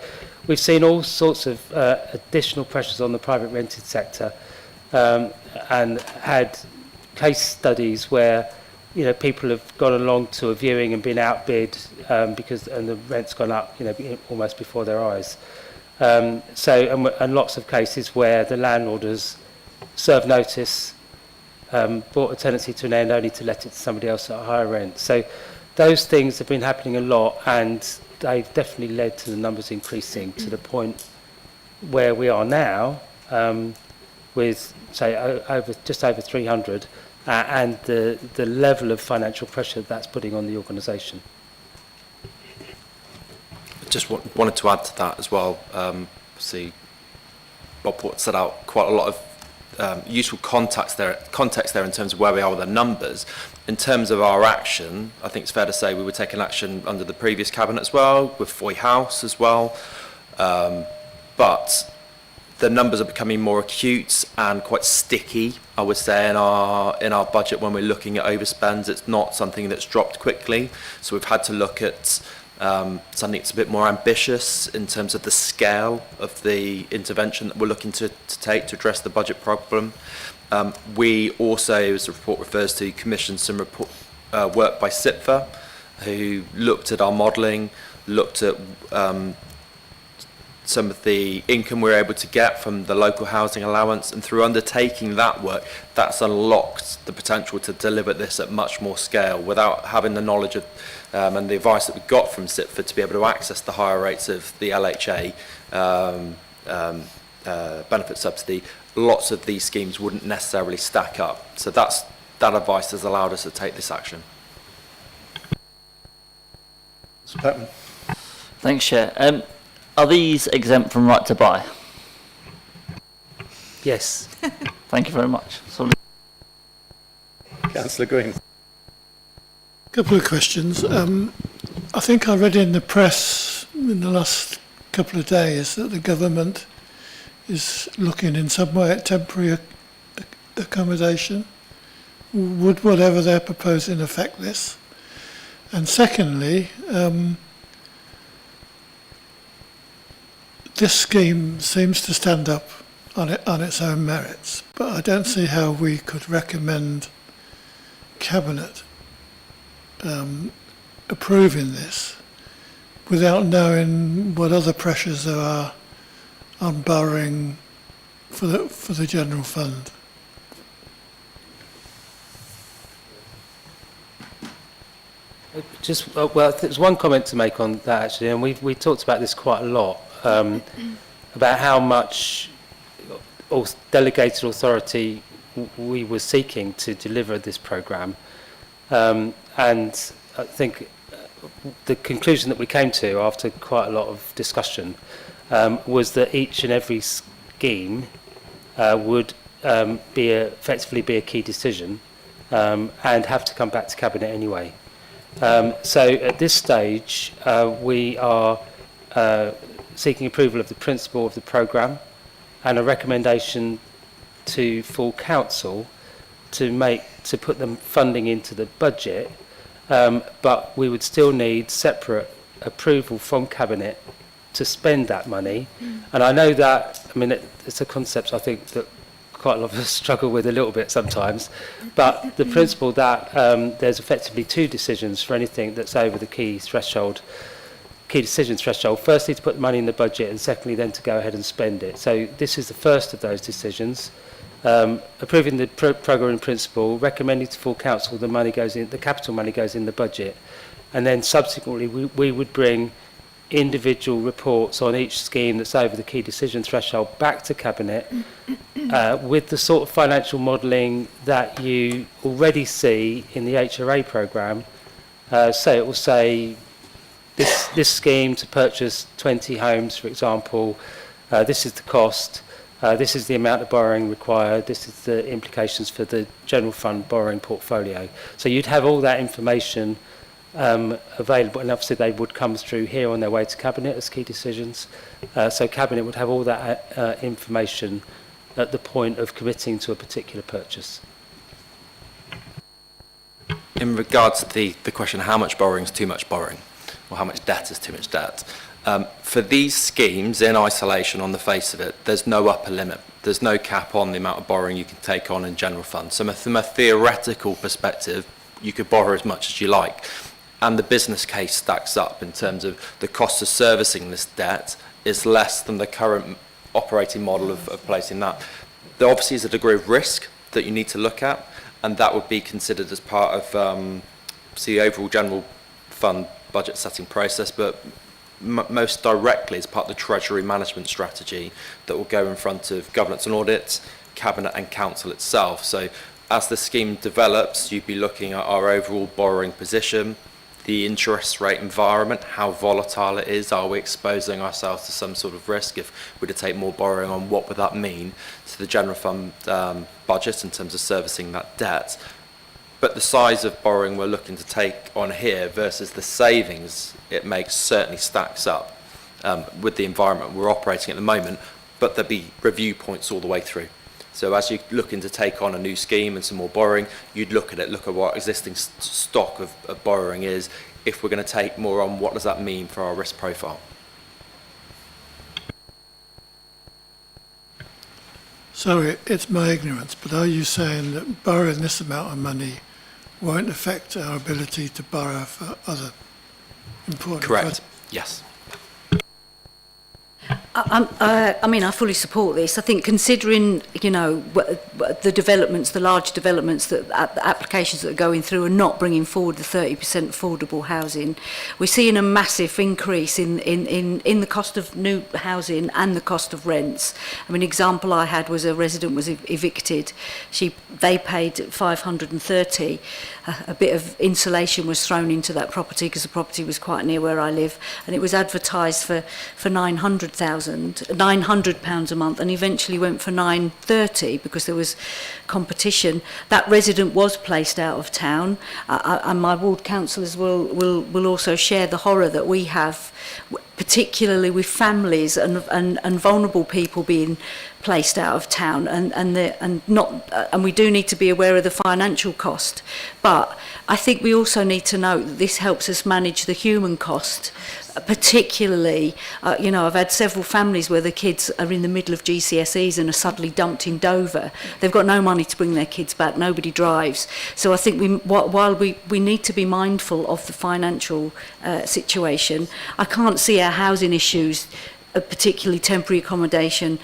we've seen all sorts of additional pressures on the private rented sector, and had case studies where people have gone along to a viewing and been outbid because the rent's gone up almost before their eyes. And lots of cases where the landlord has served notice, brought a tenancy to an end only to let it to somebody else at a higher rent. So those things have been happening a lot, and they've definitely led to the numbers increasing to the point where we are now, with say just over 300, and the level of financial pressure that's putting on the organisation. Just wanted to add to that as well. See, Bob set out quite a lot of useful context there in terms of where we are with the numbers. In terms of our action, I think it's fair to say we were taking action under the previous cabinet as well, with Foy House as well. But the numbers are becoming more acute and quite sticky, I would say, in our budget when we're looking at overspends. It's not something that's dropped quickly, so we've had to look at something that's a bit more ambitious in terms of the scale of the intervention that we're looking to take to address the budget problem. We also, as the report refers to, commissioned some work by CIPFA, who looked at our modelling, looked at some of the income we're able to get from the local housing allowance, and through undertaking that work, that's unlocked the potential to deliver this at much more scale without having the knowledge of and the advice that we got from CIPFA to be able to access the higher rates of the LHA benefit subsidy. Lots of these schemes wouldn't necessarily stack up. So that advice has allowed us to take this action. Mr. Patman. Thanks, Chair. Are these exempt from right to buy? Yes. Thank you very much. Councillor Green. A couple of questions. I think I read in the press in the last couple of days that the government is looking in some way at temporary accommodation. Would whatever they're proposing affect this? And secondly, this scheme seems to stand up on its own merits, but I don't see how we could recommend Cabinet approving this without knowing what other pressures there are on borrowing for the general fund. Just well, there's one comment to make on that actually, and we talked about this quite a lot, about how much delegated authority we were seeking to deliver this programme, and I think the conclusion that we came to after quite a lot of discussion was that each and every scheme would effectively be a key decision, and have to come back to Cabinet anyway. So at this stage, we are seeking approval of the principle of the programme and a recommendation to full council to put the funding into the budget, but we would still need separate approval from Cabinet to spend that money. And I know that, I mean, it's a concept I think that quite a lot of us struggle with a little bit sometimes, but the principle that there's effectively two decisions for anything that's over the key decision threshold. Firstly, to put the money in the budget, and secondly, then to go ahead and spend it. So this is the first of those decisions. Approving the programme in principle, recommending to full council the capital money goes in the budget, and then subsequently we would bring individual reports on each scheme that's over the key decision threshold back to Cabinet with the sort of financial modelling that you already see in the HRA programme. So it will say this scheme to purchase 20 homes, for example, this is the cost. This is the amount of borrowing required. This is the implications for the general fund borrowing portfolio. So you'd have all that information available, and obviously they would come through here on their way to Cabinet as key decisions. So Cabinet would have all that information at the point of committing to a particular purchase. In regards to the question, how much borrowing is too much borrowing, or how much debt is too much debt? For these schemes, in isolation on the face of it, there's no upper limit. There's no cap on the amount of borrowing you can take on in general funds. So from a theoretical perspective, you could borrow as much as you like. And the business case stacks up in terms of the cost of servicing this debt is less than the current operating model of placing that. There obviously is a degree of risk that you need to look at, and that would be considered as part of the overall general fund budget setting process, but most directly as part of the Treasury management strategy that will go in front of Governance and Audit, Cabinet and Council itself. So as the scheme develops, you'd be looking at our overall borrowing position, the interest rate environment, how volatile it is, are we exposing ourselves to some sort of risk? If we were to take more borrowing on, what would that mean to the general fund budget in terms of servicing that debt? But the size of borrowing we're looking to take on here versus the savings it makes certainly stacks up with the environment we're operating at the moment, but there'll be review points all the way through. So as you're looking to take on a new scheme and some more borrowing, you'd look at what existing stock of borrowing is. If we're going to take more on, what does that mean for our risk profile? Sorry, it's my ignorance, but are you saying that borrowing this amount of money won't affect our ability to borrow for other important Correct. projects? Yes. I mean, I fully support this. I think considering, you know, the developments, the large developments, that the applications that are going through are not bringing forward the 30% affordable housing, we're seeing a massive increase in the cost of new housing and the cost of rents. I mean, example I had was a resident was evicted. They paid 530. A bit of insulation was thrown into that property because the property was quite near where I live, and it was advertised for £900 a month, and eventually went for £930 because there was competition. That resident was placed out of town, and my ward councillors will also share the horror that we have, particularly with families and vulnerable people being placed out of town, and we do need to be aware of the financial cost. But I think we also need to know that this helps us manage the human cost, particularly, you know, I've had several families where the kids are in the middle of GCSEs and are suddenly dumped in Dover. They've got no money to bring their kids back, nobody drives. So I think while we need to be mindful of the financial situation, I can't see our housing issues, particularly temporary accommodation,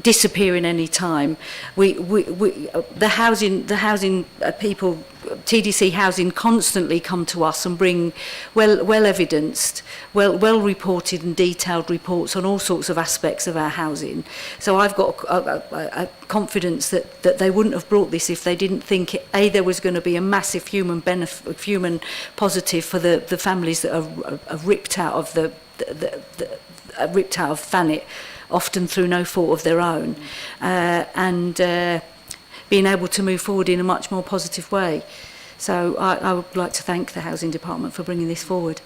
disappearing any time. The housing people, TDC Housing, constantly come to us and bring well evidenced, well reported and detailed reports on all sorts of aspects of our housing. So I've got a confidence that they wouldn't have brought this if they didn't think there was going to be a massive human benefit, human positive for the families that are ripped out of ripped out of Thanet, often through no fault of their own, and being able to move forward in a much more positive way. So I would like to thank the Housing Department for bringing this forward.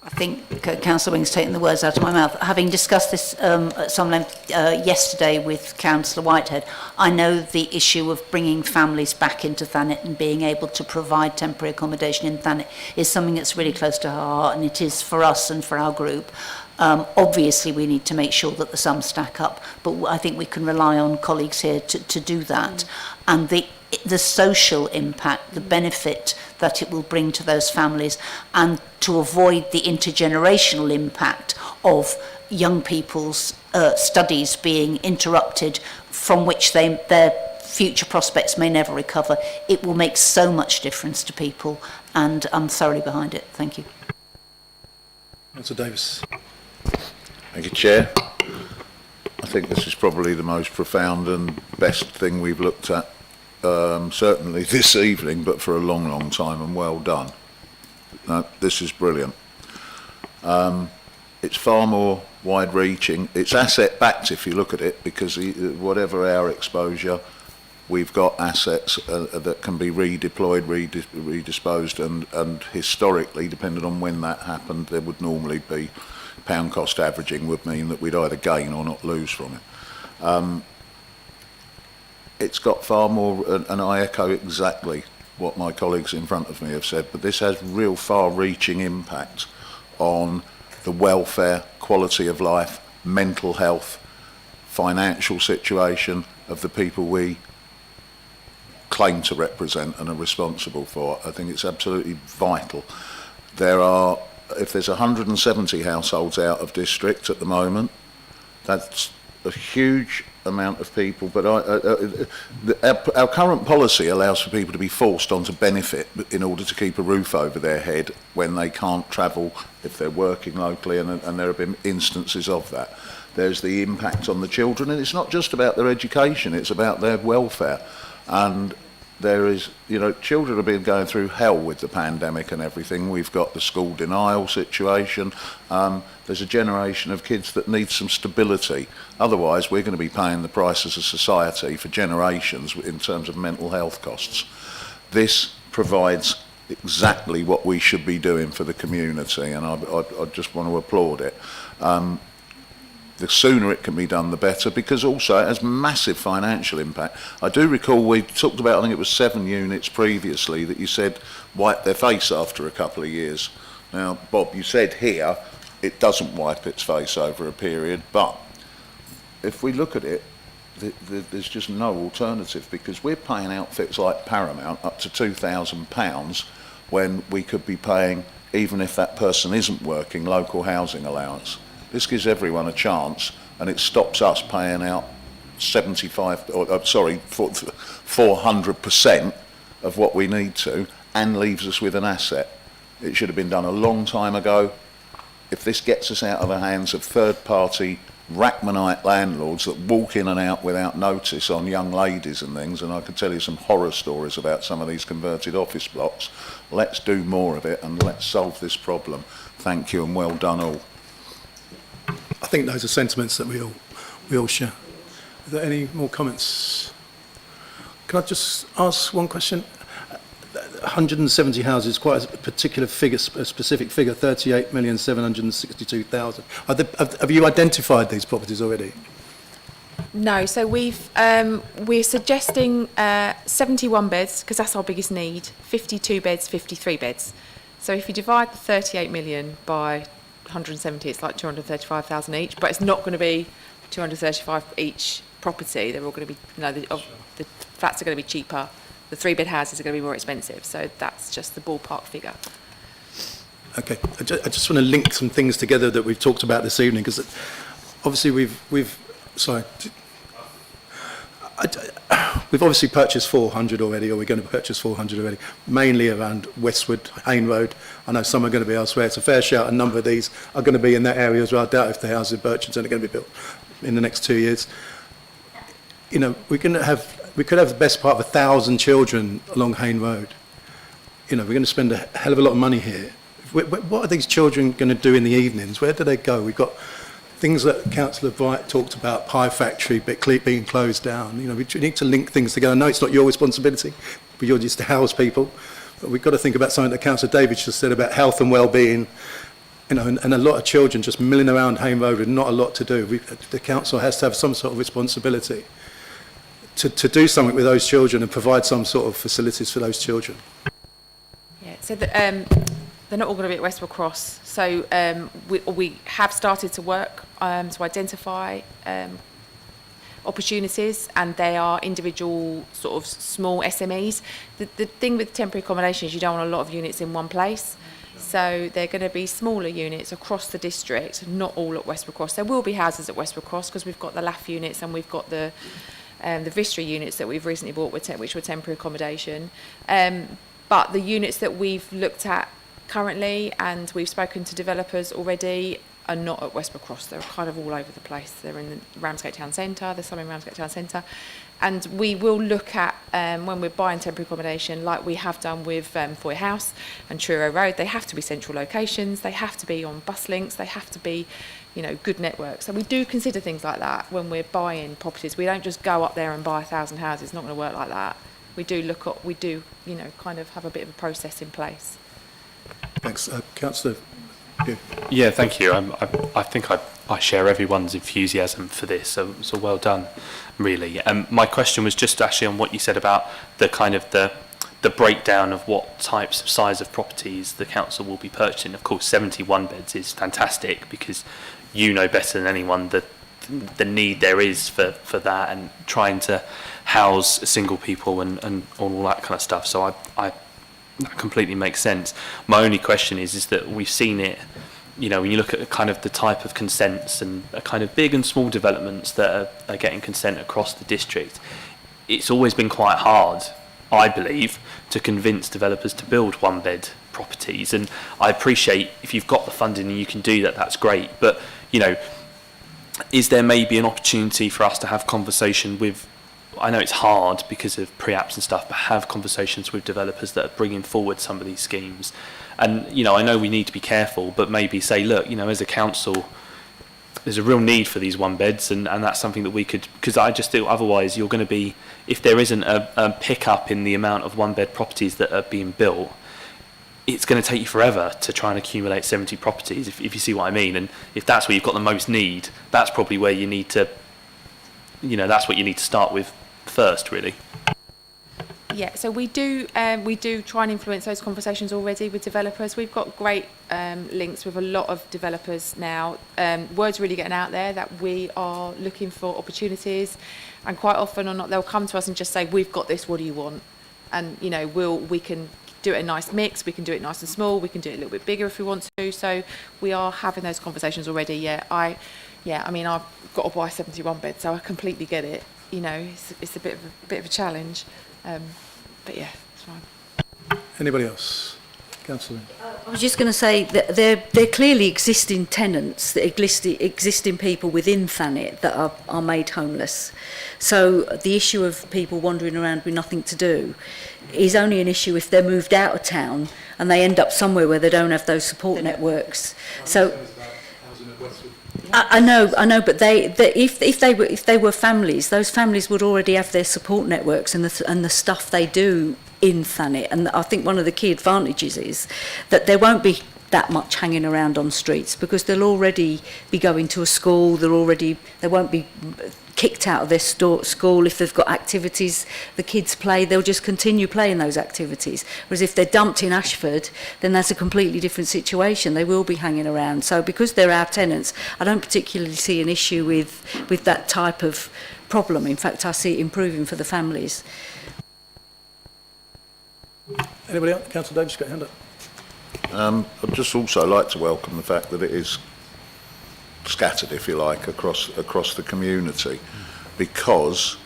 I think Councillor Wing's taken the words out of my mouth. Having discussed this at some length yesterday with Councillor Whitehead, I know the issue of bringing families back into Thanet and being able to provide temporary accommodation in Thanet is something that's really close to our heart, and it is for us and for our group. Obviously, we need to make sure that the sums stack up, but I think we can rely on colleagues here to do that. And the social impact, the benefit that it will bring to those families, and to avoid the intergenerational impact of young people's studies being interrupted, from which their future prospects may never recover. It will make so much difference to people, and I'm thoroughly behind it. Thank you. Councillor Davis. Thank you, Chair. I think this is probably the most profound and best thing we've looked at, certainly this evening, but for a long, long time, and well done. This is brilliant. it's far more wide-reaching. It's asset-backed if you look at it, because whatever our exposure, we've got assets that can be redeployed, redisposed, and historically, depending on when that happened, there would normally be pound cost averaging would mean that we'd either gain or not lose from it. It's got far more, and I echo exactly what my colleagues in front of me have said, but this has real far-reaching impact on the welfare, quality of life, mental health, financial situation of the people we claim to represent and are responsible for. I think it's absolutely vital. There are, if there's 170 households out of district at the moment, that's a huge amount of people, but our current policy allows for people to be forced onto benefit in order to keep a roof over their head when they can't travel if they're working locally, and there have been instances of that. There's the impact on the children, and it's not just about their education, it's about their welfare. And there is, you know, children have been going through hell with the pandemic and everything. We've got the school denial situation. There's a generation of kids that need some stability. Otherwise, we're going to be paying the price as a society for generations in terms of mental health costs. This provides exactly what we should be doing for the community, and I just want to applaud it. The sooner it can be done, the better, because also it has massive financial impact. I do recall we talked about, I think it was 7 units previously, that you said wipe their face after a couple of years. Now, Bob, you said here it doesn't wipe its face over a period, but if we look at it, there's just no alternative, because we're paying outfits like Paramount up to £2,000 when we could be paying, even if that person isn't working, local housing allowance. This gives everyone a chance, and it stops us paying out 400% of what we need to, and leaves us with an asset. It should have been done a long time ago. If this gets us out of the hands of third-party Rachmanite landlords that walk in and out without notice on young ladies and things, and I could tell you some horror stories about some of these converted office blocks, let's do more of it and let's solve this problem. Thank you, and well done all. I think those are sentiments that we all share. Are there any more comments? Can I just ask one question? 170 houses, quite a particular figure, a specific figure, 38,762,000. Have you identified these properties already? No, so we're suggesting 71 beds, because that's our biggest need, 52 beds, 53 beds. So if you divide the 38 million by 170, it's like 235,000 each, but it's not going to be 235 each property. They're all going to be, you know, the flats are going to be cheaper. The 3-bed houses are going to be more expensive. So that's just the ballpark figure. Okay, I just want to link some things together that we've talked about this evening, because obviously we've obviously purchased 400 already, or we're going to purchase 400 already, mainly around Westwood, Hayne Road. I know some are going to be elsewhere. It's a fair shout. A number of these are going to be in that area as well. I doubt if the houses in Birchington are going to be built in the next 2 years. You know, we could have the best part of 1,000 children along Hayne Road. You know, we're going to spend a hell of a lot of money here. What are these children going to do in the evenings? Where do they go? We've got things that Councillor Bright talked about, Pie Factory being closed down. You know, we need to link things together. I know it's not your responsibility, but you're just to house people. But we've got to think about something that Councillor David just said about health and well-being. You know, and a lot of children just milling around Hayne Road with not a lot to do. The council has to have some sort of responsibility to do something with those children and provide some sort of facilities for those children. Yeah, so they're not all going to be at Westwood Cross. So we have started to work to identify opportunities, and they are individual sort of small SMEs. The thing with temporary accommodation is you don't want a lot of units in one place. So they're going to be smaller units across the district, not all at Westwood Cross. There will be houses at Westwood Cross because we've got the LAF units and we've got the Vistry units that we've recently bought, which were temporary accommodation. But the units that we've looked at currently, and we've spoken to developers already, are not at Westwood Cross. They're kind of all over the place. They're in the Ramsgate Town Centre, there's some in Ramsgate Town Centre. And we will look at when we're buying temporary accommodation, like we have done with Foy House and Truro Road, they have to be central locations, they have to be on bus links, they have to be, you know, good networks. So we do consider things like that when we're buying properties. We don't just go up there and buy 1,000 houses. It's not going to work like that. We do you know, kind of have a bit of a process in place. Thanks. Councillor. Yeah, thank you. I think I share everyone's enthusiasm for this, so well done, really. My question was just actually on what you said about the kind of the breakdown of what types of size of properties the council will be purchasing. Of course, 71 beds is fantastic because you know better than anyone the need there is for that and trying to house single people and all that kind of stuff. So I that completely makes sense. My only question is that we've seen it, you know, when you look at kind of the type of consents and kind of big and small developments that are getting consent across the district, it's always been quite hard, I believe, to convince developers to build one-bed properties. And I appreciate if you've got the funding and you can do that, that's great. But, you know, is there maybe an opportunity for us to have conversation with, I know it's hard because of pre-apps and stuff, but have conversations with developers that are bringing forward some of these schemes. And, you know, I know we need to be careful, but maybe say, look, you know, as a council, there's a real need for these one beds, and that's something that we could, because I just feel otherwise you're going to be, if there isn't a pick-up in the amount of one-bed properties that are being built, it's going to take you forever to try and accumulate 70 properties, if you see what I mean. And if that's where you've got the most need, that's probably where you need to, you know, that's what you need to start with first, really. Yeah, so we do try and influence those conversations already with developers. We've got great links with a lot of developers now. Word's really getting out there that we are looking for opportunities, and quite often or not, they'll come to us and just say, "We've got this. What do you want?" And you know, we can do it a nice mix. We can do it nice and small. We can do it a little bit bigger if we want to. So we are having those conversations already. Yeah, I mean, I've got to buy 71 beds, so I completely get it. You know, it's a bit of a challenge. But yeah, it's fine. Anybody else? Councillor. I was just going to say that they're clearly existing tenants, existing people within Thanet that are made homeless. So the issue of people wandering around with nothing to do is only an issue if they're moved out of town and they end up somewhere where they don't have those support networks. So I know, but if they were families, those families would already have their support networks and the stuff they do in Thanet. And I think one of the key advantages is that there won't be that much hanging around on streets because they'll already be going to a school. They won't be kicked out of their school if they've got activities the kids play. They'll just continue playing those activities. Whereas if they're dumped in Ashford, then that's a completely different situation. They will be hanging around. So because they're our tenants, I don't particularly see an issue with that type of problem. In fact, I see it improving for the families. Anybody else? Councillor Davis, got your hand up. I'd just also like to welcome the fact that it is scattered, if you like, across the community, because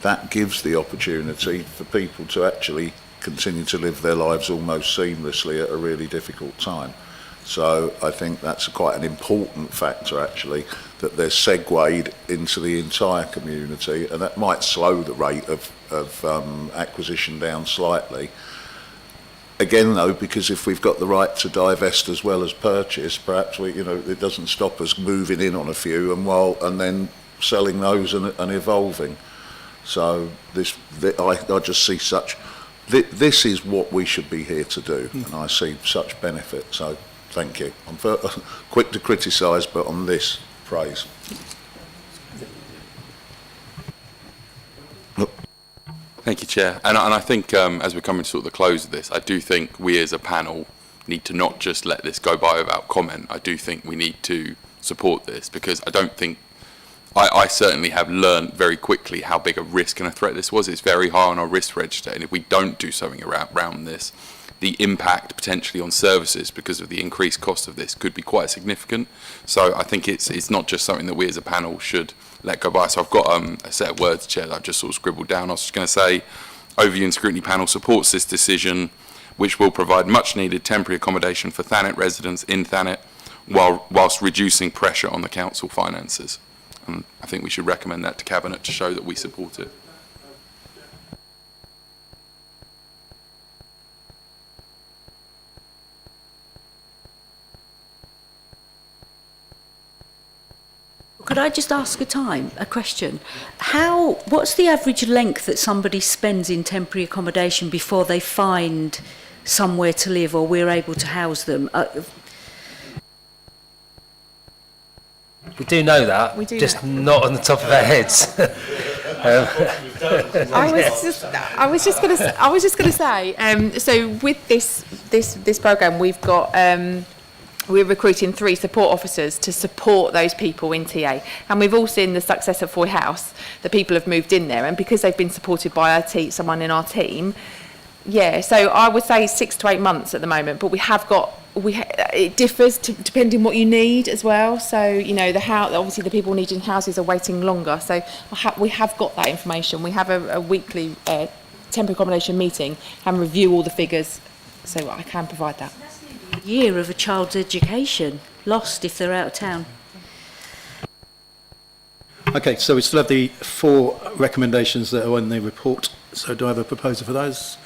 that gives the opportunity for people to actually continue to live their lives almost seamlessly at a really difficult time. So I think that's quite an important factor, actually, that they're segued into the entire community, and that might slow the rate of acquisition down slightly. Again, though, because if we've got the right to divest as well as purchase, perhaps it doesn't stop us moving in on a few and then selling those and evolving. So I just see this is what we should be here to do, and I see such benefit. So thank you. I'm quick to criticise, but on this, praise. Thank you, Chair. And I think as we're coming to sort of the close of this, I do think we as a panel need to not just let this go by without comment. I do think we need to support this because I don't think, I certainly have learned very quickly how big a risk and a threat this was. It's very high on our risk register, and if we don't do something around this, the impact potentially on services because of the increased cost of this could be quite significant. So I think it's not just something that we as a panel should let go by. So I've got a set of words, Chair, that I've just sort of scribbled down. I was just going to say, Overview and Scrutiny Panel supports this decision, which will provide much needed temporary accommodation for Thanet residents in Thanet, whilst reducing pressure on the council finances. And I think we should recommend that to Cabinet to show that we support it. I just ask a question? What's the average length that somebody spends in temporary accommodation before they find somewhere to live or we're able to house them? We do know that, We do just know. not on the top of our heads. I was just going to say. So with this program, we've got. We're recruiting 3 support officers to support those people in TA. And we've all seen the success at Foy House, that people have moved in there. And because they've been supported by someone in our team, so I would say 6 to 8 months at the moment. But we have got, it differs depending what you need as well. So, you know, obviously the people needing houses are waiting longer. So we have got that information. We have a weekly temporary accommodation meeting and review all the figures. So I can provide that. Year of a child's education lost if they're out of town. Okay, so we still have the 4 recommendations that are in the report. So do I have a proposal for those?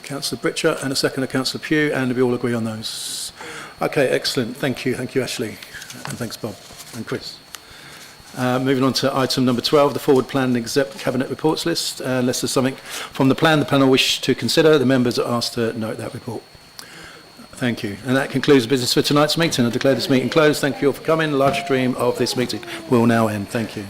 Councillor Britcher and a second of Councillor Pugh, and we all agree on those. Okay, excellent. Thank you. Thank you, Ashley. And thanks, Bob and Chris. Moving on to item number 12, the forward plan and exec cabinet reports list. Unless there's something from the plan the panel wish to consider, the members are asked to note that report. Thank you. And that concludes business for tonight's meeting. I declare this meeting closed. Thank you all for coming. The live stream of this meeting will now end. Thank you.